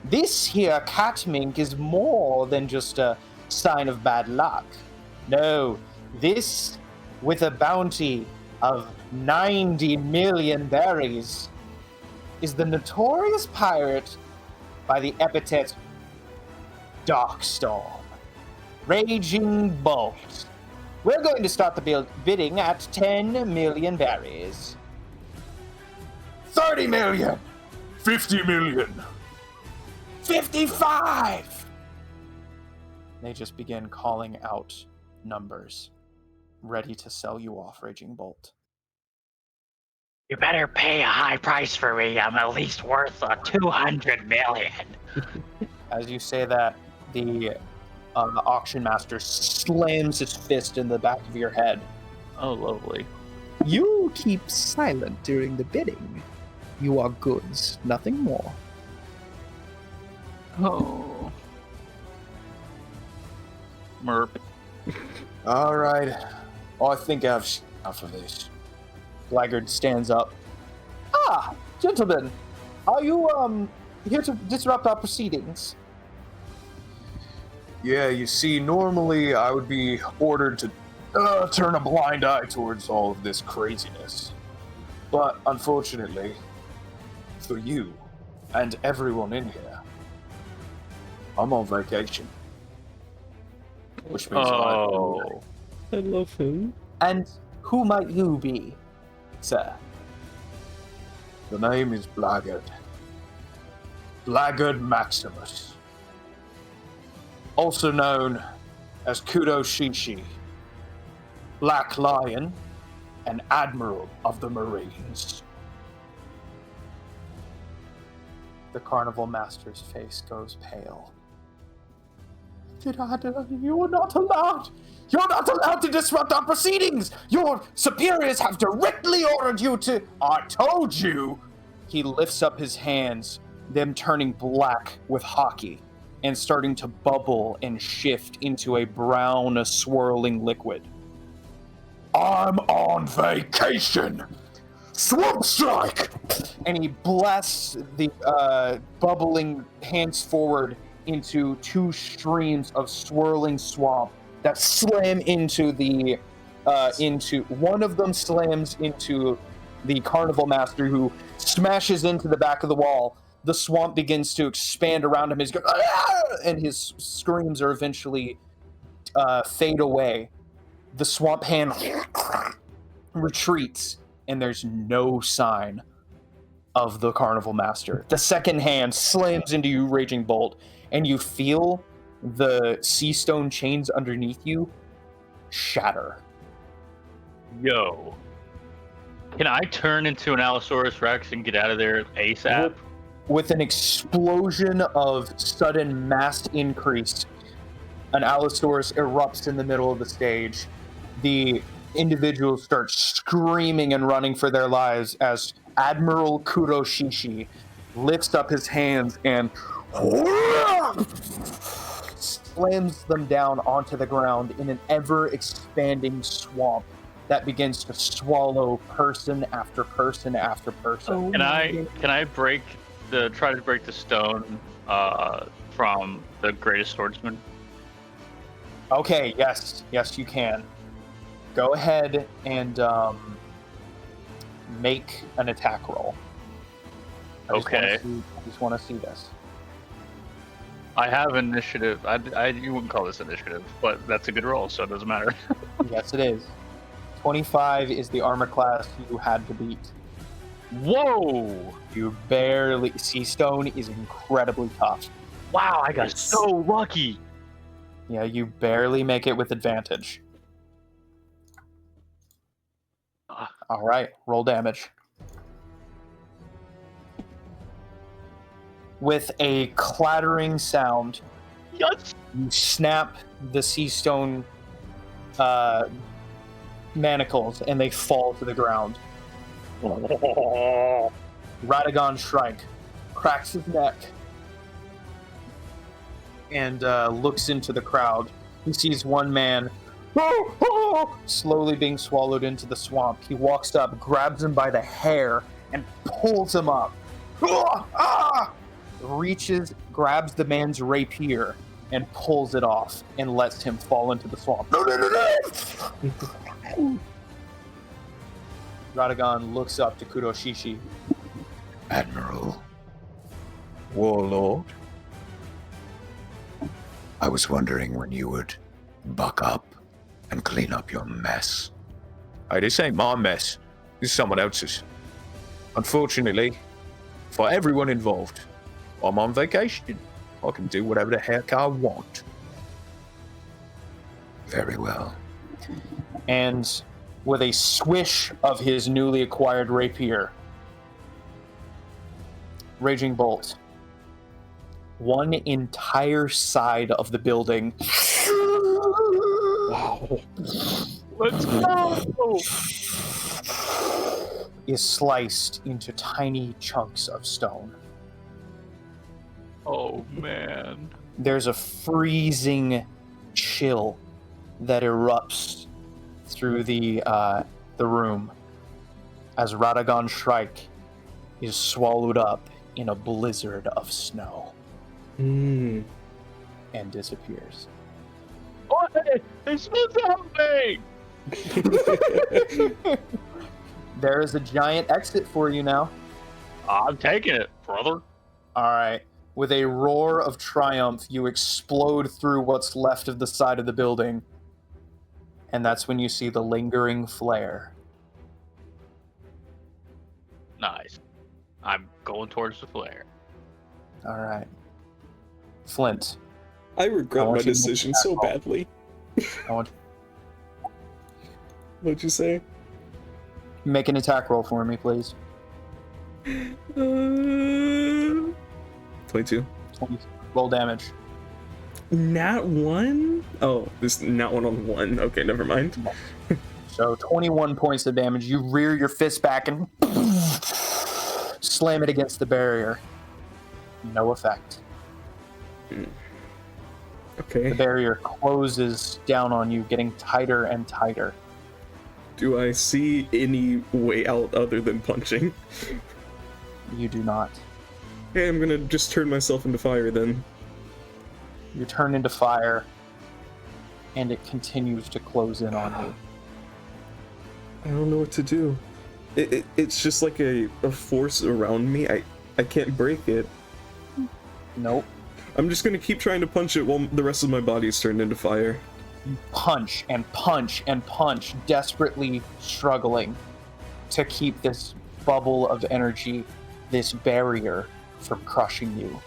This here cat mink is more than just a sign of bad luck. No, this, with a bounty of 90 million berries, is the notorious pirate by the epithet Darkstorm. Raging Bolt. We're going to start the bidding at 10 million berries. 30 million! 50 million! 55! They just begin calling out numbers, ready to sell you off, Raging Bolt. You better pay a high price for me. I'm at least worth 200 million. As you say that, the auction master slams his fist in the back of your head. Oh, lovely. You keep silent during the bidding. You are goods, nothing more. Oh. Merp. All right. I think I've seen enough of this. Blackguard stands up. Ah, gentlemen, are you here to disrupt our proceedings? Yeah, you see, normally I would be ordered to turn a blind eye towards all of this craziness. But unfortunately, for you and everyone in here, I'm on vacation. which means Oh. I love him. And who might you be, sir? The name is Blackguard. Blackguard Maximus. Also known as Kudo Shishi, Black Lion, and Admiral of the Marines. The Carnival Master's face goes pale. You're not allowed! You're not allowed to disrupt our proceedings! Your superiors have directly ordered you to... I told you! He lifts up his hands, them turning black with hockey, and starting to bubble and shift into a brown, swirling liquid. I'm on vacation! Swamp Strike! And he blasts the bubbling hands forward into two streams of swirling swamp that slam into the one of them slams into the Carnival Master, who smashes into the back of the wall. The swamp begins to expand around him. He's going, "Ah!" And his screams are eventually fade away. The swamp hand retreats, and there's no sign of the Carnival Master. The second hand slams into you, Raging Bolt, and you feel the sea stone chains underneath you shatter. Yo. Can I turn into an Allosaurus Rex and get out of there ASAP? With an explosion of sudden mass increase, an Allosaurus erupts in the middle of the stage. The individuals start screaming and running for their lives as Admiral Kuroshishi lifts up his hands and slams them down onto the ground in an ever-expanding swamp that begins to swallow person after person after person. Can I try to break the stone from the greatest swordsman? Okay, yes, you can. Go ahead and make an attack roll. I just want to see this. I have initiative. You wouldn't call this initiative, but that's a good roll, so it doesn't matter. Yes, it is. 25 is the armor class you had to beat. Whoa! You barely... Sea Stone is incredibly tough. Wow, I got so lucky! Yeah, you barely make it with advantage. All right, roll damage. With a clattering sound, Yes! you snap the sea stone manacles and they fall to the ground. Radagon Shrike cracks his neck and looks into the crowd. He sees one man slowly being swallowed into the swamp. He walks up, grabs him by the hair, and pulls him up. Reaches, grabs the man's rapier, and pulls it off, and lets him fall into the swamp. Radagon looks up to Kuroshishi. Admiral, Warlord, I was wondering when you would buck up and clean up your mess. Hey, this ain't my mess. This is someone else's. Unfortunately, for everyone involved, I'm on vacation. I can do whatever the heck I want. Very well. And with a swish of his newly acquired rapier, Raging Bolt, one entire side of the building Let's go! is sliced into tiny chunks of stone. Oh, man. There's a freezing chill that erupts through the room as Radagon Shrike is swallowed up in a blizzard of snow and disappears. Oh, hey, supposed to help me! There is a giant exit for you now. I'm taking it, brother. All right. With a roar of triumph, you explode through what's left of the side of the building. And that's when you see the lingering flare. Nice. I'm going towards the flare. All right. Flint, I regret I want my you to make decision that so call. badly. I want What'd you say? make an attack roll for me, please. 22. 20. Roll damage. Nat 1? Oh, this nat 1 on 1. Okay, never mind. So 21 points of damage. You rear your fist back and slam it against the barrier. No effect. The Okay. barrier closes down on you, getting tighter and tighter. Do I see any way out other than punching? You do not. Okay, I'm gonna just turn myself into fire then. You turn into fire, and it continues to close in on you. I don't know what to do. It's just like a force around me. I can't break it. Nope. I'm just gonna keep trying to punch it while the rest of my body is turned into fire. You punch and punch and punch, desperately struggling to keep this bubble of energy, this barrier, from crushing you.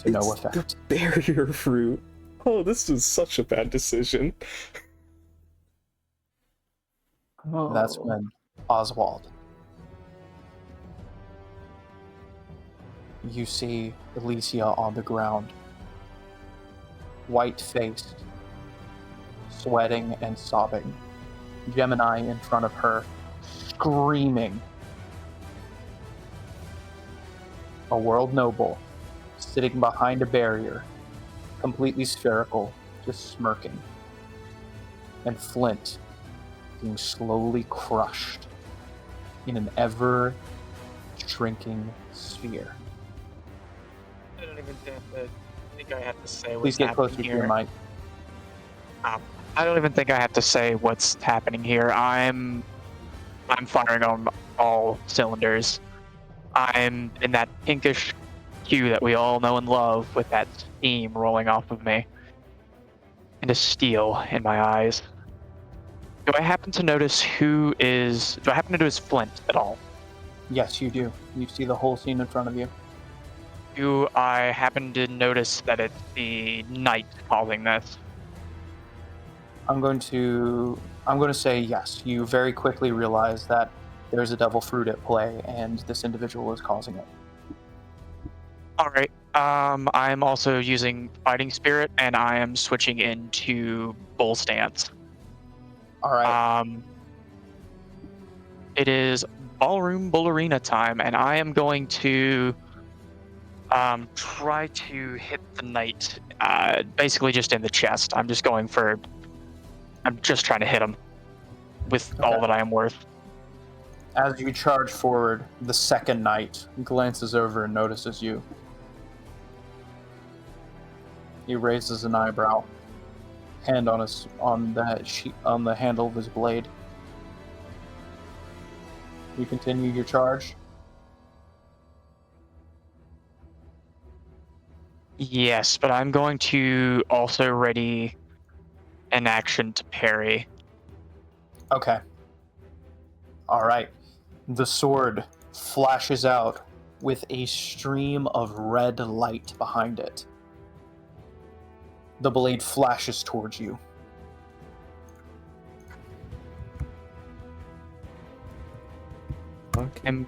To no It's effect. The barrier fruit. Oh, this was such a bad decision. That's when Oswald. You see Elysia on the ground, white-faced, sweating and sobbing. Gemini in front of her, screaming. A world noble, sitting behind a barrier, completely spherical, just smirking. And Flint, being slowly crushed in an ever-shrinking sphere. I don't even think I have to say what's Please get happening closer to here. your mic. I don't even think I have to say what's happening here. I'm firing on all cylinders. I'm in that pinkish hue that we all know and love, with that steam rolling off of me, and a steel in my eyes. Do I happen to notice Do I happen to notice Flint at all? Yes, you do. You see the whole scene in front of you. Do I happen to notice that it's the night causing this? I'm going to say yes. You very quickly realize that there's a devil fruit at play, and this individual is causing it. All right. I'm also using Fighting Spirit, and I am switching into Bull Stance. All right. It is Ballroom Bullerina time, and I am going to try to hit the knight, basically just in the chest. I'm just trying to hit him with all that I am worth. As you charge forward, the second knight glances over and notices you. He raises an eyebrow, hand on the handle of his blade. You continue your charge. Yes, but I'm going to also ready an action to parry. Okay. All right. The sword flashes out with a stream of red light behind it. The blade flashes towards you. And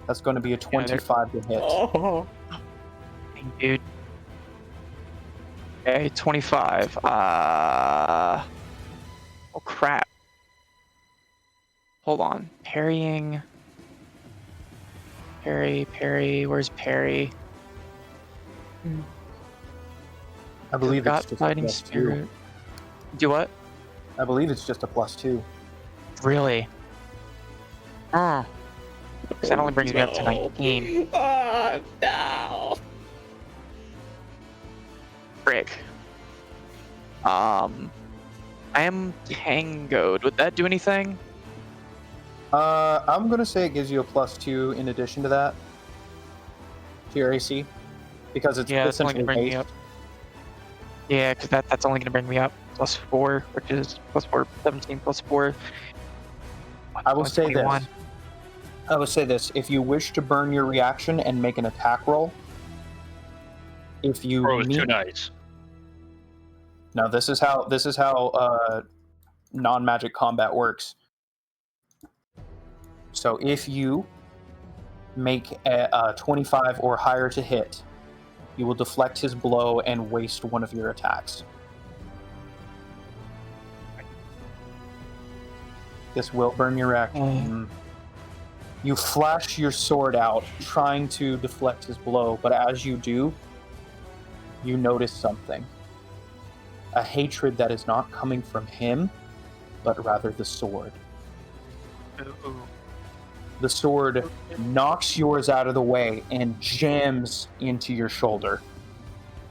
That's going to be a 25 to hit. Oh. dude. Okay, 25. Oh crap. Hold on. Parrying. Parry. Where's parry? I believe Got it's just fighting a +2. spirit. Do what? I believe it's just a +2. Really? Oh. Because that only brings me up to 19. Oh, no. Frick. I am tangoed. Would that do anything? I'm going to say it gives you a +2 in addition to that. to your AC because it's Yeah, that's only essentially gonna bring me base. up. Yeah, because that's only gonna bring me up +4, which is +4, 17 +4. I will say 21. this. I will say this: if you wish to burn your reaction and make an attack roll, if you Bro, it's meet, too nice. now this is how non-magic combat works. So if you make a 25 or higher to hit, you will deflect his blow and waste one of your attacks. This will burn your reaction. You flash your sword out, trying to deflect his blow, but as you do, you notice something. A hatred that is not coming from him, but rather the sword. Ooh. The sword knocks yours out of the way and jams into your shoulder.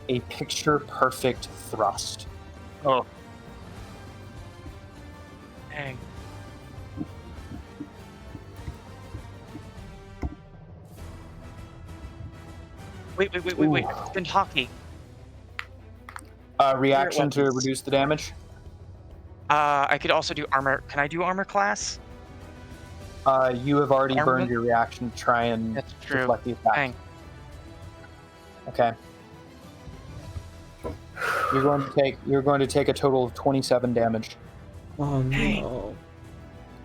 A picture-perfect thrust. Oh, Dang. Wait. Ooh. It's been hockey. Reaction to weapons. reduce the damage. I could also do armor. Can I do armor class? You have already Armament? burned your reaction to try and That's true. deflect the attack. Dang. Okay. You're going to take a total of 27 damage Oh no.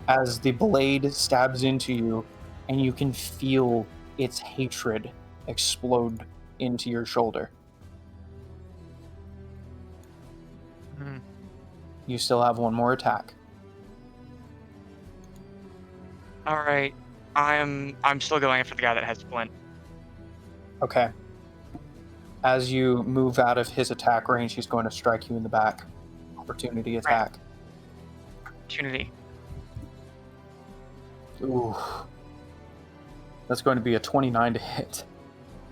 as the blade stabs into you, and you can feel its hatred explode into your shoulder. Hmm. You still have one more attack. All right. I'm still going after the guy that has splint. Okay. As you move out of his attack range, he's going to strike you in the back. Opportunity attack. Opportunity. Ooh. That's going to be a 29 to hit.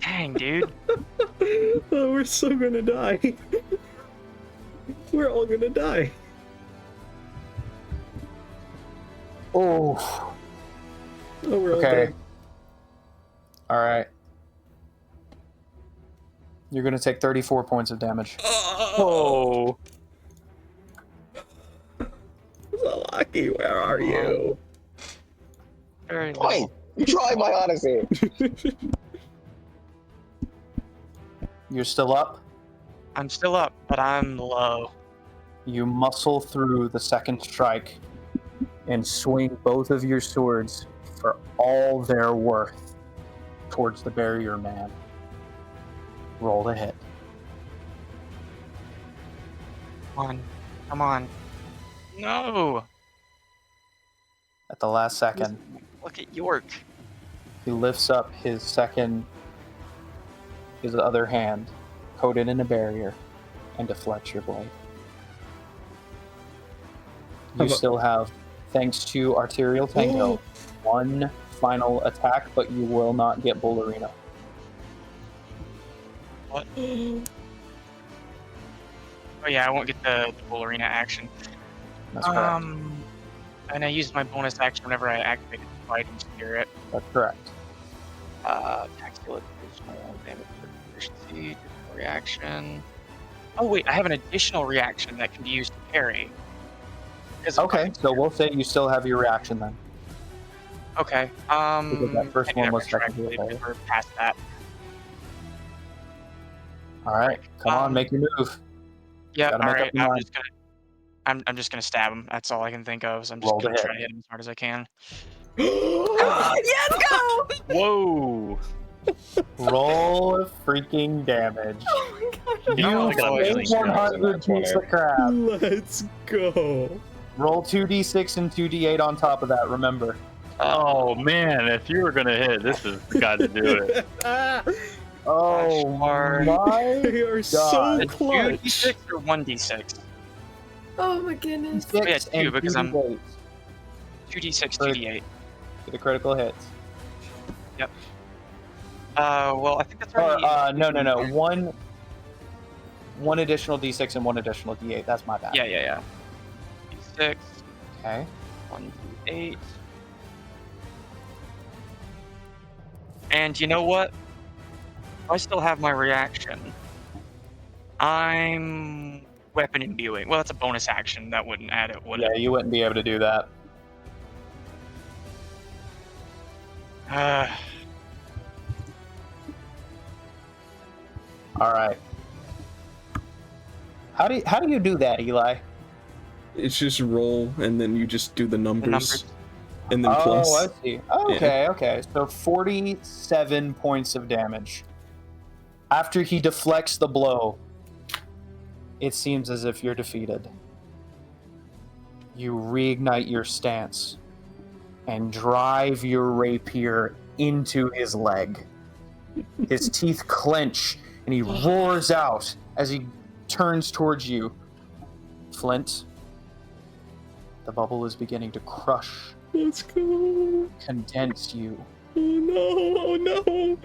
Dang, dude. Oh, we're so gonna die. We're all gonna die. Oh. Oh, we're all Okay. dead. All right. You're going to take 34 points of damage. Oh. Zalaki, where are you? Very Wait, low. you tried my Odyssey. You're still up. I'm still up, but I'm low. You muscle through the second strike and swing both of your swords for all their worth towards the barrier man. Roll to hit. Come on. No. At the last second, Look at York. he lifts up his other hand, coated in a barrier, and deflects your blade. You about- still have, thanks to Arterial Tango, one final attack, but you will not get Bull Arena. What? Oh yeah, I won't get the Bull Arena action. That's correct. And I used my bonus action whenever I activated the Fighting Spirit. That's correct. Attack skill additional damage efficiency, reaction. Oh wait, I have an additional reaction that can be used to parry. Because of Okay, Fighting so Spirit. we'll say you still have your reaction then. Okay. Because that first maybe one that was technically retroactively, a failure. we're past that. All right, come on, make your move. Yeah. Gotta All make up right. your I'm mind. just gonna. I'm just gonna stab him. That's all I can think of. So I'm just Roll to gonna hit. try to hit him as hard as I can. Yes, go! whoa! Roll freaking damage. Oh my god. You You know, like, made obviously, 100 piece of crap. Let's go. Roll 2d6 and 2d8 on top of that, remember. Oh man, if you were gonna hit, this is the guy to do it. Oh hard. my They are so God. clutch. 2d6 or 1d6? Oh my goodness. 6 Yeah, two, and because I'm- 2d8 2d6, Right. 2d8. for the critical hits. Well, I think that's Or, already. no. One additional d6 and one additional d8. That's my bad. Yeah. D6, Okay. 1d8. And you know what? I still have my reaction. I'm weapon imbuing. Well, that's a bonus action. That wouldn't add it, would Yeah, it? you wouldn't be able to do that. All right. How do you do that, Eli? It's just roll, and then you just do the numbers, numbers. and then plus. Oh, I see. Okay, okay. So 47 points of damage. After he deflects the blow, it seems as if you're defeated. You reignite your stance and drive your rapier into his leg. His teeth clench and he roars out as he turns towards you. Flint, the bubble is beginning to crush, Let's go. condense you Oh no!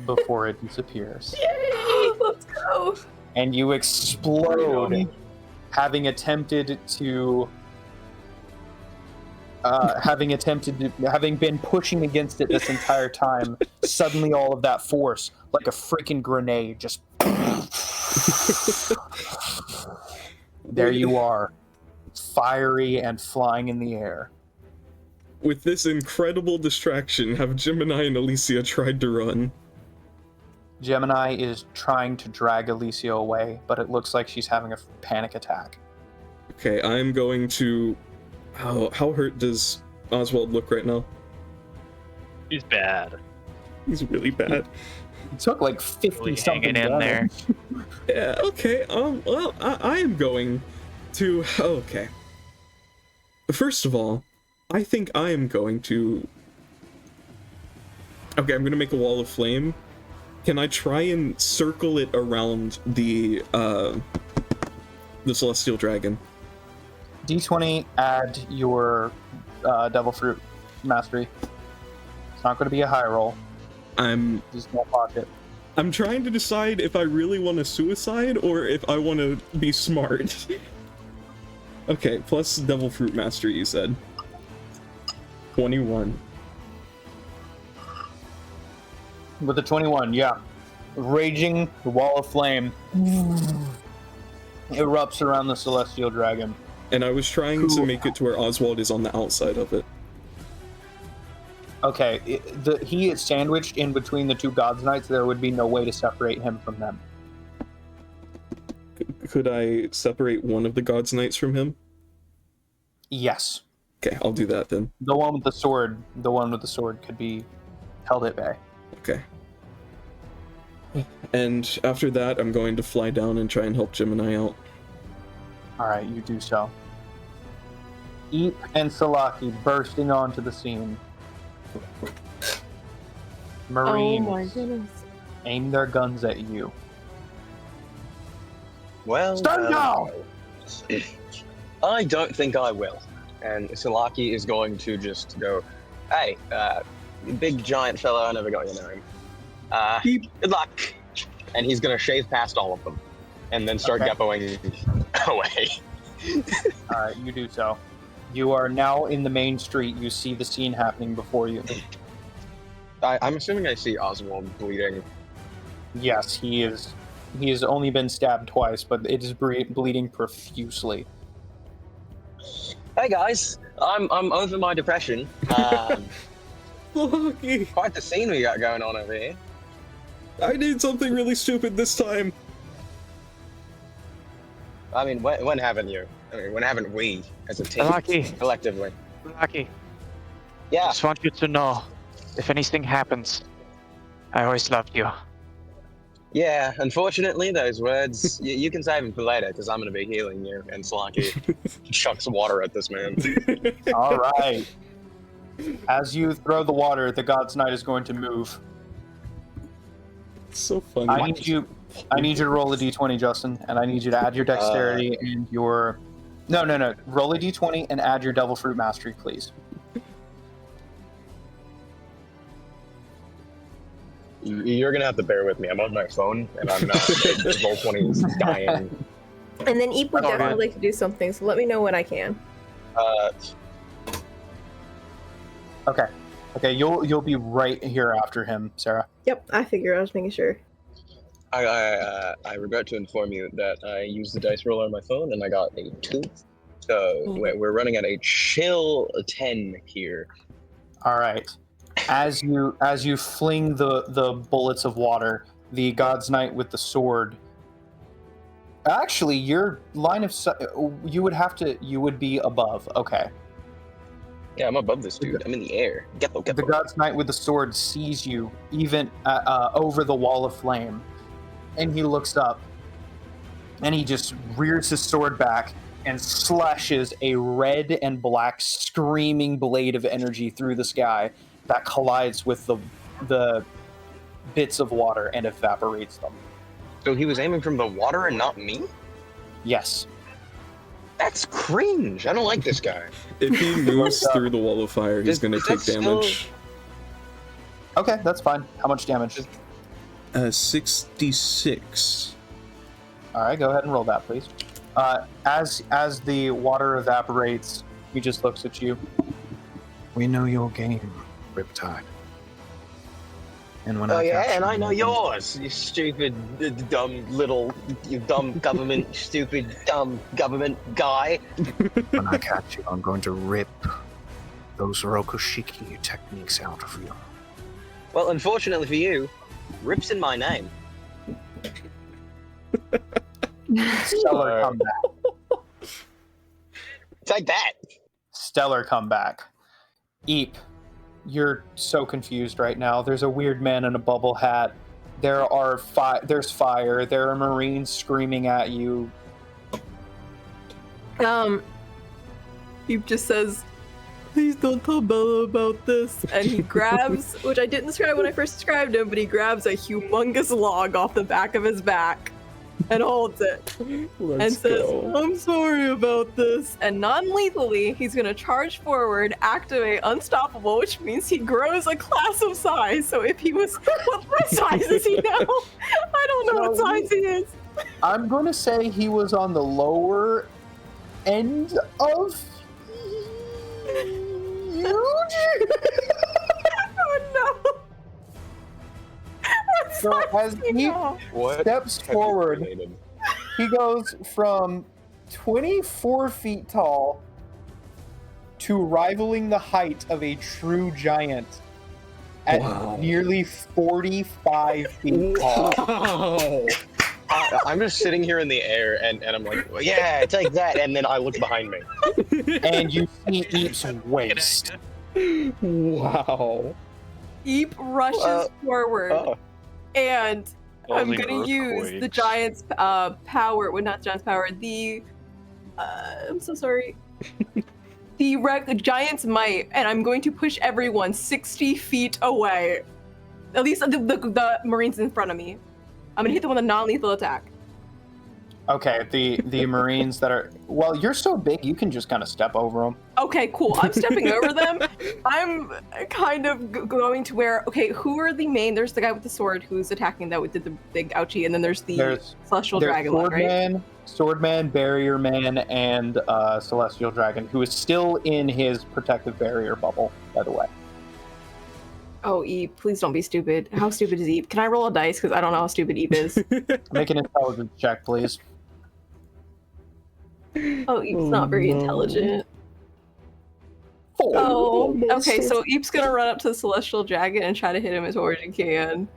before it disappears. Yay! Let's go. And you explode, having been pushing against it this entire time. Suddenly, all of that force, like a freaking grenade, just there you are, fiery and flying in the air. With this incredible distraction, have Gemini and Alicia tried to run? Gemini is trying to drag Alicia away, but it looks like she's having a panic attack. Okay, I'm going to... How hurt does Oswald look right now? He's bad. He's really bad. It took like 50 Really something hanging in there. Yeah, okay, well, I am going to... Okay. First of all, I think I am going to... Okay, I'm going to make a wall of flame. Can I try and circle it around the Celestial Dragon? D20, add your Devil Fruit Mastery. It's not going to be a high roll. Just small pocket. I'm trying to decide if I really want to suicide or if I want to be smart. Okay, plus Devil Fruit Mastery, you said. 21. With the 21, yeah. Raging wall of flame erupts around the Celestial Dragon. And I was trying to make it to where Oswald is on the outside of it. Okay, he is sandwiched in between the two God's Knights. There would be no way to separate him from them. Could I separate one of the God's Knights from him? Yes. Okay, I'll do that then. The one with the sword could be held at bay. Okay. And after that, I'm going to fly down and try and help Gemini out. Alright, you do so. Eep and Salaki bursting onto the scene. Marines Oh my goodness. aim their guns at you. Well, Stand down! I don't think I will. And Salaki is going to just go, hey, big giant fellow, I never got your name. Good luck. And he's going to shave past all of them. And then start Okay. geppoing away. Alright, you do so. You are now in the main street. You see the scene happening before you. I'm assuming I see Oswald bleeding. Yes, he is. He has only been stabbed twice, but it is bleeding profusely. Hey guys, I'm over my depression. Lucky! Quite the scene we got going on over here. I did something really stupid this time. I mean, when haven't you? I mean, when haven't we, as a team, Salaki. collectively? Lucky. Yeah. Just want you to know, if anything happens, I always loved you. Yeah, unfortunately, those words, you can save them for later, because I'm going to be healing you, and Salaki chucks water at this man. All right. As you throw the water, the God's Knight is going to move. It's so funny. I need you to roll a d20, Justin, and I need you to add your dexterity and your... No. Roll a d20 and add your Devil Fruit Mastery, please. You're going to have to bear with me. I'm on my phone, and I'm not. Roll 20 is dying. And then Eep would Oh, definitely man. like to do something, so let me know when I can. Okay. Okay, you'll be right here after him, Sarah. Yep, I figure. I was making sure. I regret to inform you that I used the dice roller on my phone and I got a 2. So we're running at a chill 10 here. All right. As you fling the bullets of water, the God's Knight with the sword. Actually, your line of sight, you would be above. Okay. Yeah, I'm above this dude. I'm in the air. Get The God's Knight with the sword sees you even over the wall of flame, and he looks up, and he just rears his sword back and slashes a red and black screaming blade of energy through the sky that collides with the bits of water and evaporates them. So he was aiming from the water and not me? Yes. That's cringe. I don't like this guy. If he moves through the wall of fire, he's going to take damage. Okay, that's fine. How much damage? 66. All right, go ahead and roll that, please. As the water evaporates, he just looks at you. We know your game, Riptide. And when and I know yours, you stupid, dumb government, stupid, dumb government guy. When I catch you, I'm going to rip those Rokoshiki techniques out of you. Well, unfortunately for you, Rip's in my name. Stellar comeback. Take that. Stellar comeback. Eep, you're so confused right now. There's a weird man in a bubble hat. There's fire. There are Marines screaming at you. He just says, "Please don't tell Bella about this." And he grabs, which I didn't describe when I first described him, but he grabs a humongous log off the back of his back and holds it and says, "I'm sorry about this." And non-lethally, he's going to charge forward, activate Unstoppable, which means he grows a class of size. So if he was, what size is he now? I don't know what size he is. I'm going to say he was on the lower end of huge. Oh no. So as he steps forward, he goes from 24 feet tall to rivaling the height of a true giant at nearly 45 feet tall. I'm just sitting here in the air and I'm like, well, yeah, take that. And then I look behind me. And you see Eep's waist. Wow. Eep rushes forward. And I'm Only gonna use the giant's power. Well, not giant's power. I'm so sorry. The giant's might, and I'm going to push everyone 60 feet away. At least the Marines in front of me. I'm gonna hit them with a non-lethal attack. Okay, the Marines that are... Well, you're so big, you can just kind of step over them. Okay, cool. I'm stepping over them. I'm kind of going to where... Okay, who are the main... There's the guy with the sword who's attacking that did the big ouchie, and then there's the Celestial Dragon one, right? Swordman, Barrier Man, and Celestial Dragon, who is still in his protective barrier bubble, by the way. Oh, Eep, please don't be stupid. How stupid is Eep? Can I roll a dice? Because I don't know how stupid Eep is. Make an intelligence check, please. Oh, Eep's not very intelligent. Oh, okay, so Eep's gonna run up to the Celestial Dragon and try to hit him as hard as he can.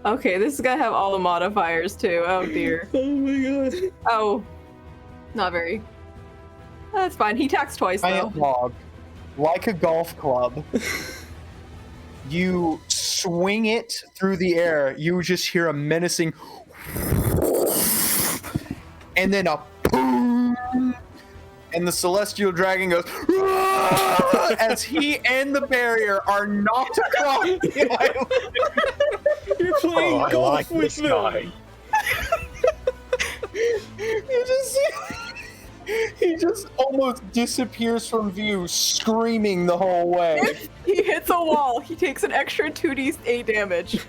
Okay, this is gonna have all the modifiers too. Oh dear. Oh my god. Oh, not very. That's fine. He attacks twice though. Giant log, like a golf club. You swing it through the air. You just hear a menacing, and then a boom, and the Celestial Dragon goes as he and the barrier are knocked across the island. You're playing golf with them. You just see he just almost disappears from view, screaming the whole way. If he hits a wall, he takes an extra 2d8 damage.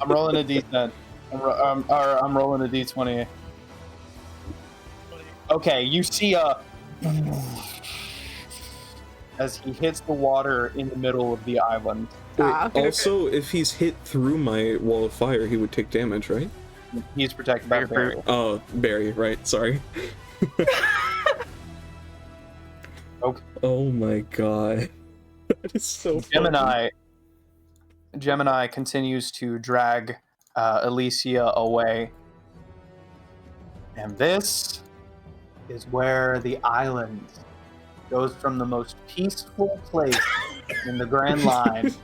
I'm rolling a d10. I'm rolling a d20. Okay, you see as he hits the water in the middle of the island. Wait, also, if he's hit through my wall of fire, he would take damage, right? He's protected by barrier. Oh, barrier, right? Sorry. Okay. Oh my god, that is so funny. Gemini continues to drag Alicia away, and this is where the island goes from the most peaceful place in the Grand Line.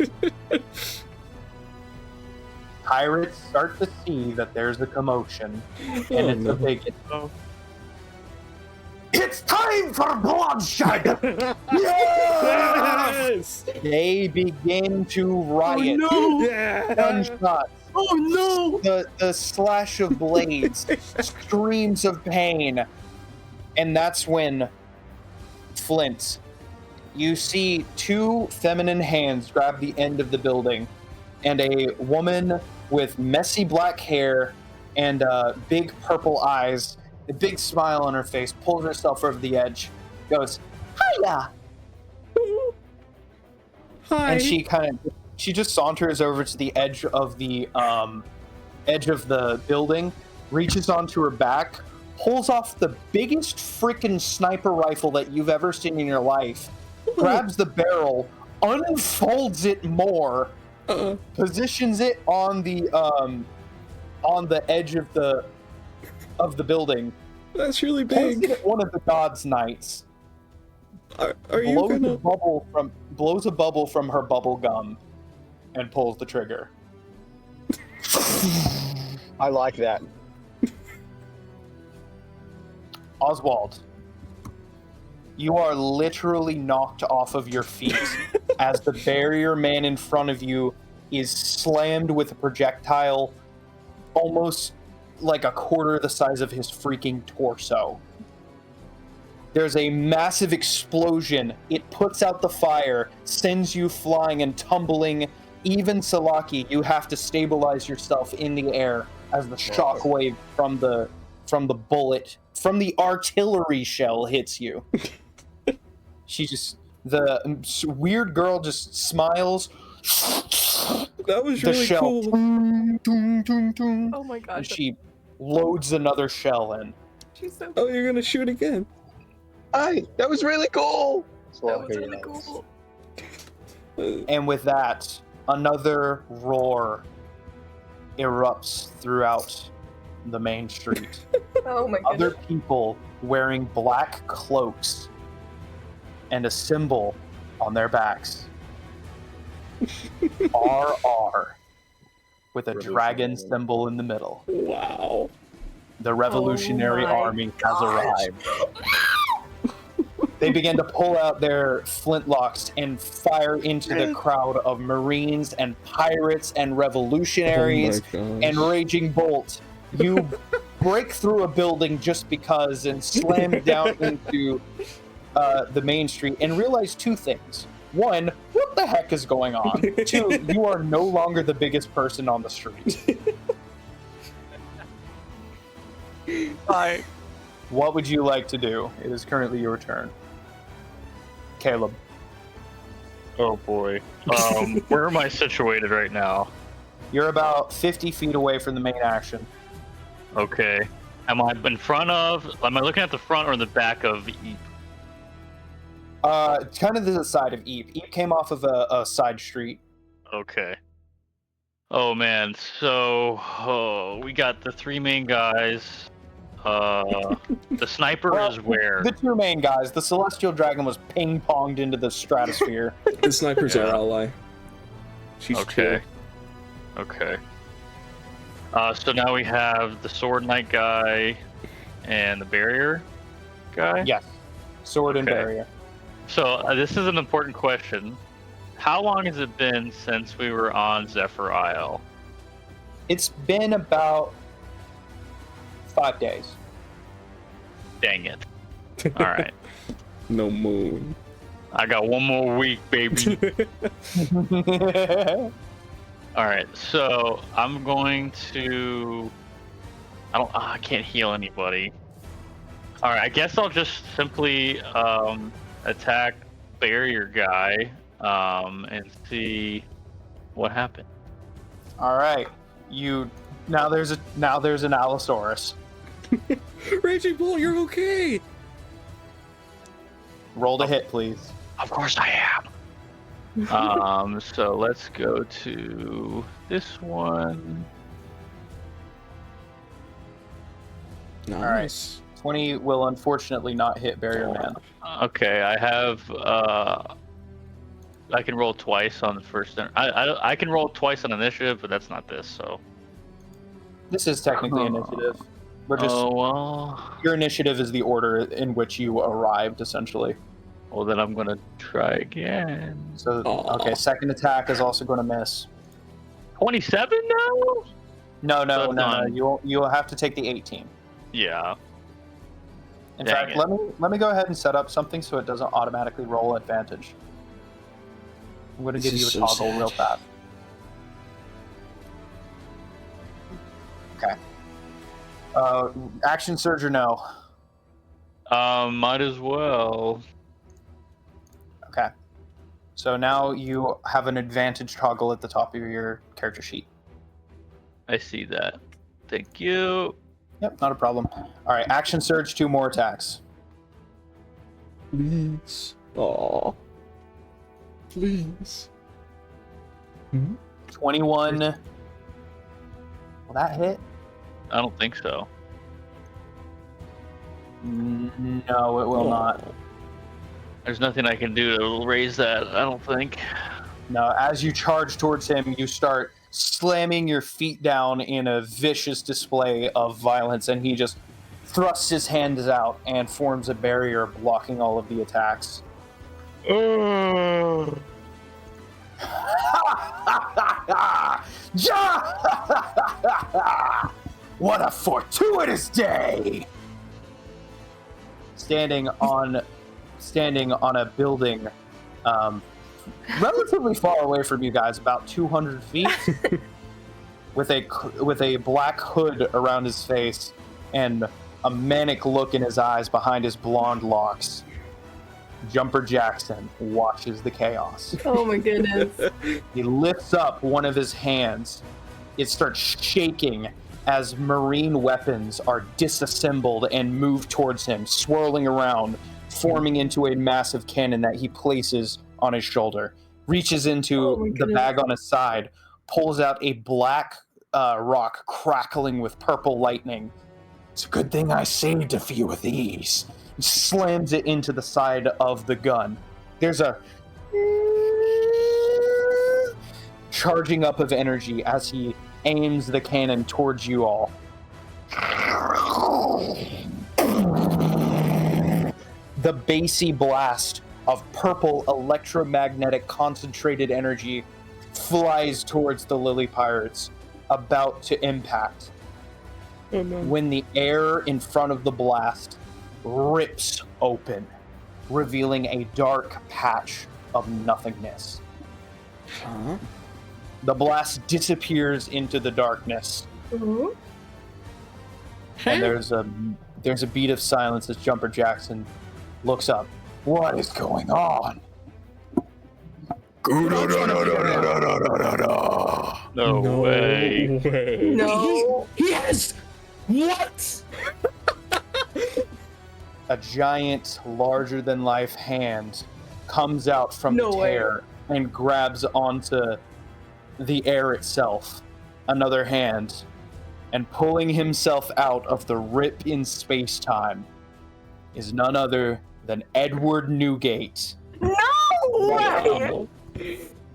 Pirates start to see that there's a commotion, and a big. It's time for bloodshed! Yes! They begin to riot. Oh, no! Gunshots. Oh no! The slash of blades, screams of pain, and that's when Flint, you see two feminine hands grab the end of the building, and a woman with messy black hair and big purple eyes, a big smile on her face, pulls herself over the edge, goes, "Hiya!" Hi. And she just saunters over to the edge of the building, reaches onto her back, pulls off the biggest freaking sniper rifle that you've ever seen in your life, grabs the barrel, unfolds it more, positions it on the edge of the building. That's really Pulls big. it at one of the God's Knights. Are you gonna... blows a bubble from her bubble gum and pulls the trigger. I like that. Oswald, you are literally knocked off of your feet as the barrier man in front of you is slammed with a projectile almost like a quarter the size of his freaking torso. There's a massive explosion. It puts out the fire, sends you flying and tumbling. Even Salaki, you have to stabilize yourself in the air as the shockwave from the bullet, from the artillery shell hits you. The weird girl just smiles. That was The really shell. cool. Tung, tung, tung, tung, Oh my and gosh. she loads another shell in. She's so Oh, you're gonna shoot again. Hey, that was really cool. That was really cool. And with that, another roar erupts throughout the main street. Oh my Other goodness. people wearing black cloaks and a symbol on their backs. RR with a dragon symbol in the middle. Wow. The Revolutionary Oh my Army has arrived. They begin to pull out their flintlocks and fire into the crowd of Marines and pirates and revolutionaries Oh my gosh. and Raging Bolt. You break through a building just because and slam down into the main street and realize two things. One, what the heck is going on? Two, you are no longer the biggest person on the street. Hi. What would you like to do? It is currently your turn. Caleb. Oh boy. Where am I situated right now? You're about 50 feet away from the main action. Okay. Am I in front of? Am I looking at the front or the back of Eep? Kind of to the side of Eep. Eep came off of a side street. Okay. Oh man. So we got the three main guys. The sniper Well, is where? The two main guys. The Celestial Dragon was ping-ponged into the stratosphere. The sniper's our Yeah. ally. She's Okay. Okay. So now we have the Sword Knight guy and the Barrier guy? Yes. Sword and Okay. barrier. So this is an important question. How long has it been since we were on Zephyr Isle? It's been about 5 days. Dang it. All right. No moon. I got one more week, baby. All right, so I'm going to. I can't heal anybody. All right, I guess I'll just simply attack barrier guy and see what happens. All right, now there's an Allosaurus. Raging Bull, you're okay. Roll to hit, please. Of course I am. So let's go to this one. Nice. 20 will unfortunately not hit Barrier Man. Okay, I have. I can roll twice on the first. I can roll twice on initiative, but that's not this. So This is technically initiative. We're just your initiative is the order in which you arrived, essentially. Well, then I'm gonna try again. So okay, second attack is also going to miss. 27 now? No. You'll have to take the 18. Yeah. In Dang fact, it. let me go ahead and set up something so it doesn't automatically roll advantage. I'm going to give you a toggle real fast. Okay. Action surge or no? Might as well. Okay. So now you have an advantage toggle at the top of your character sheet. I see that. Thank you. Yep, not a problem. All right, action surge, 2 more attacks. Please. Aw. Please. 21. Will that hit? I don't think so. No, it will not. There's nothing I can do to raise that, I don't think. No, as you charge towards him, you start slamming your feet down in a vicious display of violence, and he just thrusts his hands out and forms a barrier blocking all of the attacks. What a fortuitous day! Standing on a building relatively far away from you guys, about 200 feet, with a black hood around his face and a manic look in his eyes behind his blonde locks. Jumper Jackson watches the chaos. Oh my goodness. He lifts up one of his hands. It starts shaking as marine weapons are disassembled and move towards him, swirling around, forming into a massive cannon that he places on his shoulder. Reaches into the bag on his side, pulls out a black rock crackling with purple lightning. It's a good thing I saved a few of these. Slams it into the side of the gun. There's a charging up of energy as he aims the cannon towards you all. The bassy blast of purple electromagnetic concentrated energy flies towards the Lily Pirates, about to impact. Oh, no. When the air in front of the blast rips open, revealing a dark patch of nothingness. Huh? The blast disappears into the darkness, Mhm. and there's a beat of silence as Jumper Jackson looks up. What is going on? No way. No. He has what? A giant, larger-than-life hand comes out from No the way. tear and grabs onto the air itself. Another hand, and pulling himself out of the rip in space-time is none other than Edward Newgate. No way!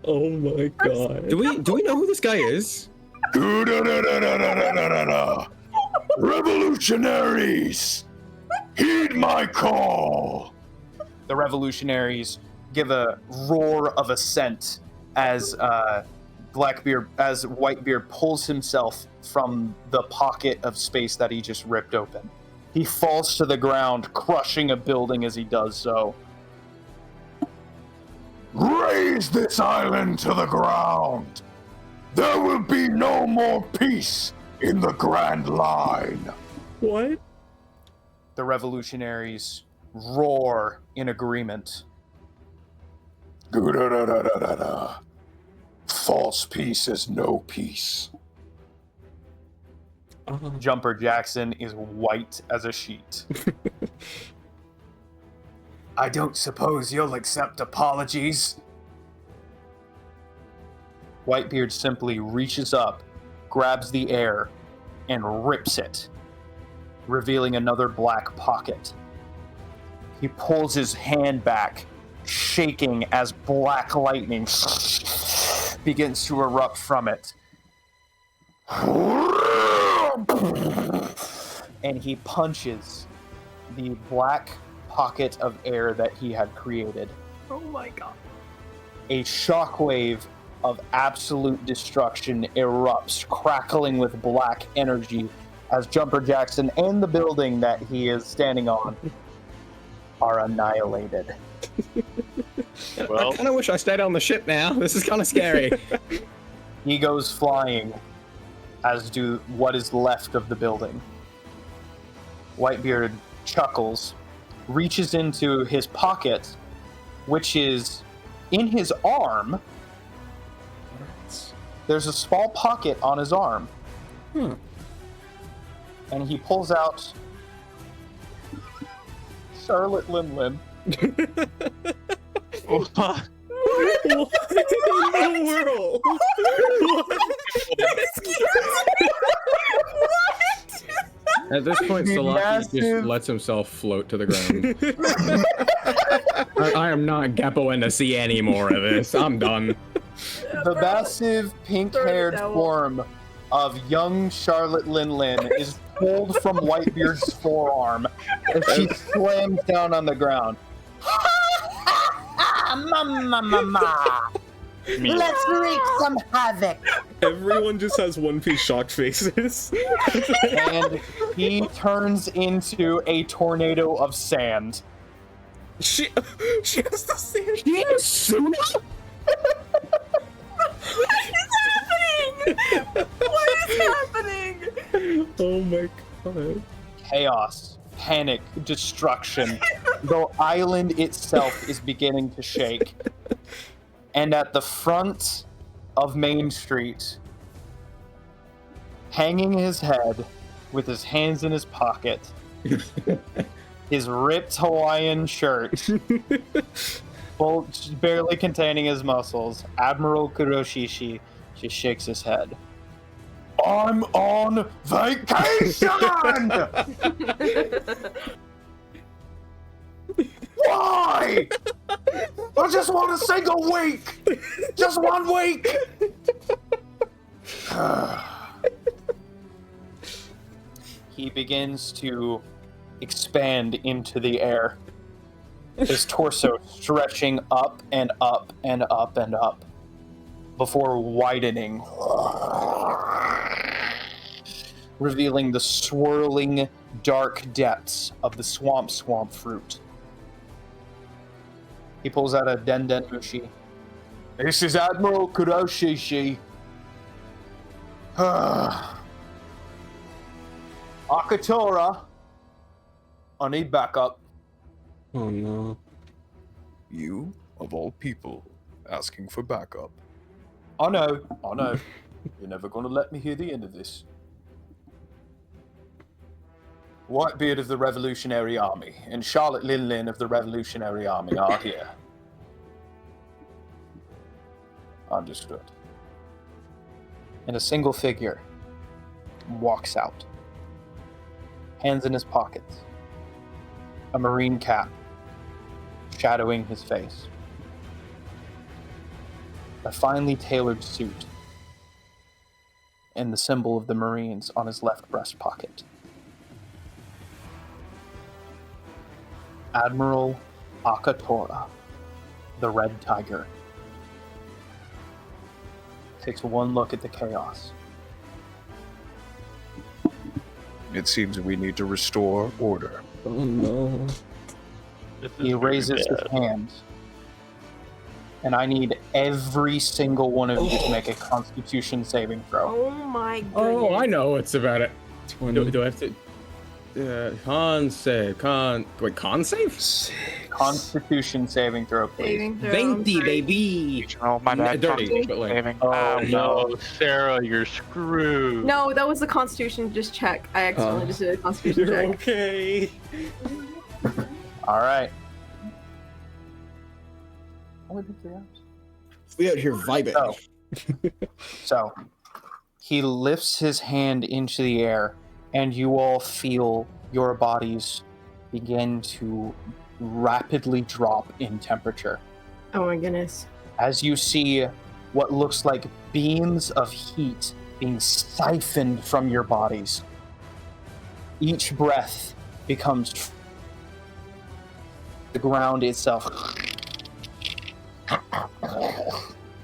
Oh my god. Do we know who this guy is? Revolutionaries, heed my call. The revolutionaries give a roar of assent as Whitebeard pulls himself from the pocket of space that he just ripped open. He falls to the ground, crushing a building as he does so. Raise this island to the ground. There will be no more peace in the Grand Line. What? The revolutionaries roar in agreement. Da-da-da-da-da-da. False peace is no peace. Jumper Jackson is white as a sheet. I don't suppose you'll accept apologies. Whitebeard simply reaches up, grabs the air, and rips it, revealing another black pocket. He pulls his hand back, shaking as black lightning begins to erupt from it. And he punches the black pocket of air that he had created. Oh my god. A shockwave of absolute destruction erupts, crackling with black energy as Jumper Jackson and the building that he is standing on are annihilated. Well, I kind of wish I stayed on the ship now. This is kind of scary. He goes flying, as do what is left of the building. Whitebeard chuckles, reaches into his pocket, which is in his arm. There's a small pocket on his arm. And he pulls out Charlotte Linlin. What in the world? At this point, Salaki just lets himself float to the ground. I am not Geppo to see any more of this. I'm done. The massive pink-haired form of young Charlotte Linlin is pulled from Whitebeard's forearm as she slams down on the ground. Mama. Let's wreak some havoc. Everyone just has One Piece shocked faces. And he turns into a tornado of sand. She has the sand. She is Suna? What is happening? Oh my god. Chaos, panic, destruction. The island itself is beginning to shake. And at the front of Main Street, hanging his head with his hands in his pocket, his ripped Hawaiian shirt, barely containing his muscles, Admiral Kuroshishi just shakes his head. I'm on vacation! Why? I just want a single week! Just 1 week! He begins to expand into the air, his torso stretching up and up and up and up before widening, revealing the swirling dark depths of the swamp fruit. He pulls out a Denden Mushi. This is Admiral Kuroshishi. Akatora, I need backup. Oh no. You, of all people, asking for backup. I know. You're never going to let me hear the end of this. Whitebeard of the Revolutionary Army and Charlotte Linlin of the Revolutionary Army are here. Understood. And a single figure walks out, hands in his pockets, a marine cap shadowing his face, a finely tailored suit, and the symbol of the Marines on his left breast pocket. Admiral Akatora, the Red Tiger, takes one look at the chaos. It seems we need to restore order. Oh no. this is He very raises his bad. hand And I need every single one of you to make a Constitution saving throw. Oh my goodness. Oh, I know what's about it. 20. Do I have to? Con save. Con save? Constitution saving throw, please. Saving throw, 20, sorry. baby. Oh, my bad. Dirty, but like. Saving. Oh no, Sarah, you're screwed. No, that was the Constitution just check. I accidentally just did a Constitution You're check. okay. All right. We out here vibing. So, he lifts his hand into the air, and you all feel your bodies begin to rapidly drop in temperature. Oh my goodness. As you see what looks like beams of heat being siphoned from your bodies. Each breath becomes the ground itself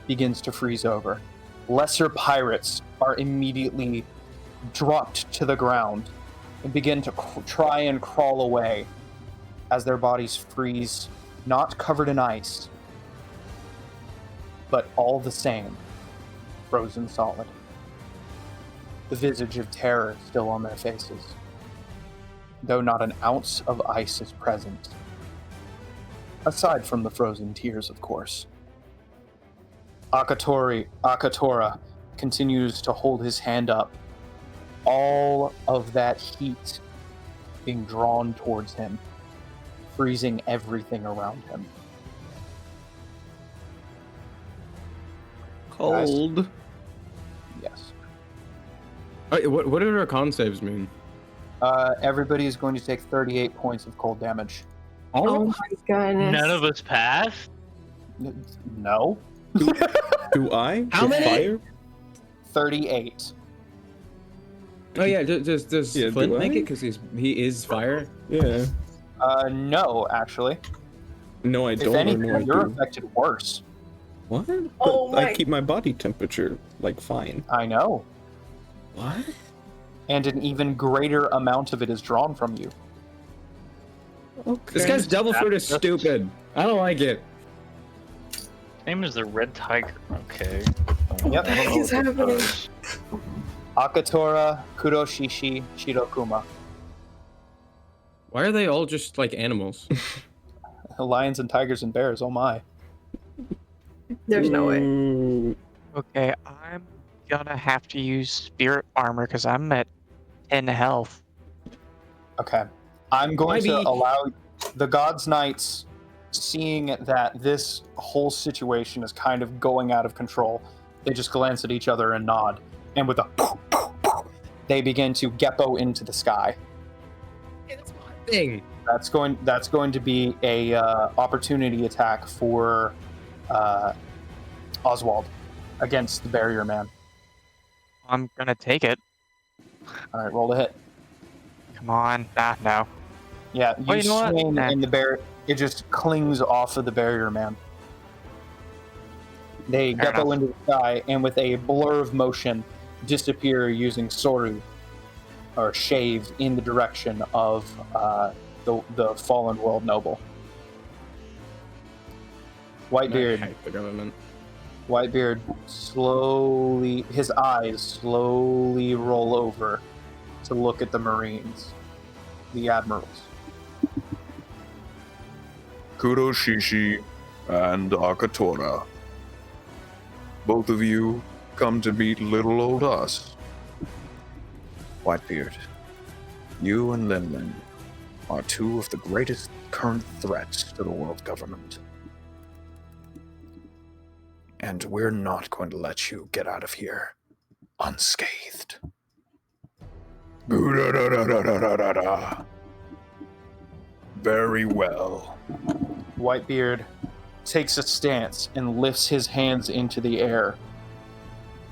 begins to freeze over. Lesser pirates are immediately dropped to the ground and begin to try and crawl away as their bodies freeze, not covered in ice, but all the same, frozen solid. The visage of terror still on their faces, though not an ounce of ice is present. Aside from the frozen tears, of course. Akatora continues to hold his hand up, all of that heat being drawn towards him, freezing everything around him. Cold. Yes. What do our con saves mean? Everybody is going to take 38 points of cold damage. Oh my goodness. None of us passed? No. Do I? How With many? Fire? 38. Oh yeah, does Yeah, Flint do make I? it because he is fire? Yeah. No, actually. No, I If don't. anything, Or no, I you're do. affected worse. What? But Oh I my- keep my body temperature like fine. I know. What? And an even greater amount of it is drawn from you. Okay. This guy's devil fruit is stupid. I don't like it. Name is the Red Tiger. Okay. Yep. I don't know What is what this happening? does. Akatora, Kuroshishi, Shirokuma. Why are they all just like animals? Lions and tigers and bears, oh my. There's no way. Ooh. Okay, I'm gonna have to use spirit armor because I'm at 10 health. Okay. I'm going to Maybe- allow the God's Knights, seeing that this whole situation is kind of going out of control, they just glance at each other and nod. And with a they begin to geppo into the sky. It's my thing. That's going to be a opportunity attack for Oswald against the barrier man. I'm gonna take it. All right, roll the hit. Come on. No. Yeah, you Oh, you know what? swing Nah. and the bear, it just clings off of the barrier man. They Fair geppo enough. into the sky and with a blur of motion disappear using Soru, or shave, in the direction of the fallen world noble. Whitebeard. I hate the government. Whitebeard slowly, his eyes slowly roll over to look at the Marines, the admirals. Kuroshishi and Akatora. Both of you come to meet little old us. Whitebeard, you and Linlin are two of the greatest current threats to the world government. And we're not going to let you get out of here unscathed. Boo-da-da-da-da-da-da-da. Very well. Whitebeard takes a stance and lifts his hands into the air,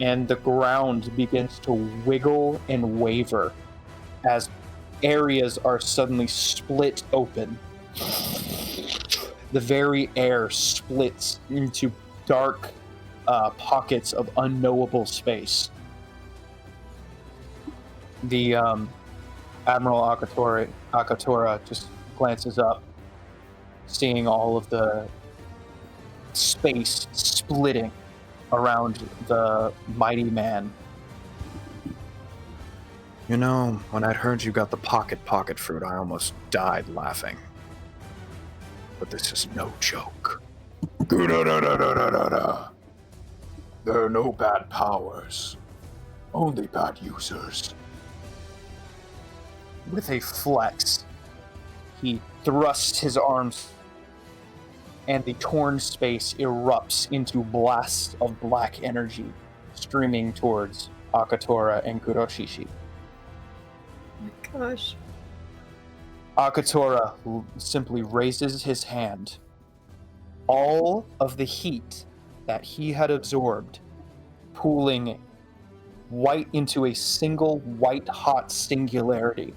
and the ground begins to wiggle and waver as areas are suddenly split open. The very air splits into dark pockets of unknowable space. The Admiral Akatora just glances up, seeing all of the space splitting around the mighty man. You know, when I'd heard you got the pocket fruit, I almost died laughing. But this is no joke. There are no bad powers, only bad users. With a flex, he thrusts his arms, and the torn space erupts into blasts of black energy, streaming towards Akatora and Kuroshishi. Gosh. Akatora simply raises his hand. All of the heat that he had absorbed, pooling white into a single white-hot singularity.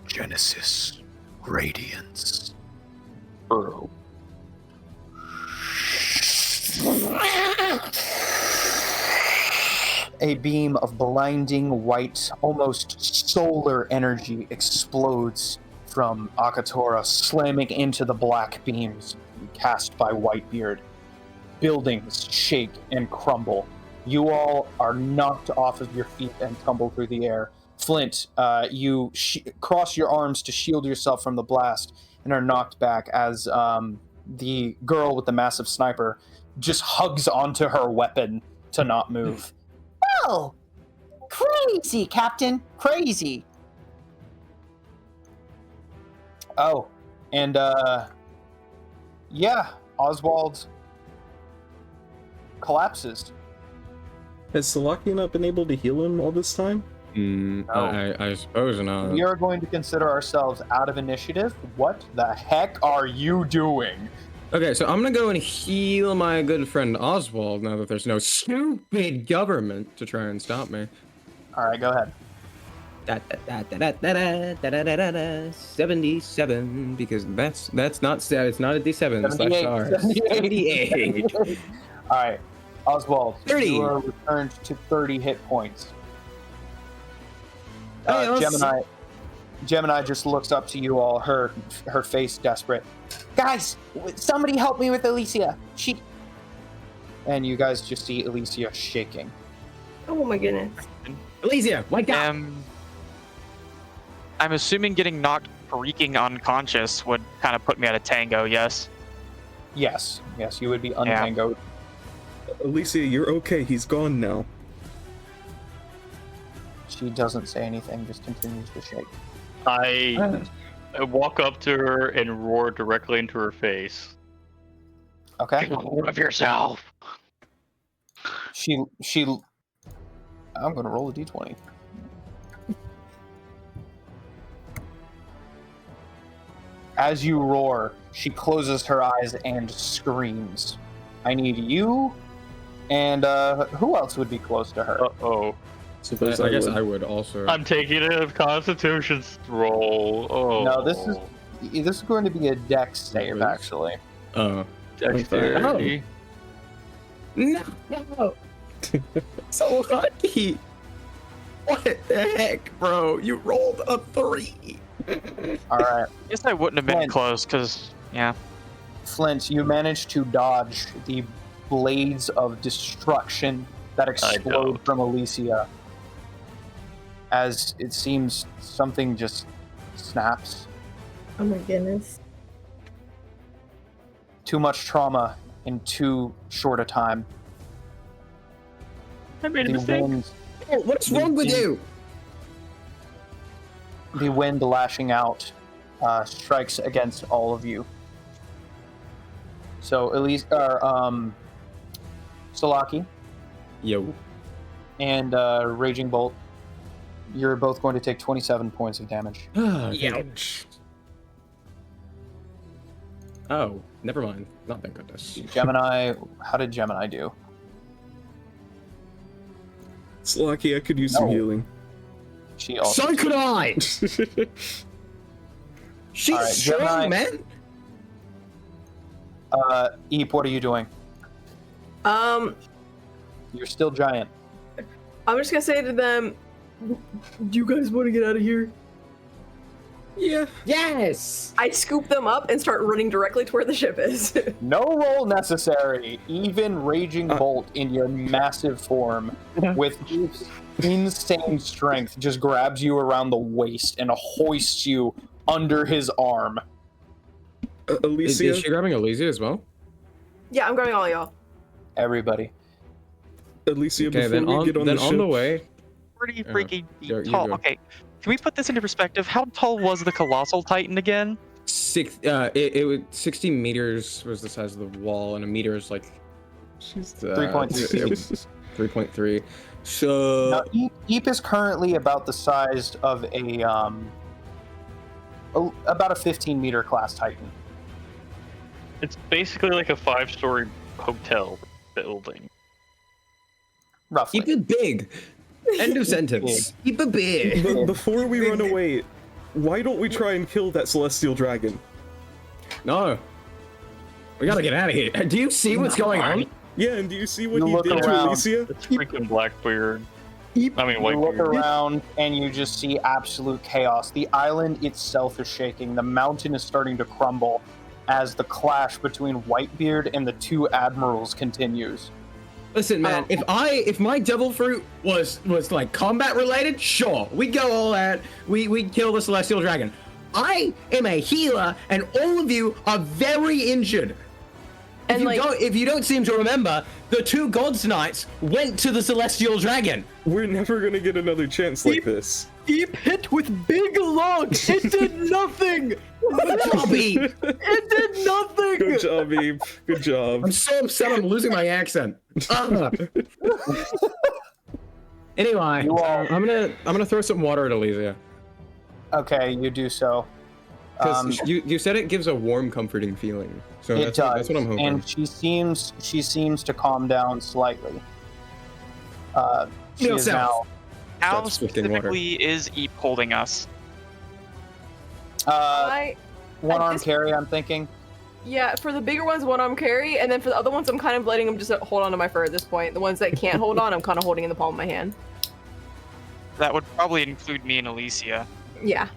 Genesis Radiance. Burrow. A beam of blinding white, almost solar energy explodes from Akatora, slamming into the black beams cast by Whitebeard. Buildings shake and crumble. You all are knocked off of your feet and tumble through the air. Flint, you cross your arms to shield yourself from the blast and are knocked back as the girl with the massive sniper just hugs onto her weapon to not move. Oh, crazy, Captain, crazy. Oh, and yeah, Oswald collapses. Has Salaki not been able to heal him all this time? I suppose not. We are going to consider ourselves out of initiative. What the heck are you doing? Okay, so I'm gonna go and heal my good friend Oswald now that there's no stupid government to try and stop me. All right, go ahead. 77, because that's not it's not a D7. It's 78. 78. All right, Oswald, 30. you are returned to 30 hit points. Hey, Gemini just looks up to you all, her face desperate. Guys, somebody help me with Alicia. And you guys just see Alicia shaking. Oh my goodness. Elysia, wake up! I'm assuming getting knocked freaking unconscious would kind of put me at a tango, yes? Yes, you would be untangled. Alicia, you're okay. He's gone now. She doesn't say anything, just continues to shake. I walk up to her and roar directly into her face. Okay. Take hold of yourself. She. I'm gonna roll a d20. As you roar, she closes her eyes and screams. I need you, and who else would be close to her? Uh-oh. I guess I would also. I'm taking a Constitution roll. Oh. No, this is going to be a Dex save, actually. Dexterity. No. So lucky. What the heck, bro? You rolled a 3. All right. I guess I wouldn't have been Flint. close, because, yeah. Flint, you managed to dodge the blades of destruction that explode from Alicia. As it seems something just snaps. Oh my goodness. Too much trauma in too short a time. I made a The mistake. wind, Oh, what's wrong with you? the wind lashing out strikes against all of you. So Salaki Yo. and Raging Bolt, you're both going to take 27 points of damage. Ouch. Oh, never mind. Not thank goodness. Gemini, how did Gemini do? Salaki, I could use some No. healing. She also. So could I! She's All right, strong, Gemini. man! Eep, what are you doing? You're still giant. I'm just gonna say to them, do you guys want to get out of here? Yeah. Yes. I scoop them up and start running directly to where the ship is. No roll necessary. Even Raging Bolt in your massive form with insane strength just grabs you around the waist and hoists you under his arm. Alicia, Is she grabbing Alicia as well? Yeah, I'm grabbing all y'all. Everybody. Alicia, Okay, before then we on, get on then the on ship, the way. Pretty Yeah. freaking You tall. go. Okay, can we put this into perspective? How tall was the colossal titan again? It was 60 meters was the size of the wall, and a meter is like 3.3. 3.3. So Now, Eep is currently about the size of about a 15-meter class Titan. It's basically like a 5-story hotel building. Roughly. keep it big. End of sentence. Keep it big. but before we run away, why don't we try and kill that celestial dragon? No. We gotta get out of here. Do you see what's going on? Yeah, and do you see what You he look did to around. Alicia? It's freaking Blackbeard. I mean, You look Whitebeard. around and you just see absolute chaos. The island itself is shaking. The mountain is starting to crumble as the clash between Whitebeard and the two admirals continues. Listen, man. If my devil fruit was like combat related, sure, we'd go all out. We'd kill the celestial dragon. I am a healer, and all of you are very injured. And If you don't seem to remember, the two gods knights went to the celestial dragon. We're never gonna get another chance like this. Eep hit with big logs. It did nothing. Good job, Eve. It did nothing. Good job, Eve. Good job. I'm so upset I'm losing my accent. Anyway, You all- I'm gonna throw some water at Elysia. Okay, you do so. Because you said it gives a warm, comforting feeling. So It does, that's what I'm hoping. and she seems to calm down slightly. She No is sound. now How Starts swifting water. specifically is Eep holding us? one arm this- carry. I'm thinking. Yeah, for the bigger ones, one arm carry, and then for the other ones, I'm kind of letting them just hold on to my fur at this point. The ones that can't hold on, I'm kind of holding in the palm of my hand. That would probably include me and Alicia, Yeah.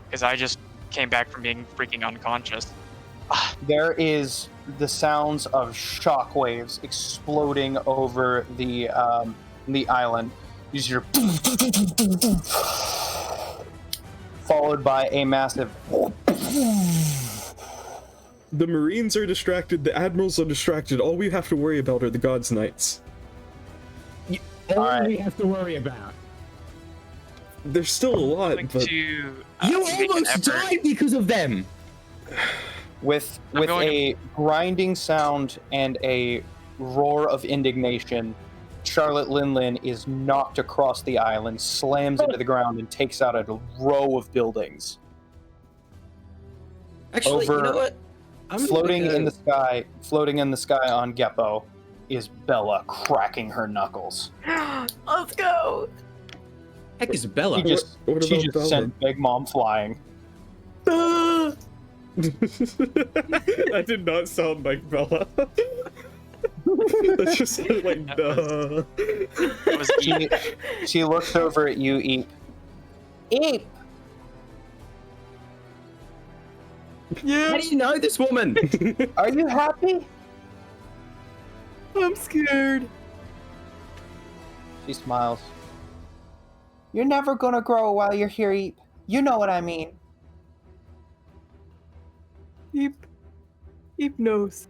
because I just came back from being freaking unconscious. There is the sounds of shockwaves exploding over the island. You hear followed by a massive. The Marines are distracted, the Admirals are distracted. All we have to worry about are the Gods Knights. All Alright. we have to worry about. There's still a lot, Going but to You make an almost effort. died because of them. With I'm going a grinding sound and a roar of indignation, Charlotte Linlin is knocked across the island, slams into the ground, and takes out a row of buildings. Actually, you Over- know what? I'm gonna Floating make a- in the sky on Geppo is Bella cracking her knuckles. Let's go. Heck is Bella. She just, what she about just Bella? sent Big Mom flying. that did not sound like Bella. That just sounded like duh. It was Eep. She looks over at you, Eep. Eep! How do you know this woman? Are you happy? I'm scared. She smiles. You're never gonna grow while you're here, Eep. You know what I mean. Eep knows.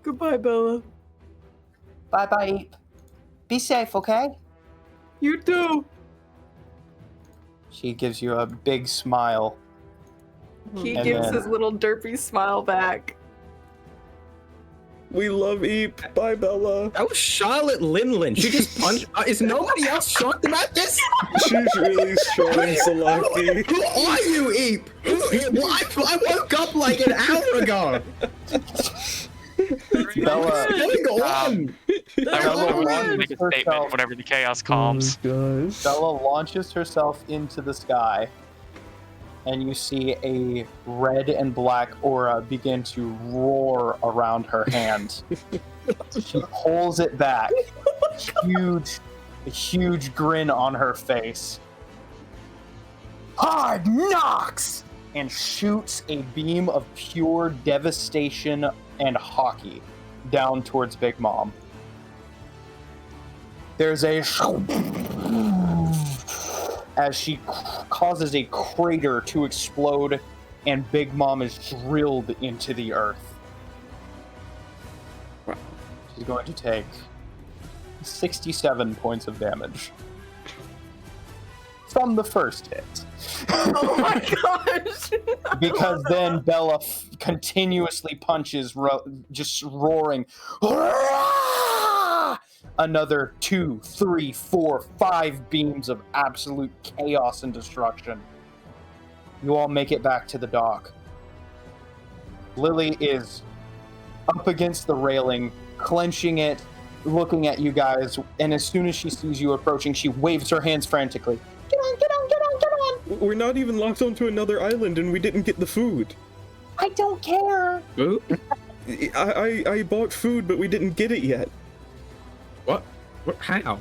Goodbye, Bella. Bye-bye, Eep. Be safe, okay? You too. She gives you a big smile. He And gives then- his little derpy smile back. We love Eep. Bye, Bella. That was Charlotte Linlin. She just punched. Is nobody else shocked about this? She's really strong, Salaki. Who are you, Eep? I woke up like an hour ago. Bella, What's going on? I will Bella make a launches statement herself, whenever the chaos calms. Gosh. Bella launches herself into the sky, and you see a red and black aura begin to roar around her hand. She pulls it back, a huge grin on her face. Hard knocks! And shoots a beam of pure devastation and hockey down towards Big Mom. There's a as she causes a crater to explode, and Big Mom is drilled into the earth. She's going to take 67 points of damage from the first hit. Oh my gosh! Because then Bella continuously punches, just roaring. Another 2, 3, 4, 5 beams of absolute chaos and destruction. You all make it back to the dock. Lily is up against the railing, clenching it, looking at you guys, and as soon as she sees you approaching, she waves her hands frantically. Get on, get on, get on, get on! We're not even locked onto another island and we didn't get the food. I don't care. Ooh, I bought food, but we didn't get it yet. what? How?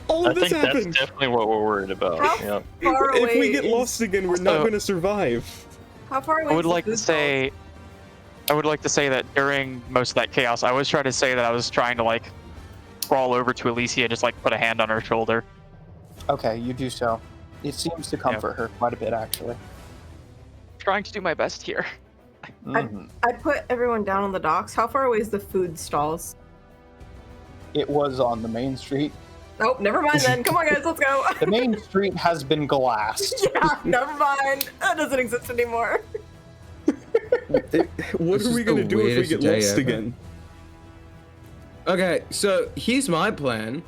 All I of this think happened. that's definitely what we're worried about. How Yep. far away If we get is- lost again, we're not Also- going to survive. How far away I would is the like to food say, that during most of that chaos, I was trying to say that I was trying to like crawl over to Alicia, and just like put a hand on her shoulder. Okay, you do so. It seems to comfort her quite a bit, actually. Trying to do my best here. Mhm. I put everyone down on the docks. How far away is the food stalls? It was on the main street. Nope, never mind then. Come on, guys, let's go. The main street has been glassed. Yeah, never mind. That doesn't exist anymore. What This are we is going to the do if we weirdest get day lost ever. again? Okay, so here's my plan.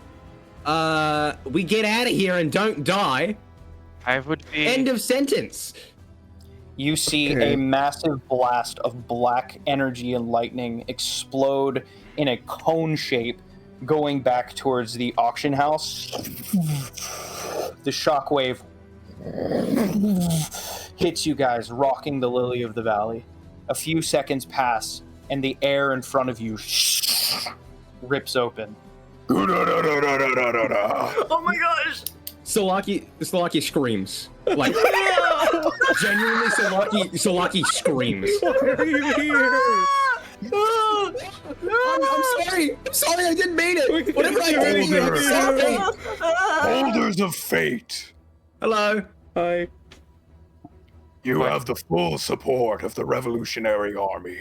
We get out of here and don't die. I would be. End of sentence. You see Okay. a massive blast of black energy and lightning explode in a cone shape going back towards the auction house. The shockwave hits you guys, rocking the Lily of the Valley. A few seconds pass, and the air in front of you rips open. Oh my gosh. Solaki screams. Like genuinely Solaki screams. Why are you here? I'm sorry. I'm sorry, I didn't mean it. Whatever I did, I'm sorry. Holders of fate, Hello. Hi. you have the full support of the Revolutionary Army.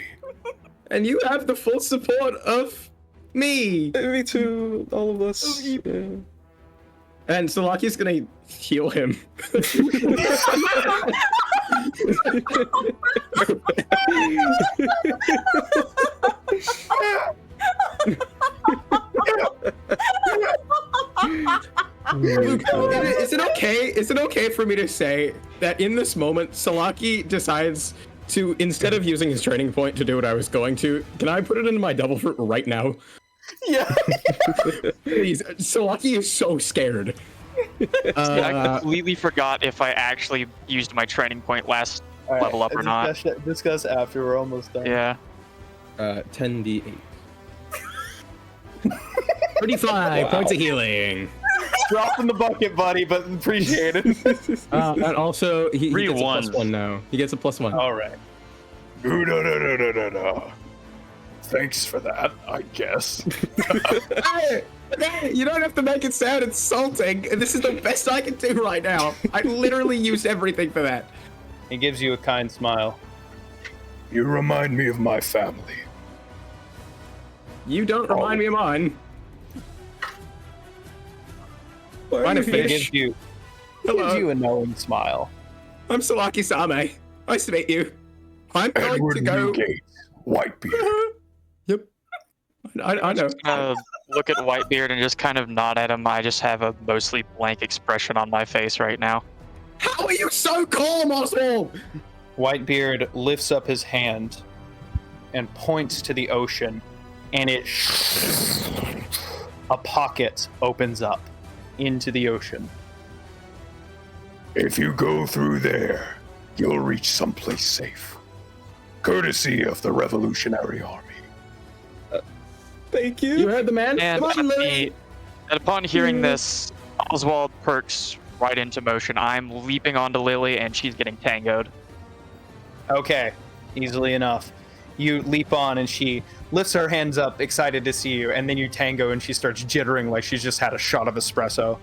And you have the full support of me. Me too. All of us. Yeah. And Solaki's gonna heal him. Luke, is it okay? Is it okay for me to say that in this moment, Solaki decides to, instead of using his training point to do what I was going to, can I put it into my double fruit right now? Yeah. Please, Solaki is so scared. I completely forgot if I actually used my training point last level up or not. Discuss after we're almost done. Yeah. 10d8. 35 points of healing. Dropping the bucket, buddy, but appreciate it. And also, he Three gets a ones. +1 now. He gets a +1. All right. Thanks for that, I guess. Hey, you don't have to make it sound insulting. This is the best I can do right now. I literally used everything for that. He gives you a kind smile. You remind me of my family. You don't remind me of mine. Why Find are a you He here? fish. gives you, Hello. a knowing smile. I'm Solaki Same. Nice to meet you. I'm going Edward to go. Newgate, Whitebeard. Yep. I know. Look at Whitebeard and just kind of nod at him. I just have a mostly blank expression on my face right now. How are you so calm, Oswald? Whitebeard lifts up his hand and points to the ocean, and a pocket opens up into the ocean. If you go through there, you'll reach someplace safe. Courtesy of the Revolutionary Army. Thank you. You heard the man? And, Come on, Lily. and upon hearing this, Oswald perks right into motion. I'm leaping onto Lily, and she's getting tangoed. Okay, easily enough. You leap on, and she lifts her hands up, excited to see you, and then you tango, and she starts jittering like she's just had a shot of espresso.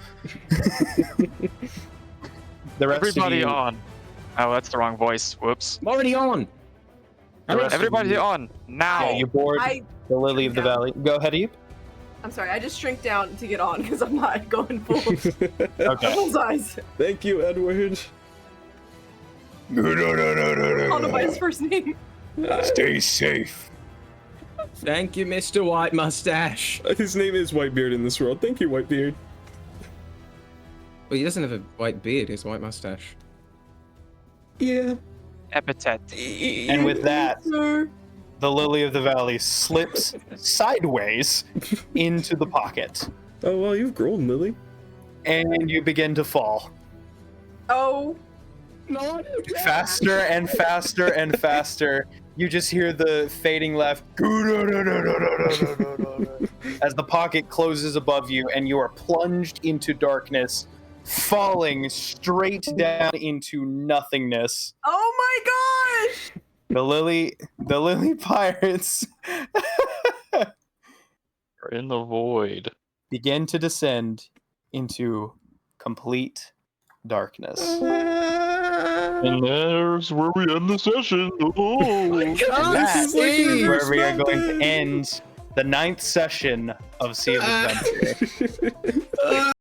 The rest Everybody of you, on. Oh, that's the wrong voice. Whoops. I'm already on. the rest of Everybody you- on now. Yeah, you board the Lily of the Valley. Go ahead, Eve. I'm sorry, I just shrink down to get on because I'm not going full Okay. full size. Thank you, Edward. I don't know by his first name. Stay safe. Thank you, Mr. White Mustache. His name is Whitebeard in this world. Thank you, Whitebeard. Well, he doesn't have a white beard. He has a white mustache. Yeah. Epithet. And with that, the Lily of the Valley slips sideways into the pocket, Oh, well, you've grown, Lily. and you begin to fall. Oh, No. Faster and faster and faster. You just hear the fading laugh as the pocket closes above you, and you are plunged into darkness, falling straight down into nothingness. oh my gosh! The Lily Pirates We're in the void. begin to descend into complete darkness. And there's where we end the session. Oh. And that is where we are going to end the 9th session of Sea of Adventure.